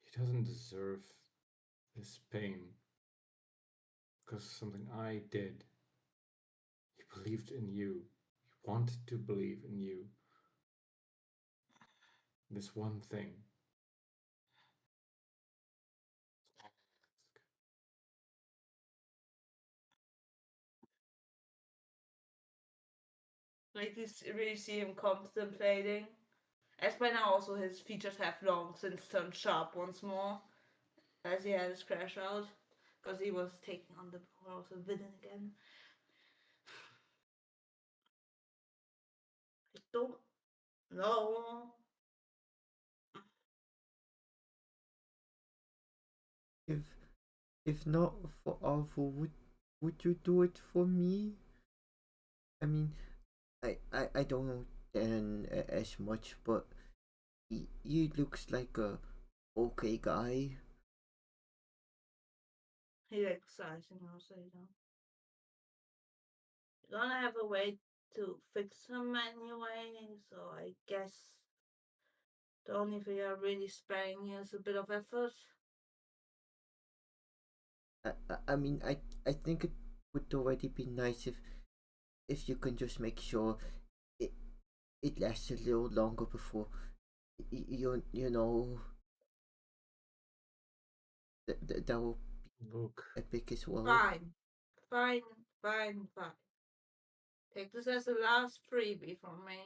He doesn't deserve this pain because of something I did. He believed in you. He wanted to believe in you. This one thing. Like you really see him contemplating. As by now also his features have long since turned sharp once more. As he had his crash out. Because he was taking on the role of a villain again. I don't know. If if not for Alpha, would you do it for me? I mean, I don't know Dan as much, but he looks like a okay guy. He exercising also, you know. You're gonna have a way to fix him anyway, so I guess the only thing I'm really sparing you is a bit of effort. I mean, I think it would already be nice if you can just make sure it it lasts a little longer before you know that will Look, epic as well. Fine. Fine. Fine. Fine. Take this as a last freebie from me.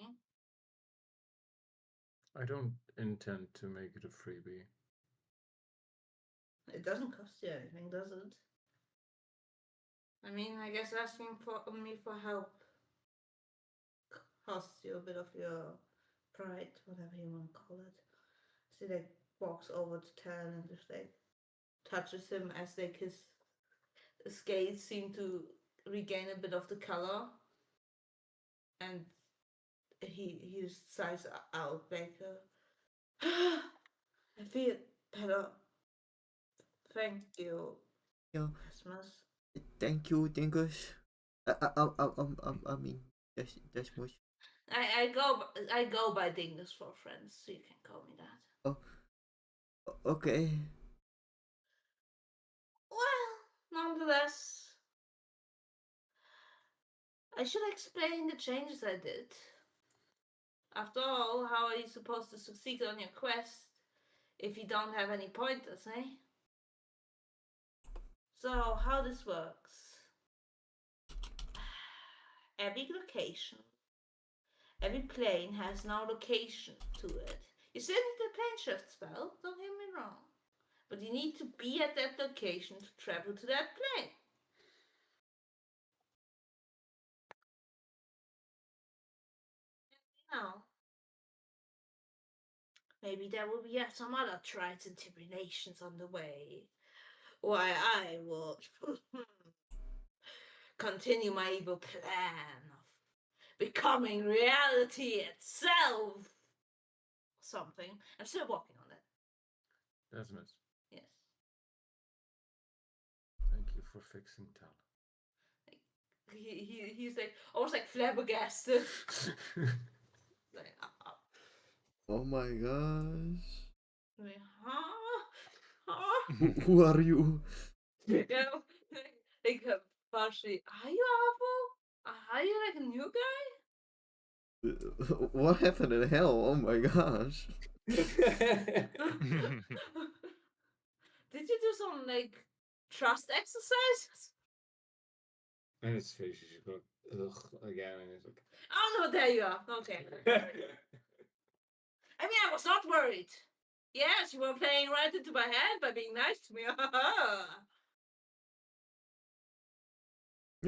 I don't intend to make it a freebie. It doesn't cost you anything, does it? I mean, I guess asking for me for help costs you a bit of your pride, whatever you want to call it. So they walks over to Talon and just like touches him as like his skates seem to regain a bit of the color, and he just sighs out like, I feel better. Thank you, Yeah, Christmas. thank you, Dingus. I mean, that's much. I go by Dingus for friends, so you can call me that. Oh, okay. Well, nonetheless, I should explain the changes I did. After all, how are you supposed to succeed on your quest if you don't have any pointers, eh? So, how this works. Every location, every plane has no location to it. You still need the plane shift spell, don't hear me wrong. But you need to be at that location to travel to that plane. Now, maybe there will be some other trials and tribulations on the way. Why I will continue my evil plan of becoming reality itself. Something. I'm still working on it. Desmond, Yes. thank you for fixing Tal. He's like almost like flabbergasted. Like, Oh my gosh. like, huh? Who are you? You know, like partially. Are you awful? Are you like a new guy? What happened in hell? Oh my gosh. Did you do some like trust exercises? And his face is just going, ugh, again, and he's like, Oh no, there you are. Okay. I mean, I was not worried. Yes, you were playing right into my head by being nice to me.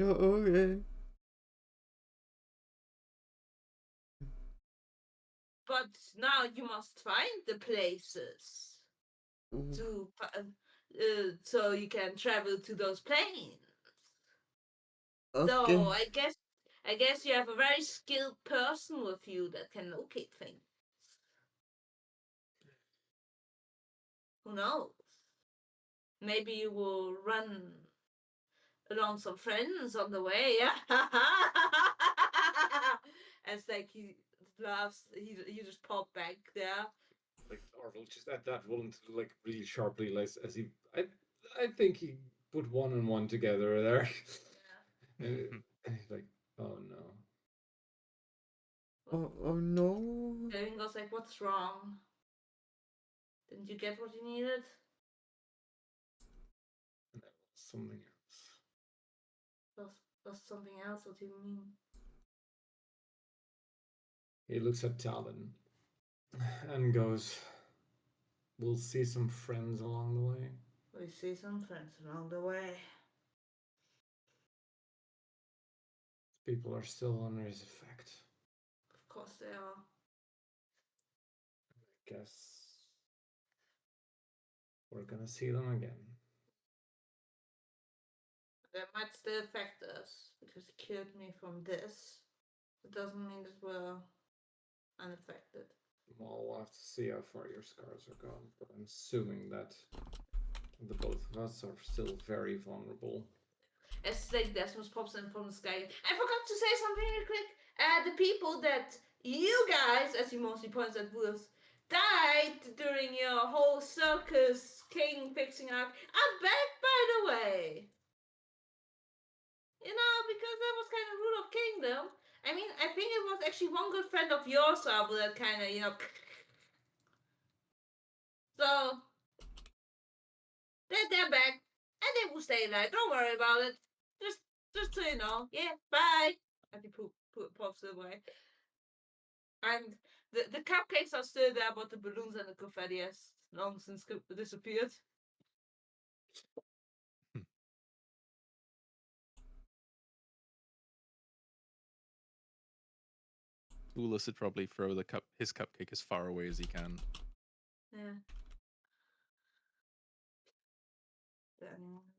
Oh, okay. But now you must find the places to so you can travel to those planes. Okay. So I guess you have a very skilled person with you that can locate things. Who knows? Maybe you will run along some friends on the way. As like he laughs, he just popped back there. like Orville just at that willing to like really sharply like as he I think he put one and one together there. And he's like, oh no. Oh no. Kevin goes like, "What's wrong? Didn't you get what you needed?" And that was something else. That's something else. What do you mean? He looks at Talon and goes, we'll see some friends along the way. We see some friends along the way. People are still under his effect. Of course they are. I guess we're gonna see them again. They might still affect us because it cured me from this. It doesn't mean that we're unaffected. Well, we'll have to see how far your scars are gone, but I'm assuming that the both of us are still very vulnerable. As like Desmos pops in from the sky. I forgot to say something real quick. The people that you guys, as he mostly points at wolves, died during your whole circus king fixing arc are back, by the way. You know, because that was kind of rude of Kingdom. I mean, I think it was actually one good friend of yours, Arvel, that kind of, you know, So they're back, and they will stay there. Don't worry about it. Just so you know. Yeah, bye. And he puffs away. And the cupcakes are still there, but the balloons and the confetti has long since disappeared. Ulis would probably throw his cupcake as far away as he can. Yeah.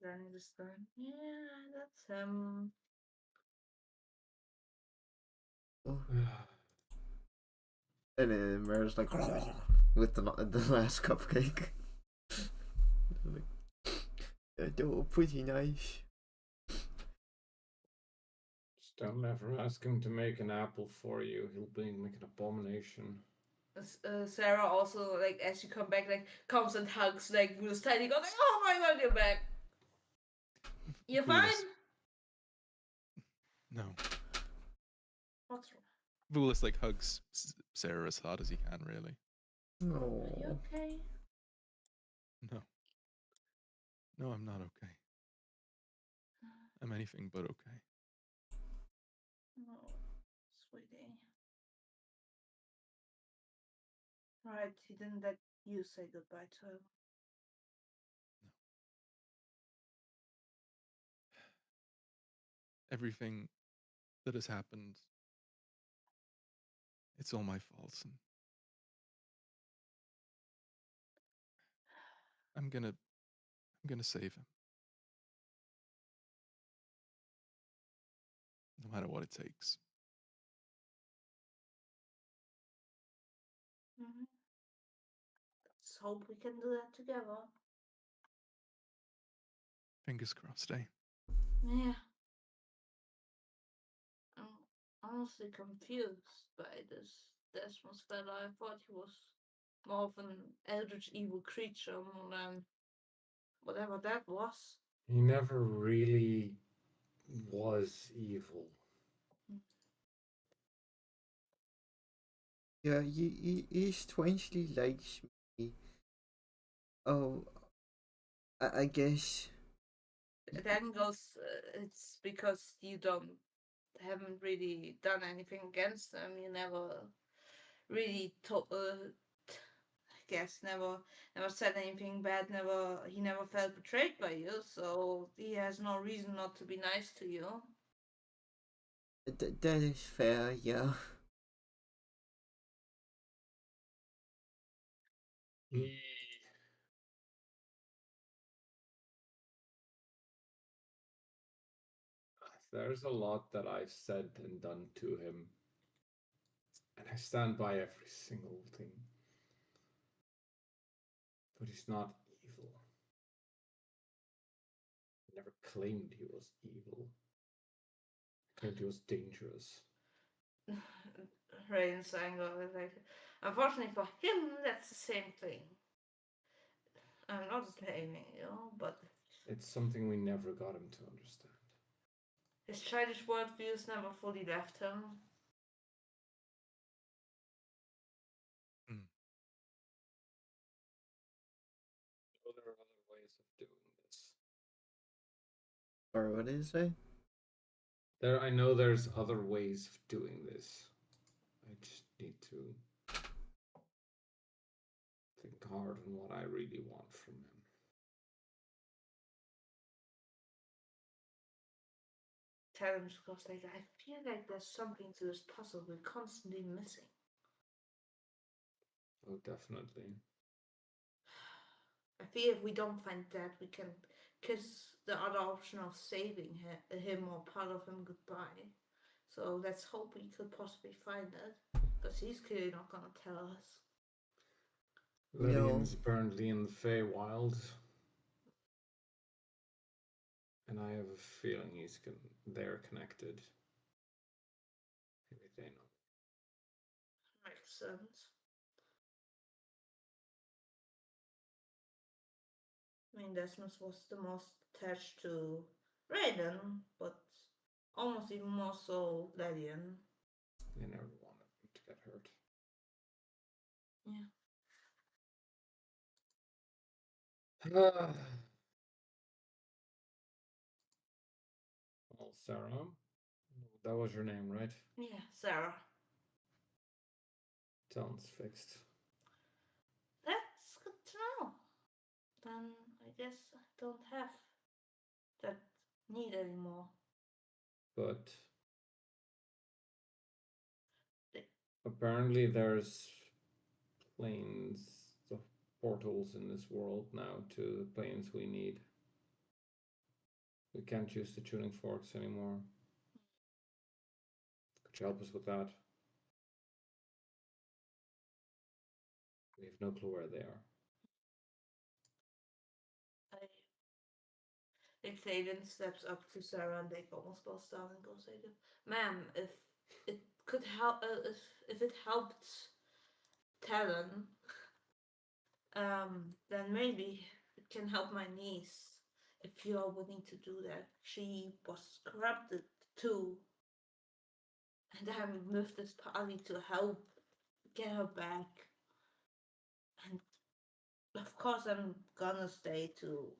Danny just going, yeah, that's him. Oh. And then Mara's like with the last cupcake. They were pretty nice. Just don't ever ask him to make an apple for you. He'll make an abomination. Sarah also, like, as you come back, like, comes and hugs, like, Will's tiny, goes, like, oh my god, you're back. You're Vulis- fine? No. What's wrong? Vulis like hugs Sarah as hard as he can, really. Are Oh. you okay? No. No, I'm not okay. I'm anything but okay. No, sweetie. Right, he didn't let you say goodbye to him. Everything that has happened, it's all my fault, and I'm gonna save him. No matter what it takes. Mm-hmm. Let's hope we can do that together. Fingers crossed, eh? Yeah. I'm honestly confused by this Desmond's fella. I thought he was more of an eldritch evil creature more than whatever that was. He never really was evil. Yeah, he strangely likes me. Oh, I guess. Then goes, it's because you haven't really done anything against them. You never really I guess never said anything bad. He never felt betrayed by you, so he has no reason not to be nice to you. That is fair, yeah. He There's a lot that I've said and done to him, and I stand by every single thing. But he's not evil. He never claimed he was evil. He claimed he was dangerous. Rain's anger is like, unfortunately for him, that's the same thing. I'm not blaming you, but It's something we never got him to understand. his childish worldviews never fully left him. So there are other ways of doing this. Or what did you say? I know there's other ways of doing this. I just need to think hard on what I really want from him. Tell him because like I feel like there's something to this puzzle we're constantly missing. Oh, definitely. I feel if we don't find that, we can kiss the other option of saving him or part of him goodbye. So let's hope we could possibly find it, because he's clearly not gonna tell us. Lillian's apparently in the Feywild. And I have a feeling they're connected. Maybe they know. Makes sense. I mean, Desmond was the most attached to Raiden, but almost even more so Lillian. They never wanted him to get hurt. Yeah. Well, Sarah, that was your name, right? Yeah, Sarah. Talent's fixed. That's good to know. Then I guess I don't have that need anymore. But Th- apparently there's planes of portals in this world now to the planes we need. We can't use the tuning forks anymore. Could you help us with that? We have no clue where they are. I think Fabian steps up to Sarah and they almost bows down and goes like, "Ma'am, if it could help, if it helped Talon, then maybe it can help my niece. If you are willing to do that, she was corrupted too, and I moved this party to help get her back. And of course, I'm gonna stay to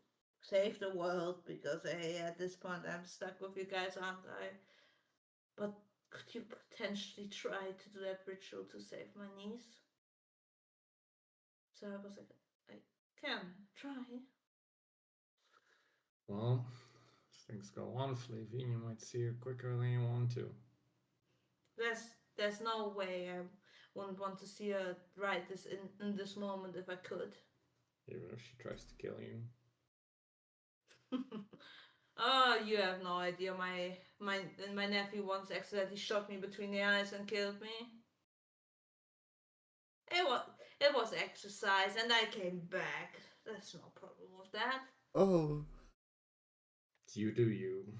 save the world because hey, at this point I'm stuck with you guys, aren't I? But could you potentially try to do that ritual to save my niece?" So I was like, "I can try." Well, as things go on, Flavine, you might see her quicker than you want to. There's no way I wouldn't want to see her right this in this moment if I could. Even if she tries to kill you. Oh, you have no idea. My nephew once accidentally shot me between the eyes and killed me. It was exercise, and I came back. There's no problem with that. Oh, You do you.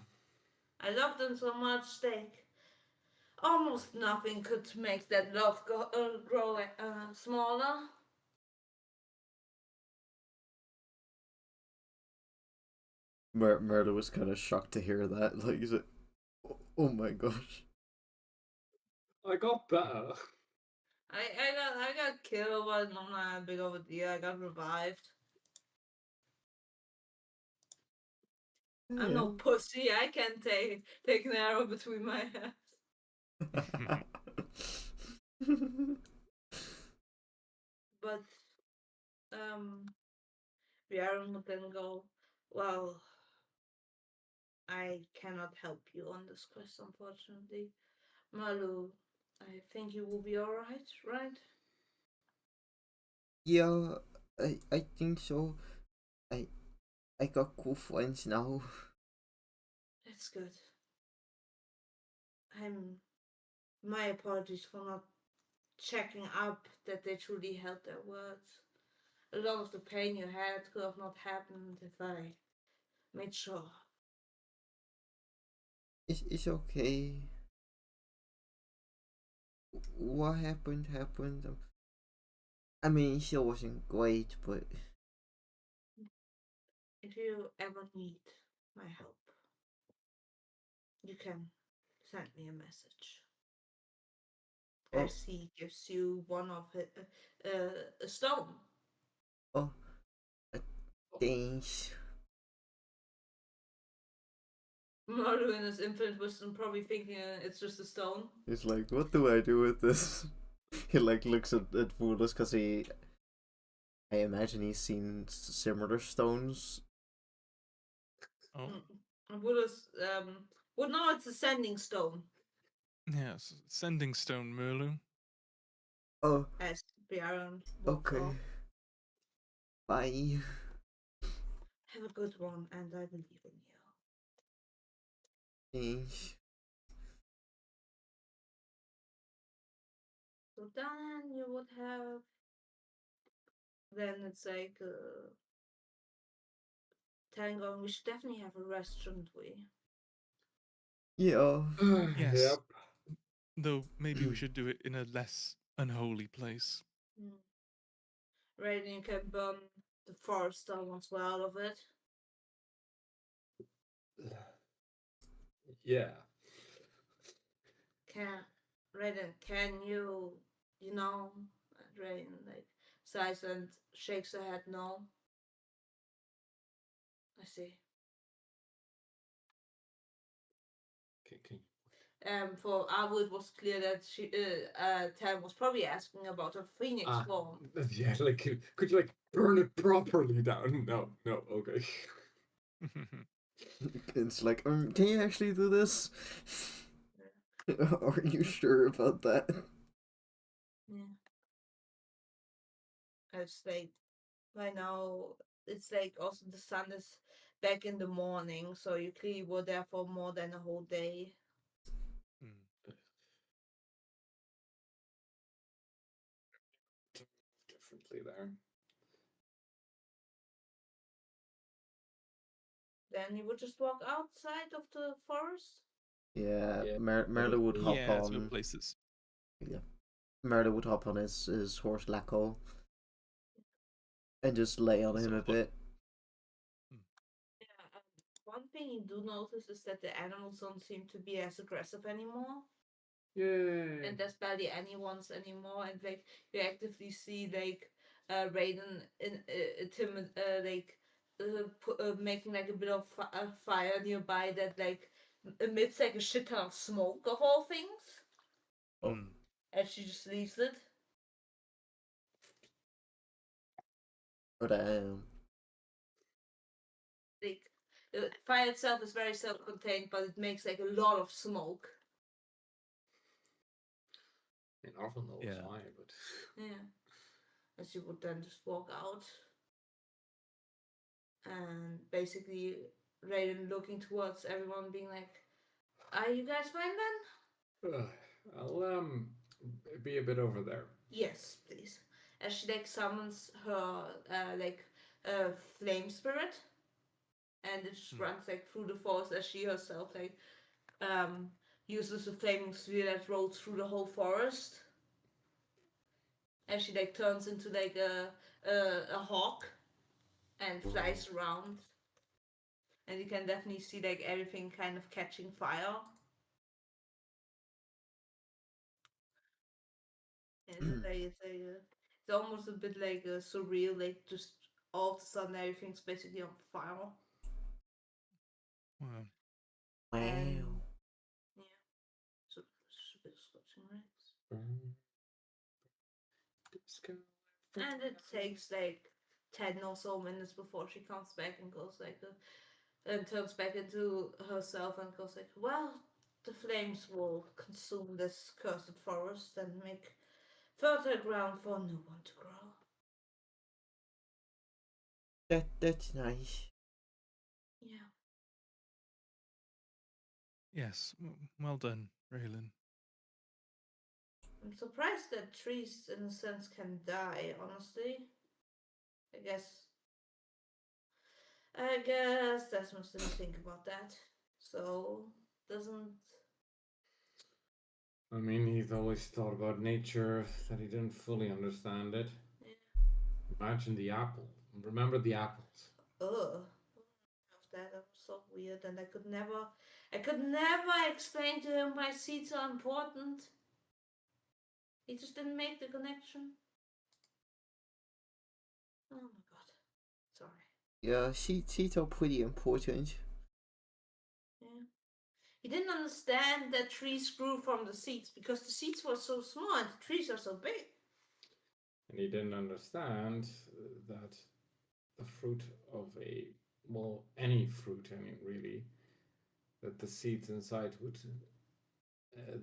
I loved them so much. Almost nothing could make that love grow smaller. Murder was kind of shocked to hear that. Like, he's like, oh my gosh. I got better. I got killed, but not that big of a deal. I got revived. I'm Yeah. no pussy. I can take an arrow between my hands. But Bjorn would then go, "Well, I cannot help you on this quest, unfortunately. Malu, I think you will be alright, right?" Yeah, I think so. I I got cool friends now. That's good. My apologies for not checking up that they truly held their words. A lot of the pain you had could have not happened if I made sure. It's okay. What happened happened. I mean, she wasn't great, but If you ever need my help, you can send me a message. oh As he gives you one of a stone. oh, thanks. Maru in his infinite wisdom probably thinking it's just a stone. He's like, what do I do with this? He like looks at Voodoo because I imagine he's seen similar stones. Oh, Buddha's well, no, it's a sending stone. yes. Sending stone, Merlu. Oh, As Bjorn walks okay. off. Bye. Have a good one, and I believe in you. Thanks. So then you would have. Then it's like tango. We should definitely have a rest, shouldn't we? Yeah. Yes. Yep. Though maybe we should do it in a less unholy place. Right, and you can burn the forest down as well of it. Yeah. Can Raiden, can you, you know, Raiden like sighs and shakes her head no. I see. Okay. For Arvo, it was clear that Tam was probably asking about her phoenix form. Yeah, like could you like burn it properly down? No, okay. It's like, can you actually do this? Are you sure about that? Yeah. It's like by now, it's like also the sun is back in the morning, so you clearly were there for more than a whole day. Differently there. Then you would just walk outside of the forest. Yeah, Yeah, Merle would hop Yeah, to on. places. Yeah, Merle would hop on his horse Lacko and just lay on him a bit. Yeah. One thing you do notice is that the animals don't seem to be as aggressive anymore. Yay! And there's barely any ones anymore, and like you actively see like Raiden in timid like making like a bit of fire nearby that like emits like a shit ton of smoke of all things, Oh, and she just leaves it. but Like the fire itself is very self-contained, but it makes like a lot of smoke. I mean, Arvel knows Yeah. why, but Yeah, and she would then just walk out. And basically Raiden looking towards everyone being like, are you guys fine then? I'll be a bit over there. Yes, please. As she like summons her flame spirit, and it just runs like through the forest as she herself like uses a flaming sphere that rolls through the whole forest. And she like turns into like a hawk and flies around. And you can definitely see like everything kind of catching fire. It's almost a bit like surreal, like just all of a sudden everything's basically on fire. Wow. And wow. yeah, so it's a bit of scorching rays. And it takes like 10 or so minutes before she comes back and goes like, and turns back into herself and goes like, well, the flames will consume this cursed forest and make further ground for no one to grow. That's nice. Yeah. Yes. Well done, Raylan. I'm surprised that trees, in a sense, can die, honestly. I guess. I guess Desmond didn't think about that. So, doesn't. I mean, he's always thought about nature, that he didn't fully understand it. Yeah. Imagine the apple. Remember the apples. Ugh. That was so weird, and I could never explain to him why seeds are important. He just didn't make the connection. Oh my god. Sorry. Yeah, seeds are pretty important. Yeah. He didn't understand that trees grew from the seeds because the seeds were so small and the trees are so big. And he didn't understand that the fruit of any fruit, I mean, really, that the seeds inside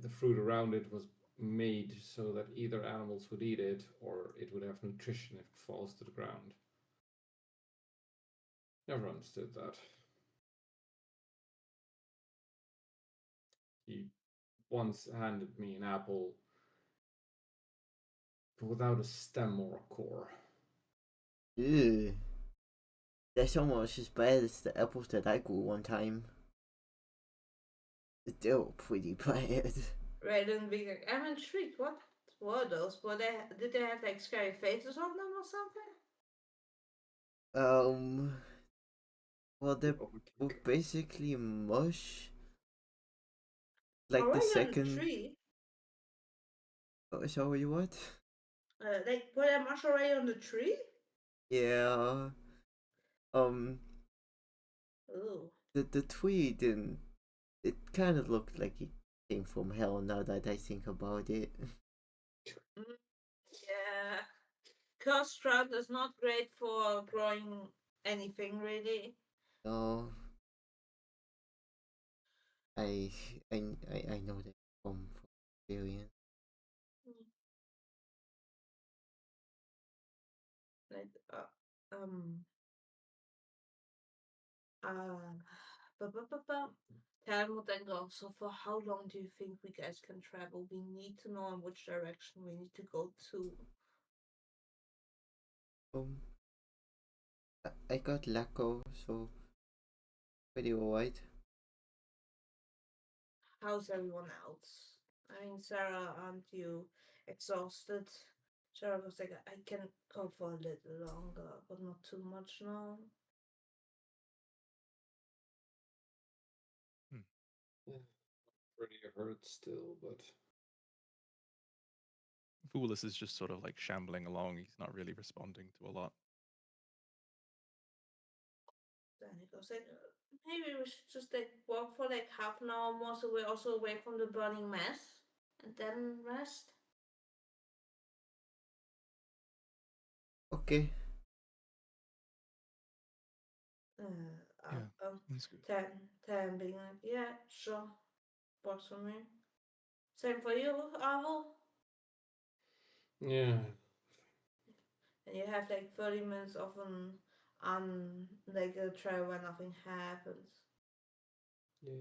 the fruit around it was made so that either animals would eat it or it would have nutrition if it falls to the ground. Never understood that. He once handed me an apple but without a stem or a core. Ew. That's almost as bad as the apples that I grew one time. They were pretty bad. Raiden being like, I'm intrigued. What were those? Did they have like scary faces on them or something? Well, they're basically mush. Like the Already on the second. tree. Oh, sorry, what? Like were they much already on the tree? Yeah. Um. Ooh. The tree didn't. It kind of looked like it came from hell. Now that I think about it. Yeah. Cursed ground is not great for growing anything really. No, I I know that from experience. Like uh ba, ba, ba, ba. Helmut and go. So for how long do you think we guys can travel? We need to know in which direction we need to go to. Um, I got Laco, so pretty alright. How's everyone else? I mean, Sarah, aren't you exhausted? Sarah was like, I can go for a little longer, but not too much now. Pretty hurt still, but Foolis is just sort of like shambling along. He's not really responding to a lot. Then he goes like, maybe we should just like walk for like half an hour more so we're also away from the burning mess and then rest. Okay. Yeah, that's good. Ten being like, yeah, sure, works for me. Same for you, Avo. yeah. And you have like 30 minutes of an like a trail where nothing happens. Yeah.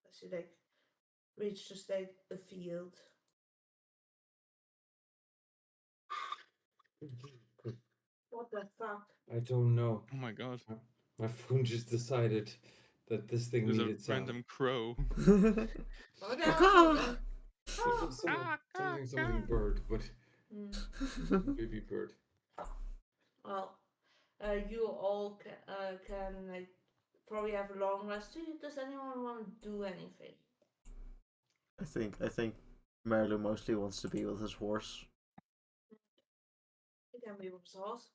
As you like reach just like a field. What the fuck? I don't know. Oh my god. My phone just decided that this thing There's a needed sound. random crow. Oh, that was Something bird, but Mm. baby bird. Well, you all can like probably have a long rest. Does anyone want to do anything? I think Merlu mostly wants to be with his horse. You can be with sauce.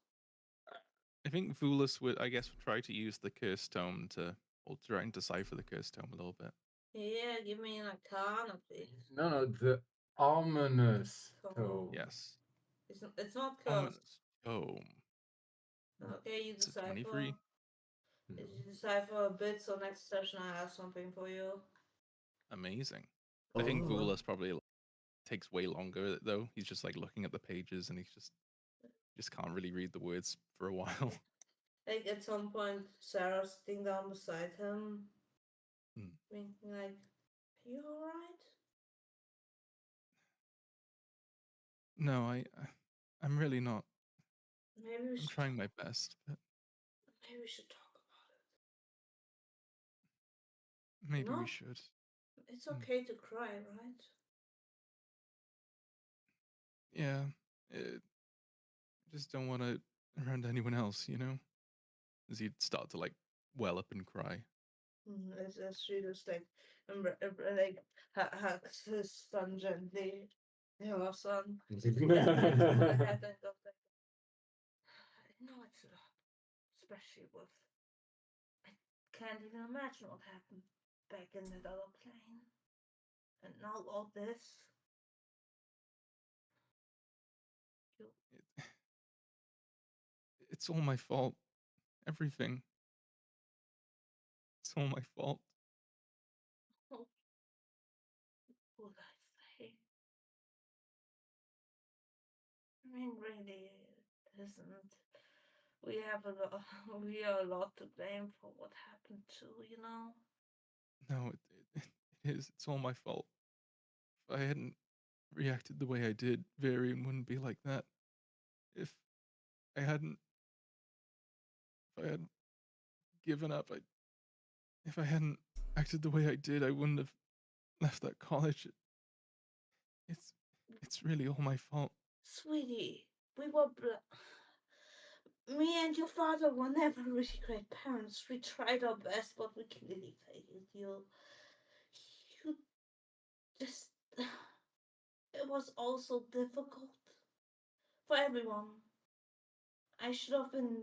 I think Vulus would, I guess, try to use the curse tome to, or try and decipher the curse tome a little bit. Yeah, give me an arcana, please. No, the ominous tome. Yes. It's not cursed. Ominous tome. Okay, you It's a decipher. 23. You decipher a bit, so next session I have something for you. Amazing. I think Oh. Vulus probably takes way longer though. He's just like looking at the pages and he's just can't really read the words for a while. Like at some point, Sarah's sitting down beside him, being like, "Are you alright?" No, I'm really not. Maybe we I'm should. trying my best, but Maybe we should talk about it. maybe No, we should. it's okay to cry, right? Yeah. Just don't want to around anyone else, you know? As he'd start to like well up and cry. As she just like, like hugs his son gently. Your son. Yeah, pats him on the head and goes like, I know it's a lot, especially with. I can't even imagine what happened back in that other plane. And now all this. You, It's all my fault. Everything. It's all my fault. what would I say? I mean, really, it isn't. We have a lot. We are a lot to blame for what happened too. You know. No, it is. It's all my fault. If I hadn't reacted the way I did, Varian wouldn't be like that. If I hadn't, if I hadn't given up, if I hadn't acted the way I did, I wouldn't have left that college. It's, it's really all my fault. Sweetie, we were. Me and your father were never really great parents. We tried our best, but we clearly failed. You just. It was also difficult for everyone. I should have been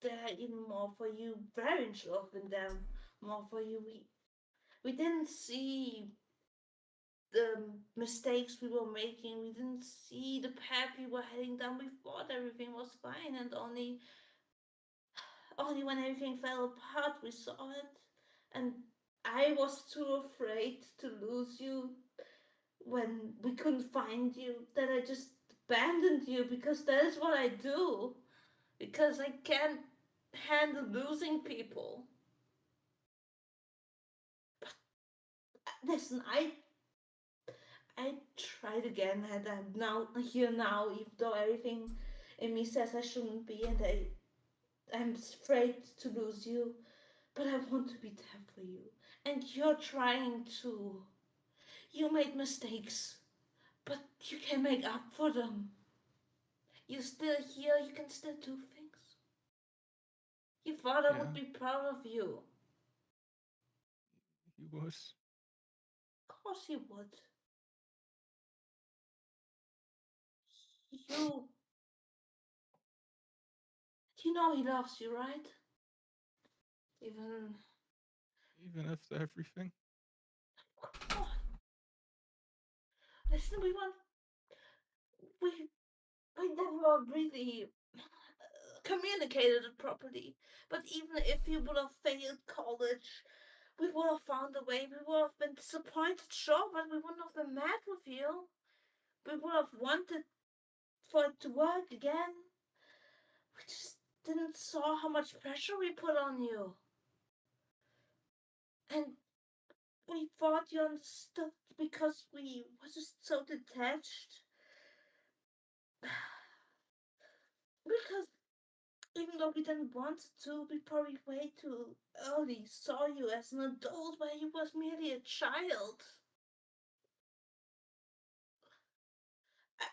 there even more for you. Very much love in them more for you. We didn't see the mistakes we were making. We didn't see the path we were heading down. We thought everything was fine, and only when everything fell apart we saw it. And I was too afraid to lose you when we couldn't find you that I just abandoned you, because that is what I do. Because I can't handle losing people. But listen, I tried again, and I'm now here now, even though everything in me says I shouldn't be, and I'm afraid to lose you. But I want to be there for you, and you're trying to. You made mistakes, but you can make up for them. You're still here. You can still do things. Your father Yeah, would be proud of you. he would. Of course he would. You. You know he loves you, right? Even. Even after everything. Come on. Listen, we we never really communicated it properly. But even if you would have failed college, we would have found a way. We would have been disappointed, sure, but we wouldn't have been mad with you. We would have wanted for it to work again. We just didn't saw how much pressure we put on you. And we thought you understood because we were just so detached. Because even though we didn't want to, we probably way too early saw you as an adult where you was merely a child.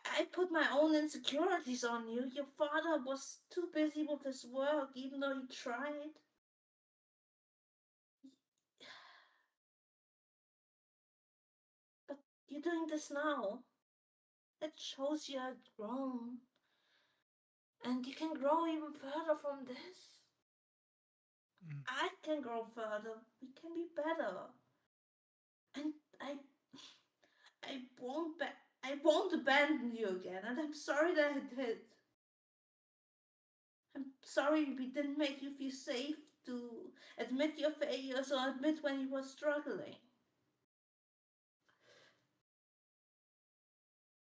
I put my own insecurities on you. Your father was too busy with his work, even though he tried. But you're doing this now. It shows you have grown. And you can grow even further from this. Mm. I can grow further. We can be better. And I I won't abandon you again. And I'm sorry that I did. I'm sorry we didn't make you feel safe to admit your failures or admit when you were struggling.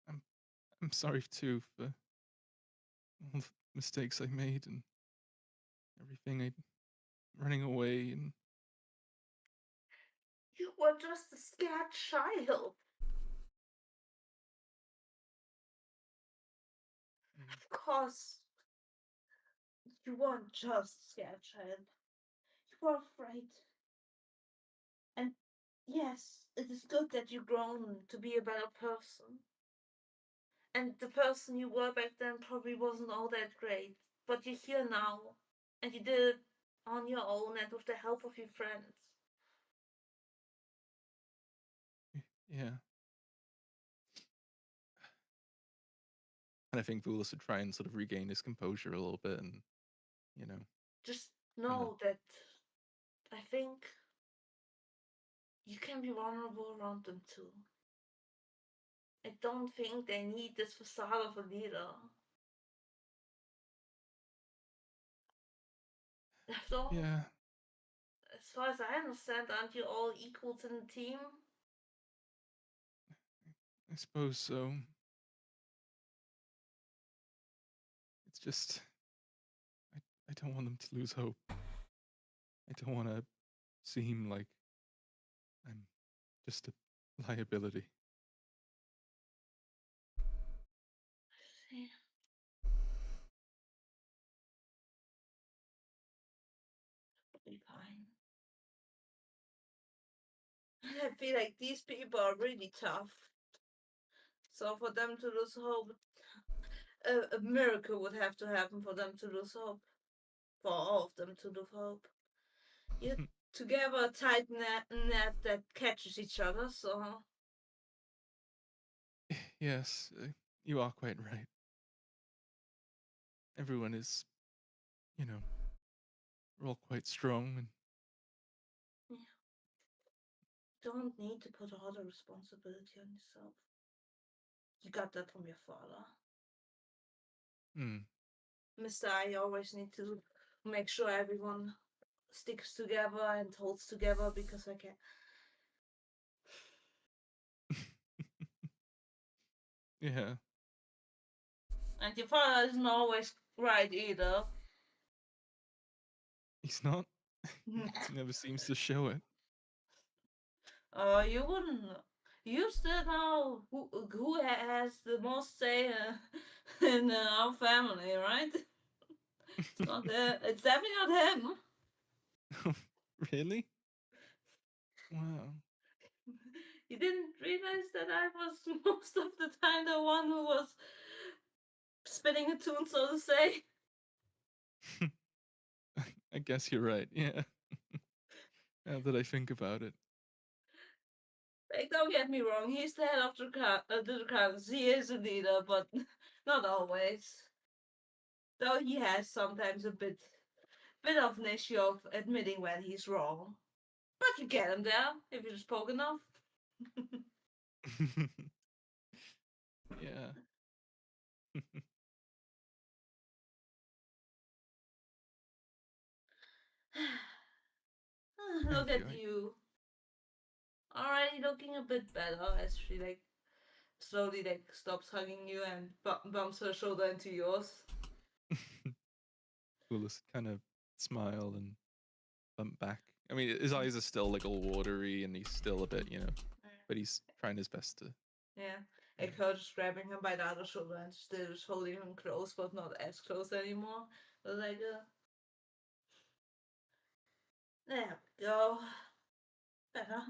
I'm I'm sorry too for all the mistakes I made and everything. I running away and You were just a scared child. mm, Of course, you weren't just a scared child. You were afraid. And yes, it is good that you've grown to be a better person. And the person you were back then probably wasn't all that great. But you're here now. And you did it on your own and with the help of your friends. yeah. And I think Vulas would try and sort of regain his composure a little bit and, you know, Just kind of. know that I think you can be vulnerable around them too. I don't think they need this facade of a leader. After all, Yeah, as far as I understand, aren't you all equals in the team? I suppose so. It's just I don't want them to lose hope. I don't want to seem like I'm just a liability. Yeah, it'll be fine. I feel like these people are really tough. So for them to lose hope, a miracle would have to happen for them to lose hope. For all of them to lose hope. You're together a tight net that catches each other, so Yes, you are quite right. Everyone is, you know, we're all quite strong. And Don't need to put all the responsibility on yourself. You got that from your father. Mr. I always need to make sure everyone sticks together and holds together because I can't. Yeah, And your father isn't always right either. he's not. He never seems to show it. Oh, you wouldn't know. You still know who has the most say in our family, right? It's not it's definitely not him. Really? Wow. You didn't realize that I was most of the time the one who was spinning a tune, so to say. I guess you're right. Yeah. Now that I think about it. Like, don't get me wrong, he's the head of the clans. He is a leader, but not always. Though he has sometimes a bit of an issue of admitting when he's wrong. But you get him there if you just poke enough. Yeah. Look Thank at you. you. Already looking a bit better as she slowly stops hugging you and bumps her shoulder into yours. We'll just kind of smile and bump back. I mean, his eyes are still like all watery, and he's still a bit, but he's trying his best to. Yeah. Like her just grabbing him by the other shoulder and still just holding him close, but not as close anymore. But there we go. Better.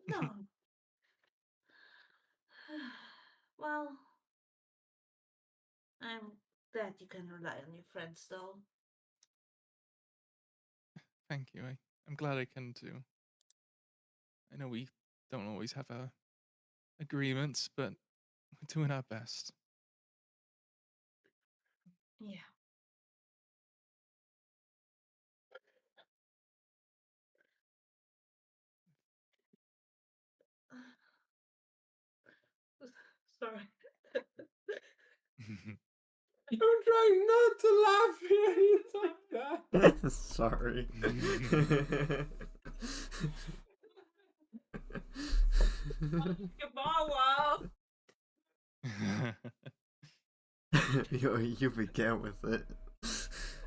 No. Well, I'm glad you can rely on your friends, though. Thank you. I'm glad I can too. I know we don't always have our agreements, but we're doing our best. Yeah. Sorry. I'm trying not to laugh here. It's like that. Sorry. Wow. You began with it.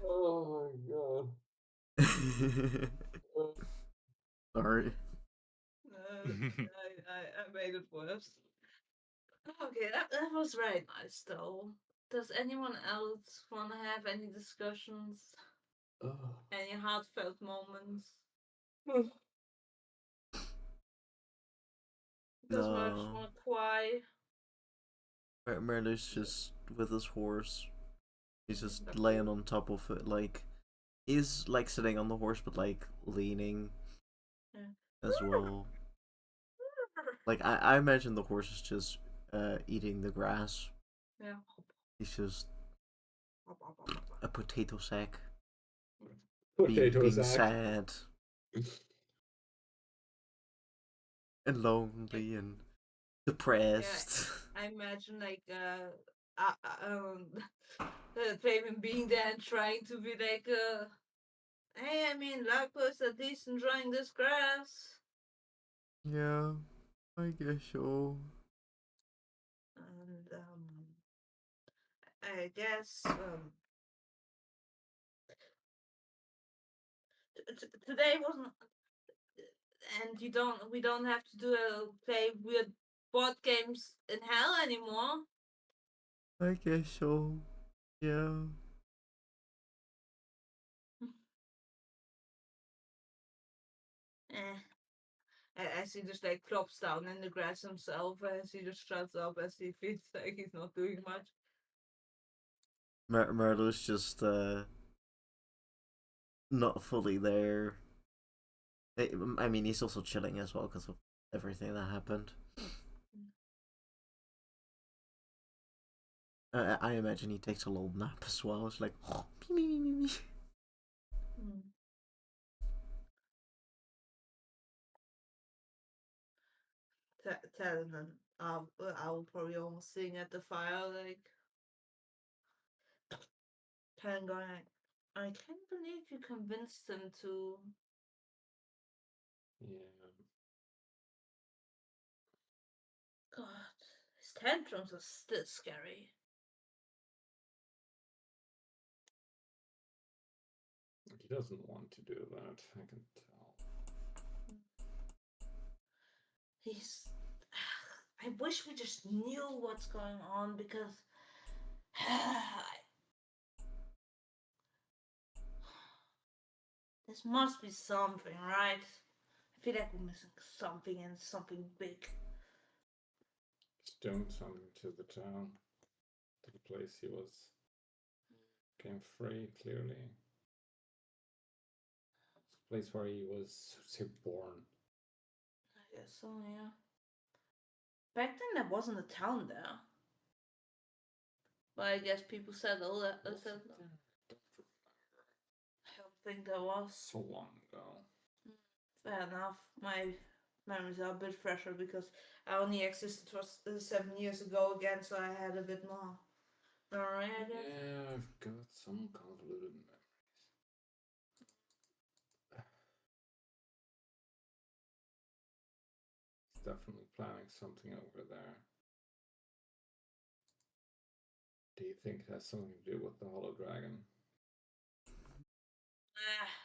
Oh my god. Sorry. I made it worse. Okay, that was very nice, though. Does anyone else want to have any discussions? Oh. Any heartfelt moments? Does Merch No. want to cry? Merlin's just with his horse. He's just laying on top of it, like he's like sitting on the horse, but like leaning as well. Like I imagine the horse is just eating the grass. Yeah. He's just a potato sack, Potato being sack. sad and lonely and depressed. I imagine Flavin being there and trying to be hey, I mean, Lacos at least enjoying this grass. Yeah, I guess so. And I guess today wasn't, and we don't have to play weird board games in hell anymore. I guess so. Yeah. As he just plops down in the grass himself, as he just shuts up as he feels like he's not doing much. Merlo's just not fully there. I mean, he's also chilling as well because of everything that happened. I imagine he takes a little nap as well. It's like, me. Mm. telling them, I will probably almost sing at the fire, like, kind of going like, I can't believe you convinced him to. Yeah. God, his tantrums are still scary. He doesn't want to do that, I can tell. He's. I wish we just knew what's going on because. This must be something, right? I feel like we're missing something and something big. Stone something to the town, to the place he was came free, clearly. It's a place where he was, say, born. I guess so, yeah. Back then there wasn't a town there. But I guess people settled that. Was Settled. it there? Don't remember. I don't think there was. So long ago. Fair enough. My memories are a bit fresher because I only existed for 7 years ago again, so I had a bit more memory, I guess. Yeah, I've got some convoluted memories. He's definitely planning something over there. Do you think it has something to do with the Hollow Dragon?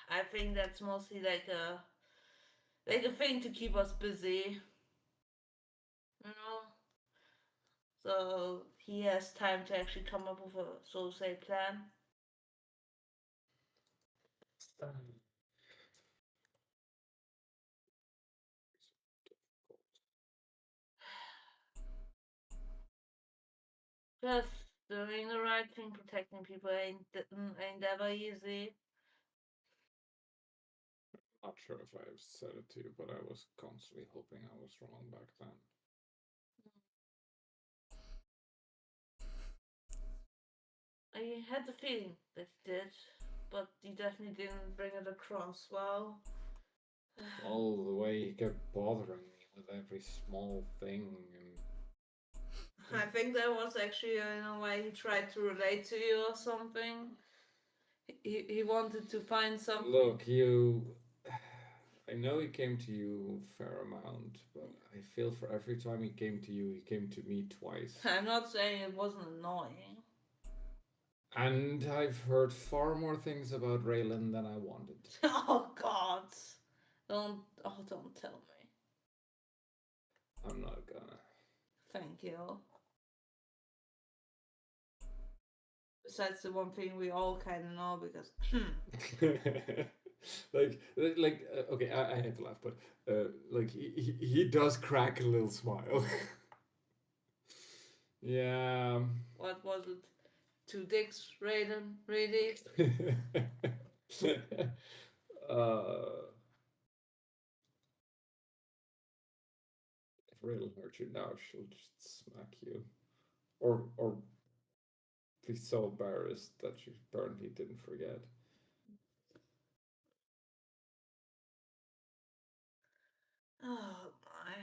I think that's mostly like a thing to keep us busy, you know. So he has time to actually come up with a so say plan. Just doing the right thing, protecting people ain't ever easy. Not sure if I've said it to you, but I was constantly hoping I was wrong back then. I had the feeling that he did, but he definitely didn't bring it across well. All the way he kept bothering me with every small thing, and I think that was actually in a way he tried to relate to you or something. He wanted to find something. look, you. I know he came to you a fair amount, but I feel for every time he came to you, he came to me twice. I'm not saying it wasn't annoying. And I've heard far more things about Raylan than I wanted. Oh God! Don't tell me. I'm not gonna. Thank you. Besides the one thing we all kind of know because. Okay, I had to laugh, but like he does crack a little smile. Yeah. What was it? 2 dicks, Raiden? Really? uh, if Raylan hurt you now, she'll just smack you, or be so embarrassed that she apparently didn't forget. Oh my.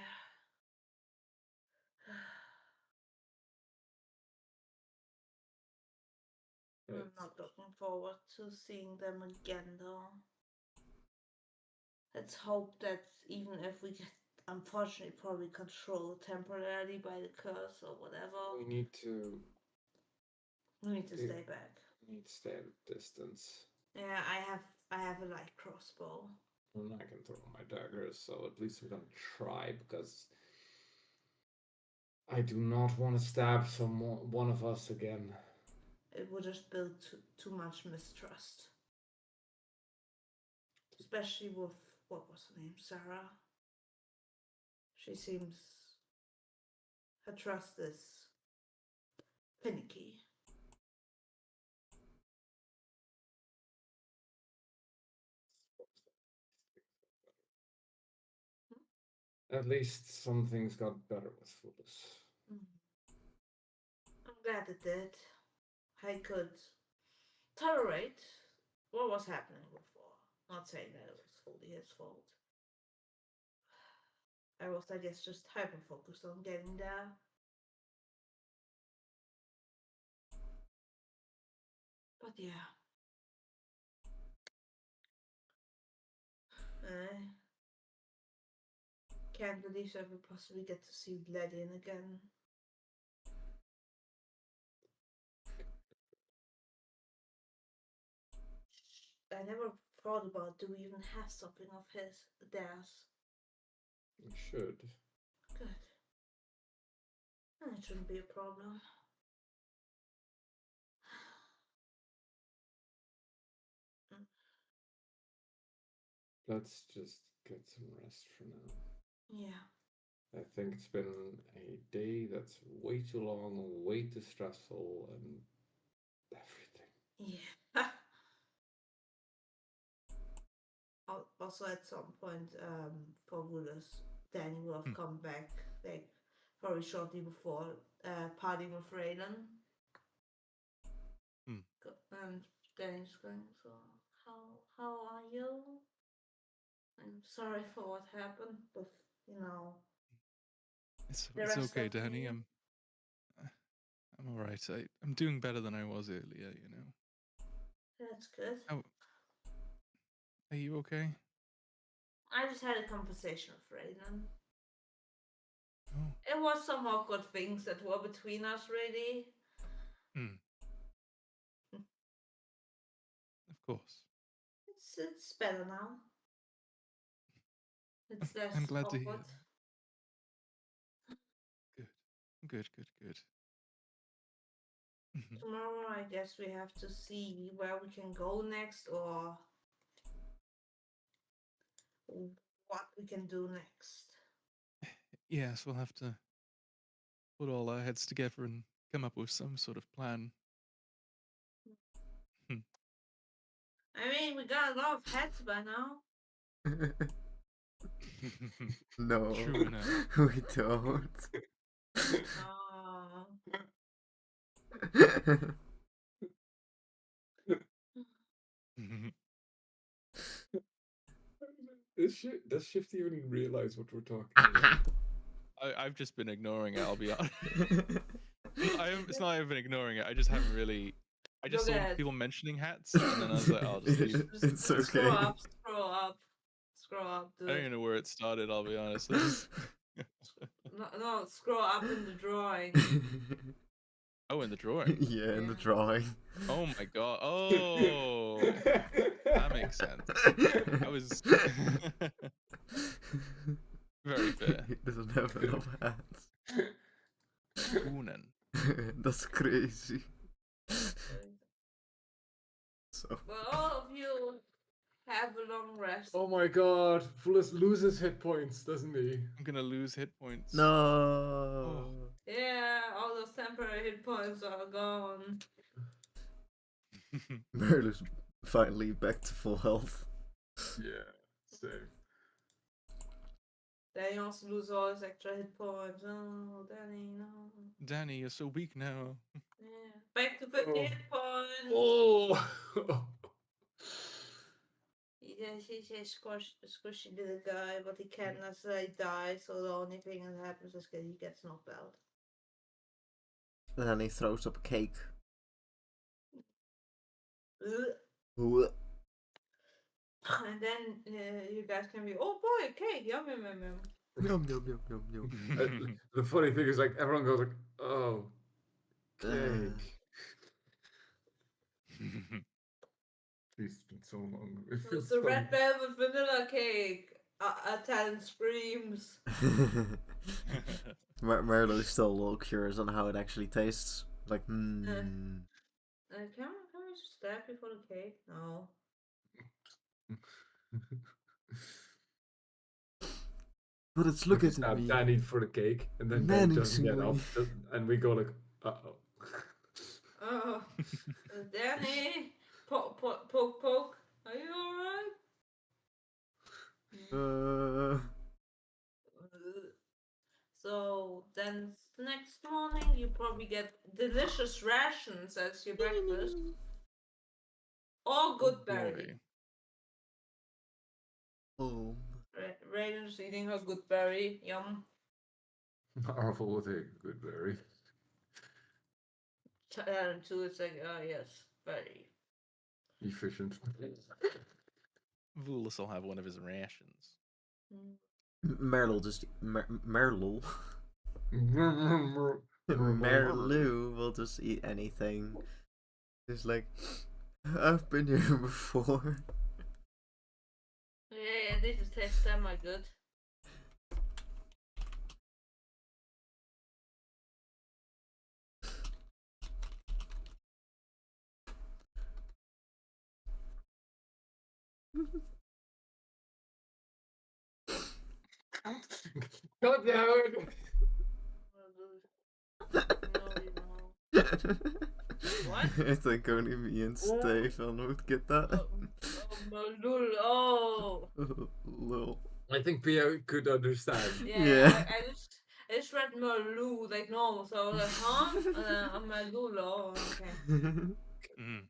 I'm not looking forward to seeing them again though. Let's hope that even if we get unfortunately probably controlled temporarily by the curse or whatever, We need to stay back. we need to stay at a distance. Yeah, I have a light crossbow. And I can throw my daggers, so at least we're gonna try, because I do not want to stab one of us again. It would just build too much mistrust. Especially with, what was her name, Sarah? She seems, her trust is finicky. At least some things got better with Fulus. I'm glad it did. I could tolerate what was happening before. Not saying that it was fully his fault. I was, I guess, just hyper focused on getting there. But yeah. I can't believe I will possibly get to see Gladyn again. I never thought about, do we even have something of theirs? We should. Good. And it shouldn't be a problem. Let's just get some rest for now. Yeah. I think it's been a day that's way too long, way too stressful, and everything. Yeah. Also, at some point, for Wooders, Danny will have come back, like, very shortly before partying with Raylan. Hmm. And Danny's going, so, how are you? I'm sorry for what happened, but, you know, It's the it's rest okay, of Danny. me. I'm all right. I'm doing better than I was earlier. You know. That's good. How are you okay? I just had a conversation with Raylan. Oh. It was some awkward things that were between us, really. Hmm. Of course. It's better now. It's less I'm glad to hear awkward. that. Good. Good. Good. Good. Mhm. Tomorrow, I guess we have to see where we can go next, or what we can do next. Yes, we'll have to put all our heads together and come up with some sort of plan. Hmm. I mean, we got a lot of heads by now. No, True enough. we don't. Oh. Does Shift even realize what we're talking about? I've just been ignoring it. I'll be honest. It's not I've been ignoring it. I just haven't really. I just Go saw ahead. people mentioning hats, and then I was like, I'll just leave. It's Scroll okay. up, scroll up, scroll up. I don't even know where it started. I'll be honest. I just... No, scroll up in the drawing. Oh, in the drawing. Yeah, in the Yeah. drawing. Oh my god. Oh, that makes sense. I was very fair. He doesn't have enough hands. Unen. That's crazy. So Well, all of you have a long rest. Oh my god, Fullest loses hit points, doesn't he? I'm gonna lose hit points. no. Yeah, all those temporary hit points are gone. Merle's finally back to full health. Yeah, same. Then you also lose all his extra hit points. Oh, Danny, no. Danny, you're so weak now. Yeah. Back to 50 hit points. Oh! He's a squishy little guy, but he can't necessarily die, so the only thing that happens is that he gets knocked out. And then he throws up a cake. Ugh. Ooh. And then you guys can be, oh boy, cake, yum yum yum yum. Yum, yum, yum, yum, yum. The funny thing is, like, everyone goes like, oh, cake. It's been so long. It feels It's a funny. red velvet vanilla cake. Talon screams. Merle's still a little curious on how it actually tastes. Like, Can we just stab before the cake? No. But it's We looking just at have me. Danny for the cake, and then Danny doesn't get up, Menacingly. and we go like, uh-oh. Oh, Danny, poke, poke, poke, poke. Are you alright? So then next morning you probably get delicious rations as your breakfast. Or good berry. Boy. Oh. Raiden is eating her good berry. Yum. Marvel will take a good berry. And two, it's like, oh yes, berry. Efficient. Vulus will have one of his rations. Merle just Merle. Merle. Merlu will just eat anything. He's like, I've been here before. Yeah, this tastes semi good. God damn it! What? I think only me and Stefan would get that. Malul. Oh. Lol. I think Pia could understand. Yeah. I just read Malul like normal, so I was like, huh? Malul. Oh, okay. Mm.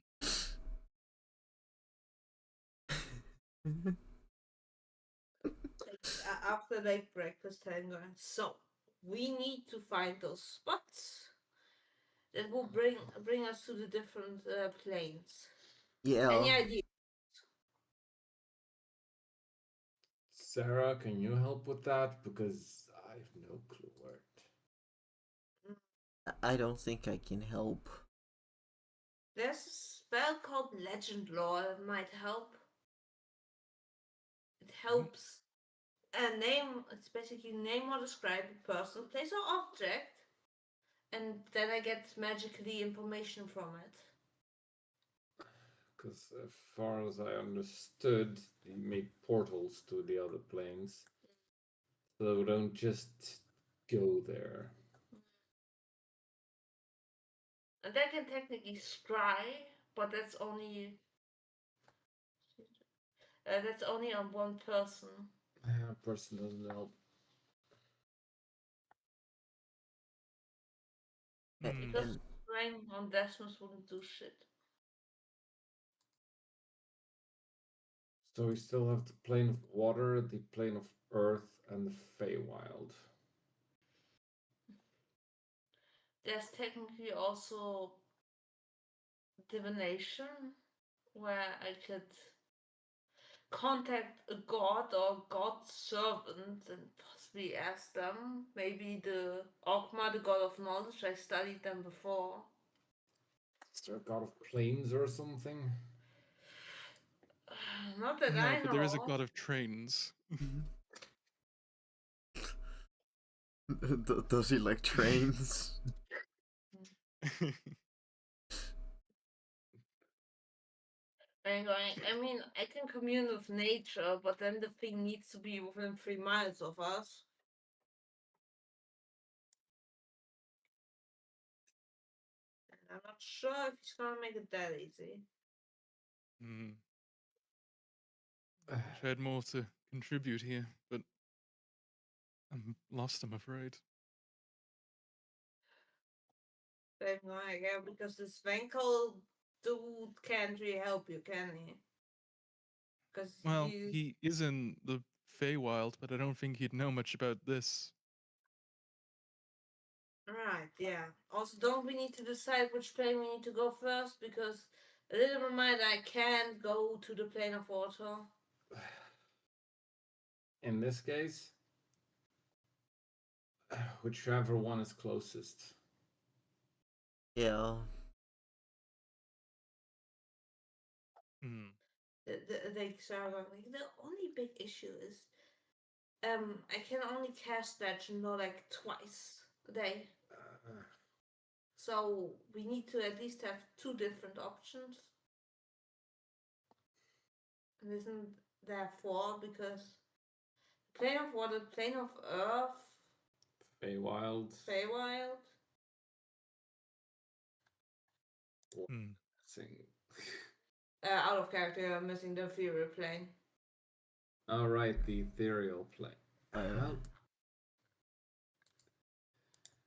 After like breakfast, I'm going. So we need to find those spots that will bring us to the different planes. Yeah. Any idea? Sarah, can you help with that? Because I have no clue where I don't think I can help. There's a spell called Legend Lore that might help. It helps name. It's basically name or describe a person, place, or object, and then I get magically information from it. Because as far as I understood, they made portals to the other planes. So don't just go there. And I can technically scry, but that's only on one person. Yeah, person doesn't help. Mm. Because And scrying on Desmos wouldn't do shit. So we still have the plane of water, the plane of earth, and the Feywild. There's technically also divination, where I could contact a god or god's servant and possibly ask them. Maybe the Ogma, the god of knowledge, I studied them before. Is there a god of planes or something? Not that No, I but there is a know. god of trains. does he like trains? I mean, I can commune with nature, but then the thing needs to be within 3 miles of us. And I'm not sure if he's gonna make it that easy. Mm. Wish I had more to contribute here, but I'm lost, I'm afraid. I have no idea, because this Venkel dude can't really help you, can he? Because Well, he is in the Feywild, but I don't think he'd know much about this. Right, yeah. Also, don't we need to decide which plane we need to go first? Because a little reminder, I can't go to the plane of water. In this case, whichever one is closest. Yeah. Mm. The only big issue is, I can only cast Legend Lore like twice a day. So we need to at least have 2 different options. And isn't there 4? Because plane of water, plane of earth, Feywild. Feywild. Mm. Sing. Out of character, I'm missing the ethereal plane. Alright, the ethereal plane.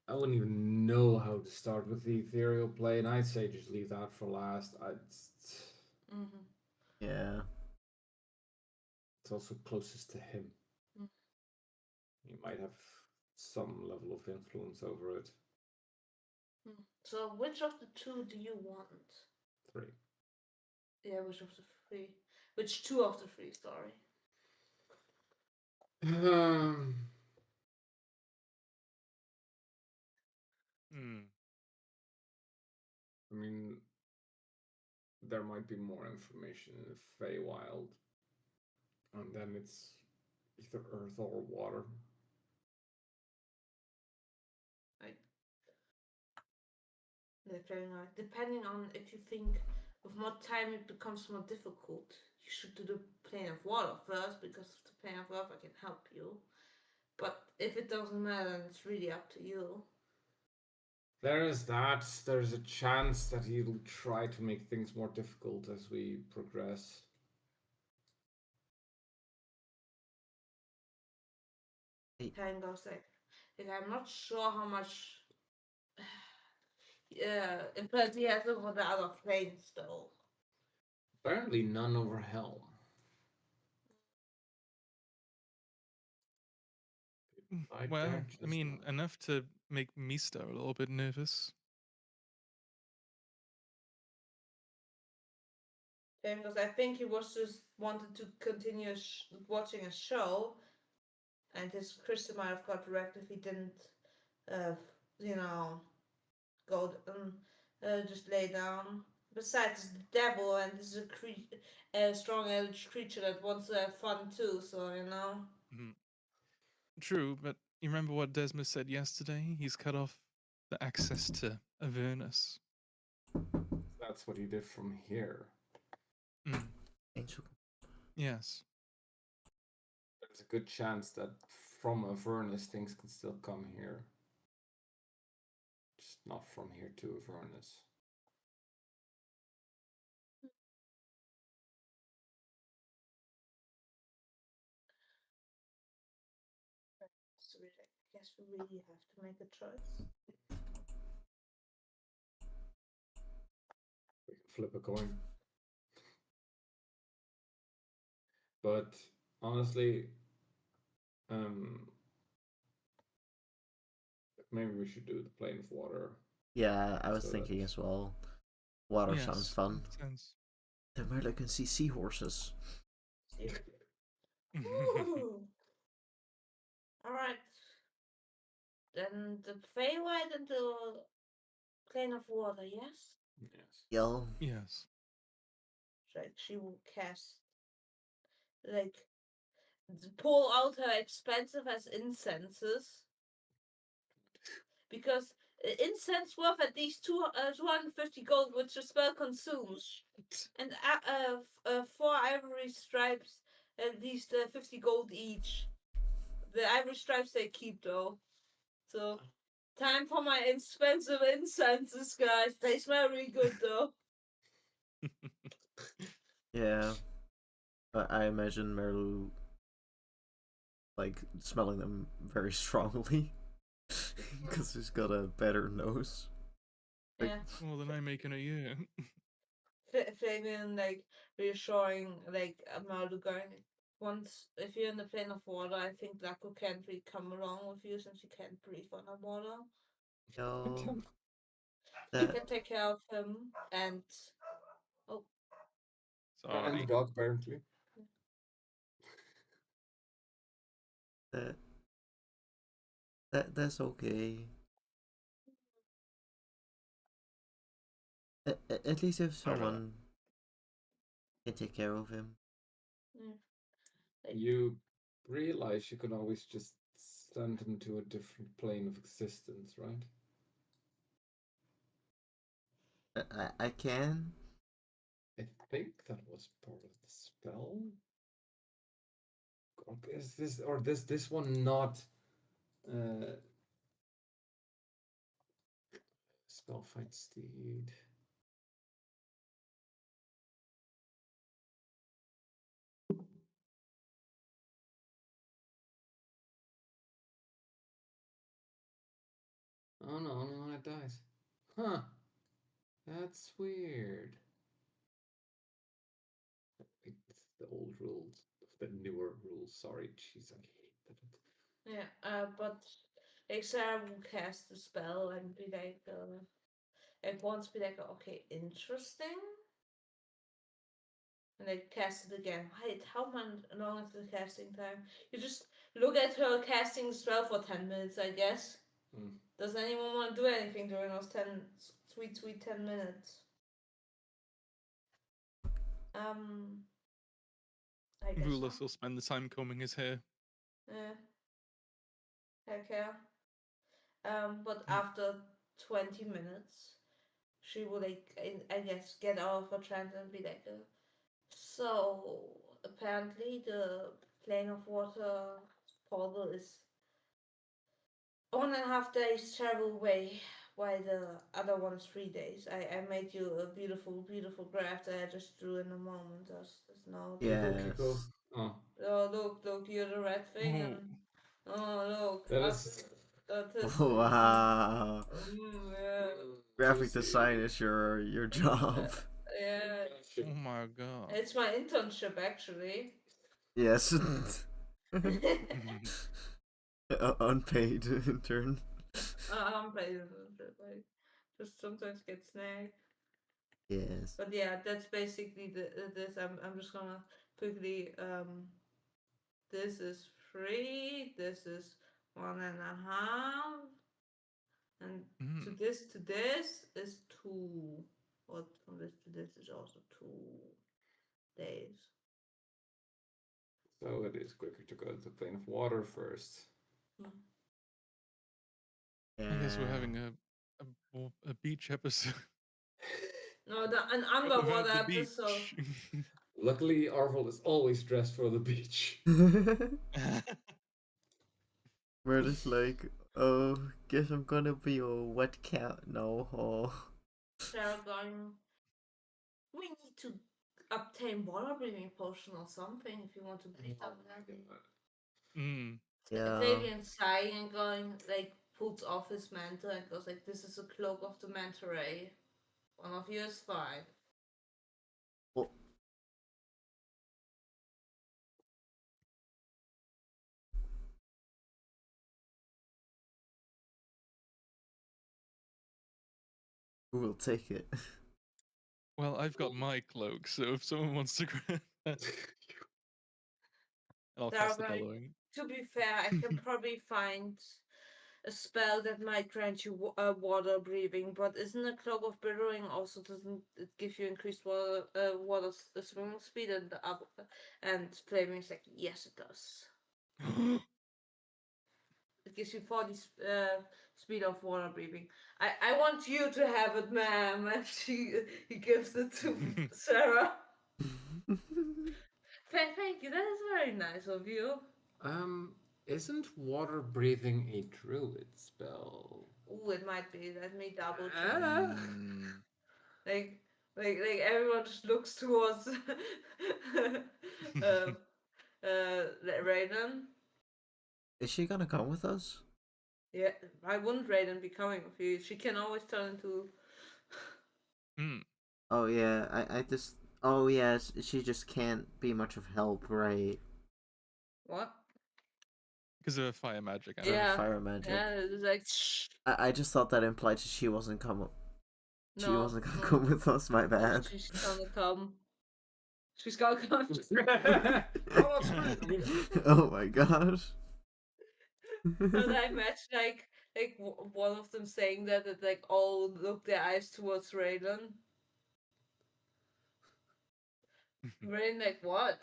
I wouldn't even know how to start with the ethereal plane. I'd say just leave that for last. Mm-hmm. Yeah. It's also closest to him. Mm-hmm. might have some level of influence over it. So which of the two do you want? 3. Yeah, which of the three? Which two of the three? Sorry. Hmm. I mean, there might be more information in the Feywild, and then it's either earth or water. Depending on if you think with more time it becomes more difficult, you should do the plane of water first, because of the plane of earth I can help you. But if it doesn't matter, then it's really up to you. There is that. There's a chance that he'll try to make things more difficult as we progress. Time goes like I'm not sure how much influence he has over the other planes though. Apparently, none over Helm. Well, I mean, enough to make Mista a little bit nervous. Because I think he was just wanted to continue watching a show, and his crystal might have got wrecked if he didn't, uh, you know, go just lay down. Besides, it's the devil, and this is a strong-edged creature that wants to have fun too. So you know. Mhm. True, but you remember what Desmond said yesterday? He's cut off the access to Avernus. That's what he did from here. Mm. Angel. Yes. There's a good chance that from Avernus things can still come here. Just not from here to Avernus. So I guess we really have to make a choice. We can flip a coin. But honestly, maybe we should do the plane of water. Yeah, I was So thinking that's- as well. Water sounds Yes. fun. Makes sense. Then Merlin can see seahorses. Ooh. All right. Then the Feywild and the plane of water, yes? Yes. Yo. Yes. Like she will cast, like, pull out her expensive as incenses. Because incense worth at least 250 gold, which the spell consumes. And 4 ivory stripes, at least 50 gold each. The ivory stripes they keep though. So, time for my expensive incenses, guys. They smell really good though. Yeah. But I imagine Merlu like smelling them very strongly. Because he's got a better nose. Like, Yeah. More than I make in a year. Flavian, like, reassuring, like, Malu going, once, if you're in the plane of water, I think Draco can't really come along with you since you can't breathe underwater. yo. You can take care of him, and And Sorry. the dog, apparently. That's okay. At least if someone can take care of him. like, You realize you can always just send him to a different plane of existence, right? I can. I think that was part of the spell. God, is this or this one not spell fight steed? Oh no, only one that dies. Huh. That's weird. It's the old rules, the newer rules. Sorry, jeez, I hate that. Yeah, but like Sarah will cast the spell and be like once be like, okay, interesting, and then cast it again. Wait, how long is the casting time? You just look at her casting the spell for 10 minutes, I guess. Mm. Does anyone want to do anything during those sweet 10 minutes? I guess so. Rulus will spend the time combing his hair. Yeah, heck yeah. But Mm. after 20 minutes, she will like I guess get out of her trance and be like, so apparently the plane of water portal is 1.5 days travel away, while the other one is 3 days. I made you a beautiful graph that I just drew in a moment. There's no. Kiko, Yes. Kiko. Oh, Oh look, you're the red thing, Oh, and oh look, that is autistic. Wow. Yeah. Graphic juicy. design is your job. Yeah, oh my god. it's my internship actually. Yes. Unpaid intern. I'm playing internship, like just sometimes get snagged. Yes. But yeah, that's basically this. I'm just gonna quickly this is 3, this is 1.5, and Mm. to this is 2. What from this to this is also 2 days. So it is quicker to go to the plane of water first. Hmm. I guess we're Yeah. having a beach episode No, an about underwater the episode. beach. Luckily, Arvel is always dressed for the beach. Where it's like, oh, guess I'm gonna be a wet cat now. Oh. Sarah going. We need to obtain water breathing potion or something if you want to breathe Oh up my there. god. Mm. Yeah. Fabian sighing and going like pulls off his mantle and goes like, "This is a cloak of the manta ray. One of you is fine." Well, who will take it? Well, I've got my cloak, so if someone wants to grab that, I'll Sarah cast the going. bellowing. To be fair, I can probably find a spell that might grant you water breathing, but isn't a cloak of billowing also doesn't it give you increased water swimming speed and flaming is like yes it does. It gives you 40 speed of water breathing. I want you to have it, ma'am. And he gives it to Sarah. Thank you. That is very nice of you. Isn't water breathing a druid spell? Ooh, it might be. Let me double check. Ah. Mm. Like, like everyone just looks towards uh, Raiden. Is she gonna come with us? Yeah, why wouldn't Raiden be coming with you? She can always turn into. Mm. Oh yeah, I just. Oh yes, she just can't be much of help, right? What? Because of fire magic, I For know. Yeah. fire magic. Yeah, it's like shh. I just thought that implied she wasn't come. She No, wasn't gonna no. come with us. My bad. She's gonna come. She's gonna come. Come on screen. Oh my gosh. And I imagine like one of them saying that like all look their eyes towards Raiden. Raiden like what?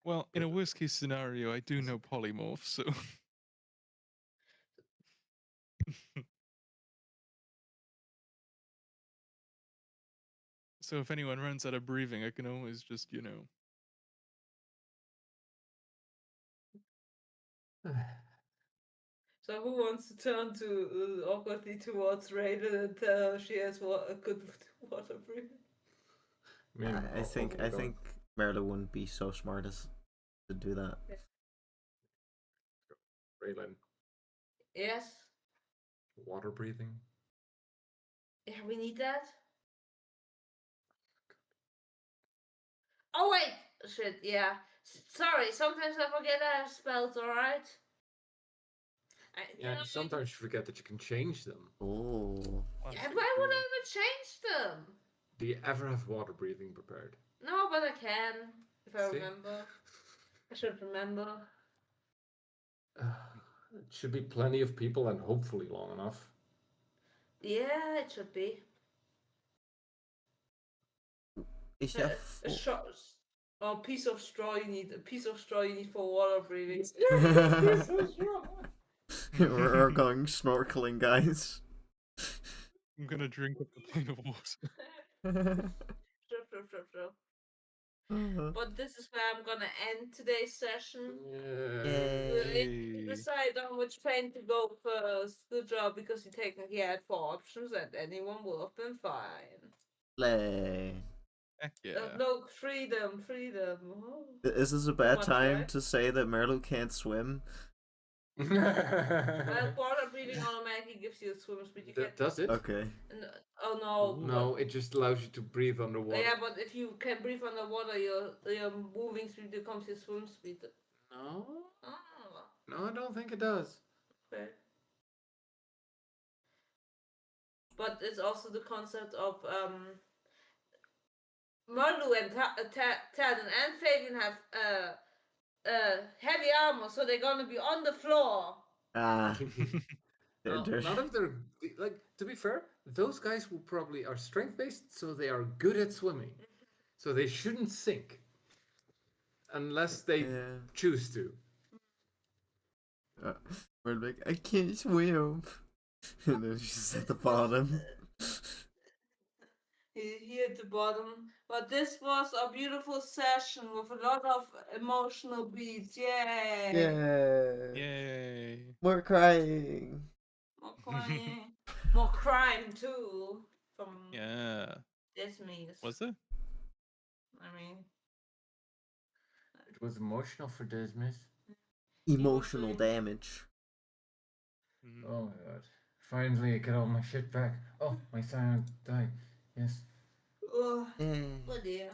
Well, in a worst case scenario, I do know polymorph, so. So if anyone runs out of breathing, I can always just, So who wants to turn to awkwardly towards Raiden and tell her she has a good water breathing? Maybe I think I go. think Merla wouldn't be so smart as to do that. Raylan, Yes. water breathing. Yeah, we need that. Oh wait, shit. Yeah. Sorry. Sometimes I forget I have spells. All right. Yeah, and sometimes you forget that you can change them. Oh. Once Yeah, in why would blue. I ever change them? Do you ever have water breathing prepared? No, but I can if I See? remember. I should remember. It should be plenty of people and hopefully long enough. Yeah, it should be. Is A, that a full? shot. Oh, a piece of straw you need. A piece of straw you need for water breathing. We're going snorkeling, guys. I'm gonna drink up the plane of water. True. But this is where I'm gonna end today's session. We'll Yay. decide on which plane to go first. Good job, because you technically had 4 options and anyone would have been fine. Play. Heck yeah. No, freedom. Oh, Is this a too bad much, time right? to say that Merlu can't swim? Well, water breathing automatically gives you a swim speed. You can. Does it? Okay. Oh no. Ooh. No, it just allows you to breathe underwater. Yeah, but if you can breathe underwater, your moving speed becomes your swim speed. No? Oh, No, I don't think it does. okay. But it's also the concept of Marlu and Talon and Fabian have heavy armor, so they're gonna be on the floor. Ah. No, There's- not if they're like. To be fair, those guys will probably are strength based, so they are good at swimming. So they shouldn't sink unless they Yeah. choose to. We're like, I can't swim. And then she's at the bottom. Here at the bottom. But this was a beautiful session with a lot of emotional beats. Yay! Yeah. Yay. More crying. More crying. More crime too. From Yeah. Disney's. Was there? I mean, It was emotional for Dismiss. Emotional doing- damage. Mm. Oh my god. Finally, I get all my shit back. Oh, my cyanide died. Yes. oh, Yeah. oh dear.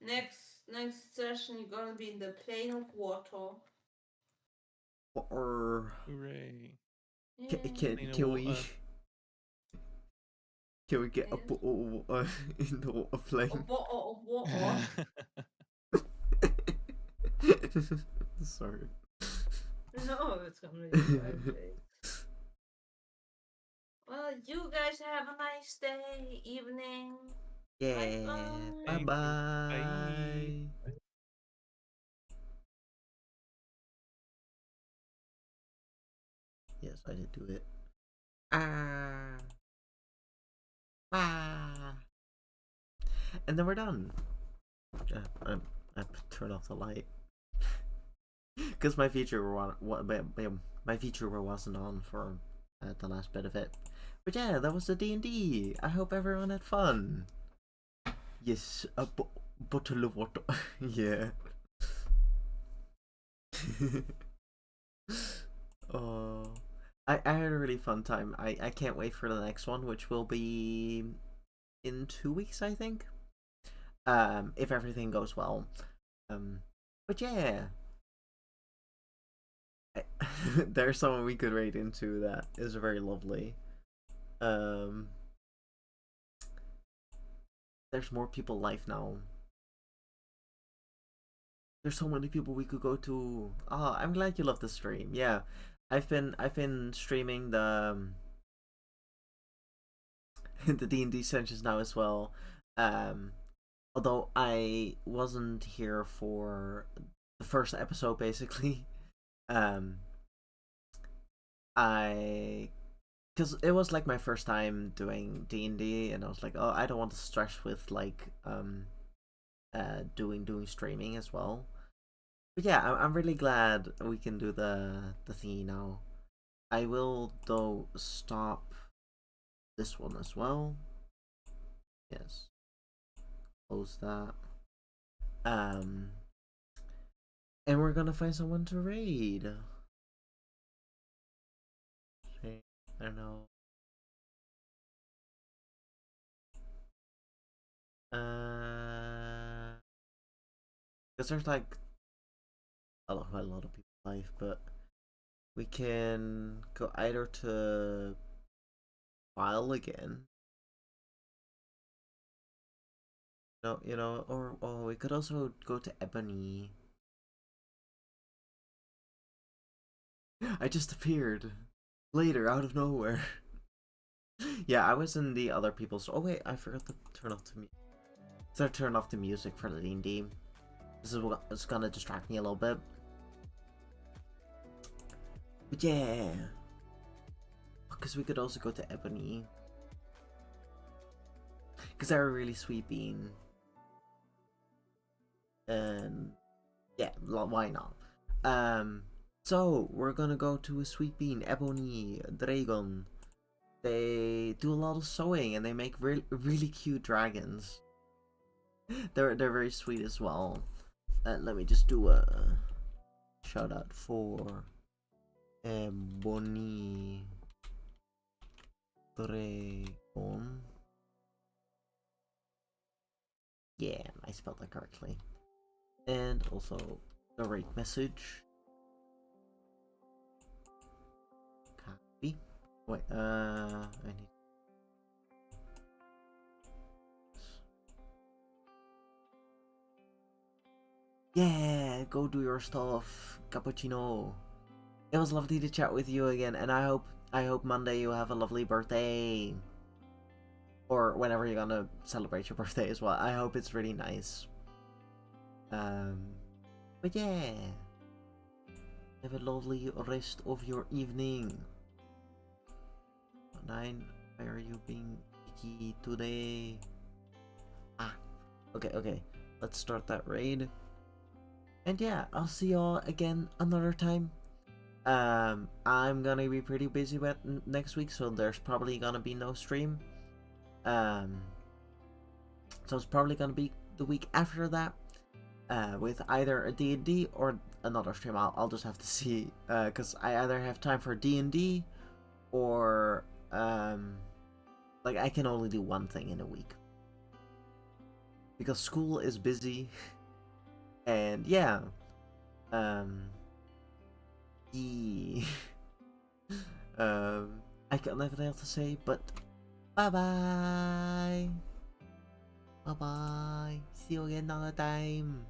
Next session, you're gonna be in the plane of water. Or Hooray. Yeah. can Plane of can we water. can we get a Yeah. bottle in the water A plane? bottle of water. Sorry. No, it's gonna be okay. Well, you guys have a nice day, evening. Yeah. Bye-bye. Bye Thank you. bye. Bye. Yes, I did do it. Ah. Ah. And then we're done. I turn off the light because my VTuber my VTuber wasn't on for the last bit of it. But yeah, that was the D&D. I hope everyone had fun. Yes, a bottle of water. Yeah. Oh, I had a really fun time. I can't wait for the next one, which will be in 2 weeks, I think. If everything goes well. But yeah. There's someone we could raid into that is very lovely. There's more people live now. There's so many people we could go to. Oh, I'm glad you love the stream. Yeah, I've been streaming the the D&D sessions now as well. Although I wasn't here for the first episode, basically. Because it was like my first time doing D&D, and I was like, oh, I don't want to stress with like doing streaming as well. But yeah, I'm really glad we can do the thingy now. I will though stop this one as well. Yes. Close that. And we're gonna find someone to raid. I don't know. Because there's like a lot of people live, but we can go either to file again. No, or we could also go to Ebony. I just appeared later out of nowhere. Yeah, I was in the other people's. Oh wait, I forgot to turn off the turn off the music for the D&D. This is what's gonna distract me a little bit. But yeah, because we could also go to Ebony. Because they're a really sweet bean. And yeah, why not? So we're gonna go to a sweet bean, Ebony Dragon. They do a lot of sewing and they make really cute dragons. They're very sweet as well. Let me just do a shout out for Ebony Dragon. Yeah, I spelled that correctly. And also the right message. Copy. Wait, I need. Yeah, go do your stuff, cappuccino. It was lovely to chat with you again, and I hope Monday you have a lovely birthday. Or whenever you're gonna celebrate your birthday as well. I hope it's really nice. But yeah. Have a lovely rest of your evening. 9, why are you being picky today? Okay. Let's start that raid. And yeah, I'll see y'all again another time. I'm gonna be pretty busy with next week, so there's probably gonna be no stream. So it's probably gonna be the week after that, with either a D&D or another stream. I'll just have to see, cause I either have time for D&D, or like I can only do one thing in a week, because school is busy, and yeah, I got nothing else to say, but bye bye. See you again another time.